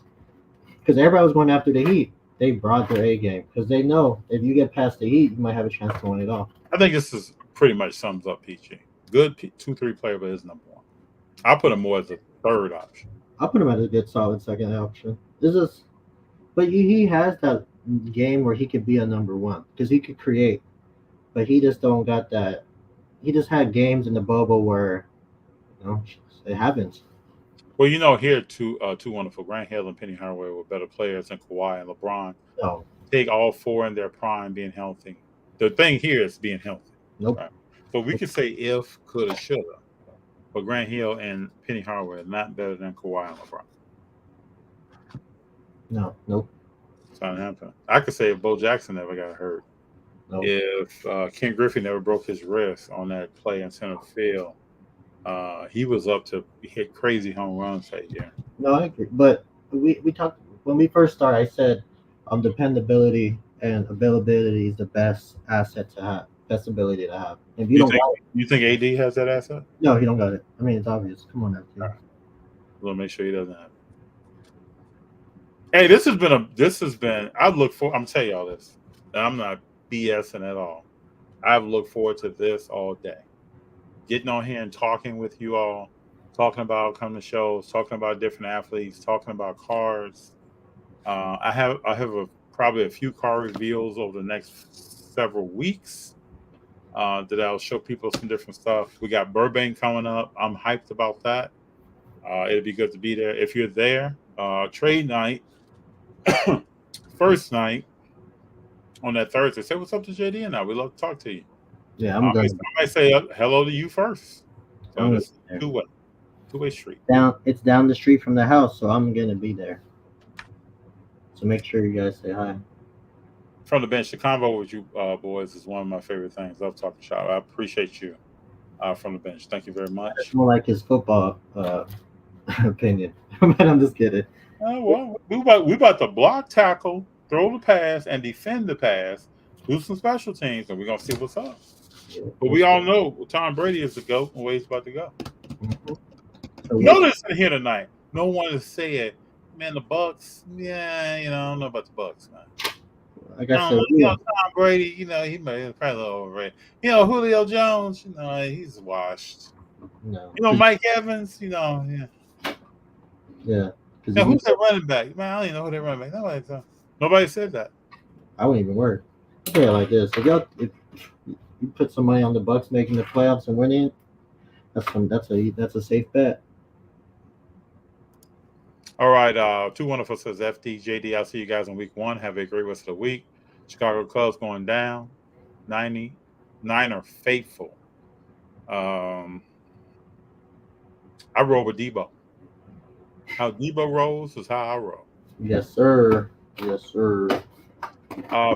because everybody was going after the Heat. They brought their A game because they know if you get past the Heat, you might have a chance to win it all. I think this is pretty much sums up PG. Good 2-3 player, but is number one. I put him more as a third option. I put him as a good solid second option. But he has that game where he could be a number one because he could create, but he just don't got that. He just had games in the bubble where, it happens. Well, here two wonderful. Grant Hill and Penny Hardaway were better players than Kawhi and LeBron. No, Take all four in their prime, being healthy. The thing here is being healthy. nope. Right? So we could say if, coulda, shoulda, but Grant Hill and Penny Hardaway are not better than Kawhi and LeBron. No, nope. It's not happening. I could say if Bo Jackson never got hurt, Nope. if Ken Griffey never broke his wrist on that play in center field, he was up to hit crazy home runs that year. No, I agree. But we talked when we first started. I said, dependability and availability is the best asset to have. Best ability to have. If You think AD has that asset? no, he don't got it. I mean, it's obvious. Come on, FT. Right. We'll make sure he doesn't have it. Hey, this has been. I'm telling y'all this. And I'm not BSing at all. I've looked forward to this all day. Getting on here and talking with you all, talking about coming to shows, talking about different athletes, talking about cars. I have probably a few car reveals over the next several weeks that I'll show people some different stuff. We got Burbank coming up. I'm hyped about that. It'll be good to be there. If you're there, trade night, first night on that Thursday. Say what's up to JD and I. We'd love to talk to you. Yeah, I'm going. I might say hello to you first. So this is two-way street. It's down the street from the house, so I'm gonna be there. So make sure you guys say hi. From the bench, the convo with you boys is one of my favorite things. Love talking shop. I appreciate you from the bench. Thank you very much. It's more like his football opinion. But I'm just kidding. Well, we about to block, tackle, throw the pass, and defend the pass. Do some special teams, and we're gonna see what's up. But we all know Tom Brady is the GOAT and where he's about to go. Mm-hmm. So Notice in here tonight, no one is saying, "Man, the Bucks." Yeah, I don't know about the Bucks, man. Like I said, Tom Brady, he might be probably a little overrated. Julio Jones, he's washed. No. Mike Evans, yeah. Yeah. Now, who's that running back? Man, I don't even know who that running back. Nobody said that. I wouldn't even work. I'll say it like this: if you put some money on the Bucks making the playoffs and winning, that's a safe bet. All right, 2 wonderful says FD JD. I'll see you guys in week 1. Have a great rest of the week. Chicago Cubs going down. 99 are faithful. I roll with Debo. How Debo rolls is how I roll. Yes, sir. Yes, sir.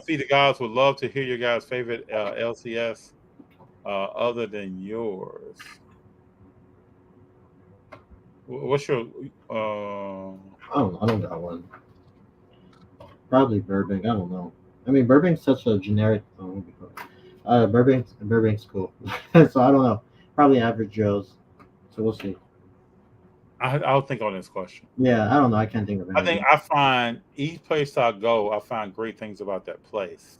Feed the Gods would love to hear your guys' favorite LCS other than yours. What's your I don't got one. Probably Burbank. I don't know. I mean, Burbank's such a generic. Burbank's cool. So I don't know. Probably average Joe's. So we'll see. I'll think on this question. Yeah, I don't know. I can't think of anything. I think I find each place I go, I find great things about that place.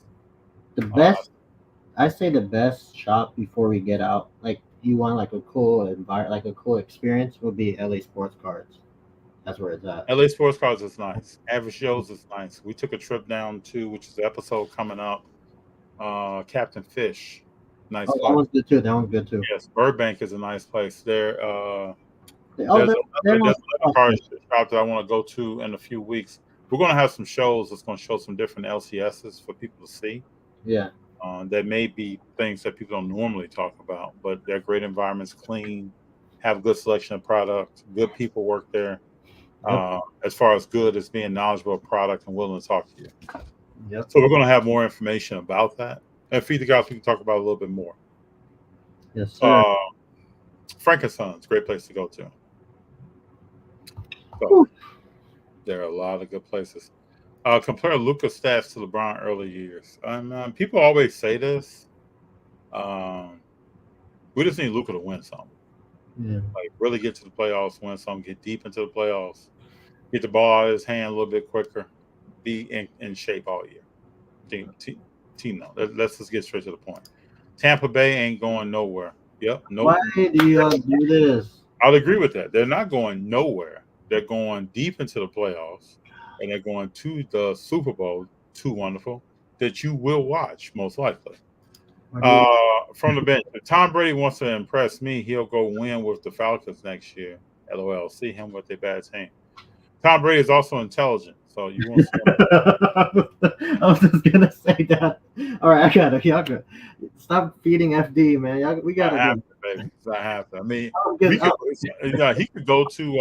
The best, I say the best shop before we get out. Like you want like a cool environment, like a cool experience, would be LA Sports Cards. That's where it's at. LA Sports Cards is nice. Average Joe's is nice. We took a trip down to, which is the episode coming up, Captain Fish. Nice. Oh, that one's good too. That one's good too. Yes, Burbank is a nice place. There's another card shop that I want to go to in a few weeks. We're going to have some shows that's going to show some different LCSs for people to see. Yeah. There may be things that people don't normally talk about, but they're great environments, clean, have good selection of products, good people work there. Yep. As far as good as being knowledgeable of product and willing to talk to you. Yep. So we're going to have more information about that. And Feed the Gods, we can talk about a little bit more. Yes, sir. Frankenstein's great place to go to. So, there are a lot of good places. Compare Luka's stats to LeBron early years. People always say this. We just need Luka to win something. Yeah. Like really get to the playoffs, win something, get deep into the playoffs, get the ball out of his hand a little bit quicker, be in shape all year. Team no. Let's just get straight to the point. Tampa Bay ain't going nowhere. Yep. No. Why do you do this? I'll agree with that. They're not going nowhere. They're going deep into the playoffs, and they're going to the Super Bowl. Too wonderful that you will watch most likely. From the bench, if Tom Brady wants to impress me, he'll go win with the Falcons next year. LOL. See him with a bad team. Tom Brady is also intelligent, so you won't see him. I was just gonna say that. All right, I got it. Y'all got stop feeding FD, man. We got to, baby. I have to. I mean, he could go to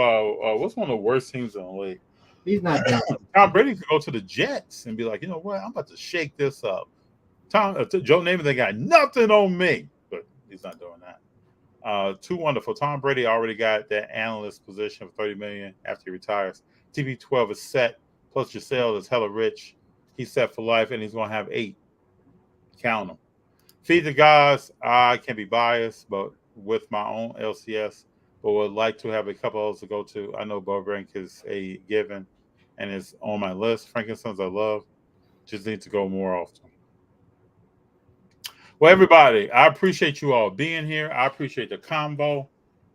what's one of the worst teams in the league. He's not done. Tom Brady could go to the Jets and be like, you know what? I'm about to shake this up. Joe Namath, they got nothing on me, but he's not doing that. Too wonderful. Tom Brady already got that analyst position for $30 million after he retires. TB12 is set. Plus Giselle is hella rich. He's set for life, and he's going to have 8. Count them. Feed the Gods. I can be biased, but with my own LCS, but would like to have a couple others to go to. I know Burbank is a given and is on my list. Frankenstein's I love. Just need to go more often. Well, everybody, I appreciate you all being here. I appreciate the combo.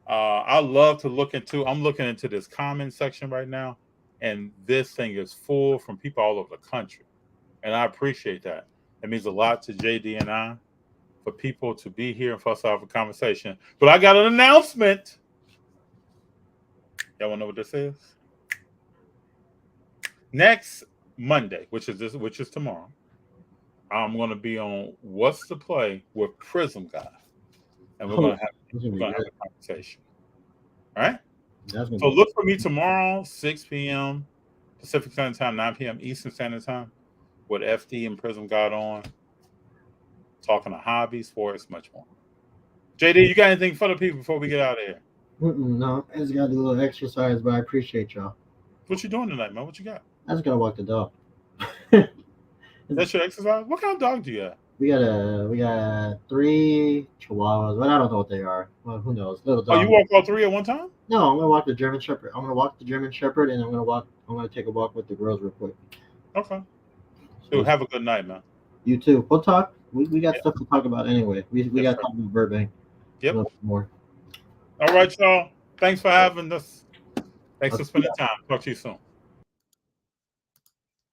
I love to look into. I'm looking into this comment section right now, and this thing is full from people all over the country, and I appreciate that. It means a lot to JD and I for people to be here and for us to have a conversation. But I got an announcement. Y'all want to know what this is? Next Monday, which is tomorrow, I'm going to be on What's the Play with Prism Guy, and we're going to have a conversation. All right? So look for me tomorrow, 6 p.m. Pacific Standard Time, 9 p.m. Eastern Standard Time, with FD and Prism Guy on, talking to hobbies, sports, much more. JD, you got anything for the people before we get out of here? No, I just got to do a little exercise, but I appreciate y'all. What you doing tonight, man? What you got? I just got to walk the dog. That's your exercise? What kind of dog do you have? We got 3 Chihuahuas, but I don't know what they are. Well, who knows? Little dog. Oh, you walk all 3 at one time? No, I'm gonna walk the German Shepherd. I'm gonna take a walk with the girls real quick. Okay. So have a good night, man. You too. We'll talk. We got stuff to talk about anyway. We got to talk about Burbank. Yep. A little more. All right, y'all. Thanks for having us. Thanks for spending time. Talk to you soon.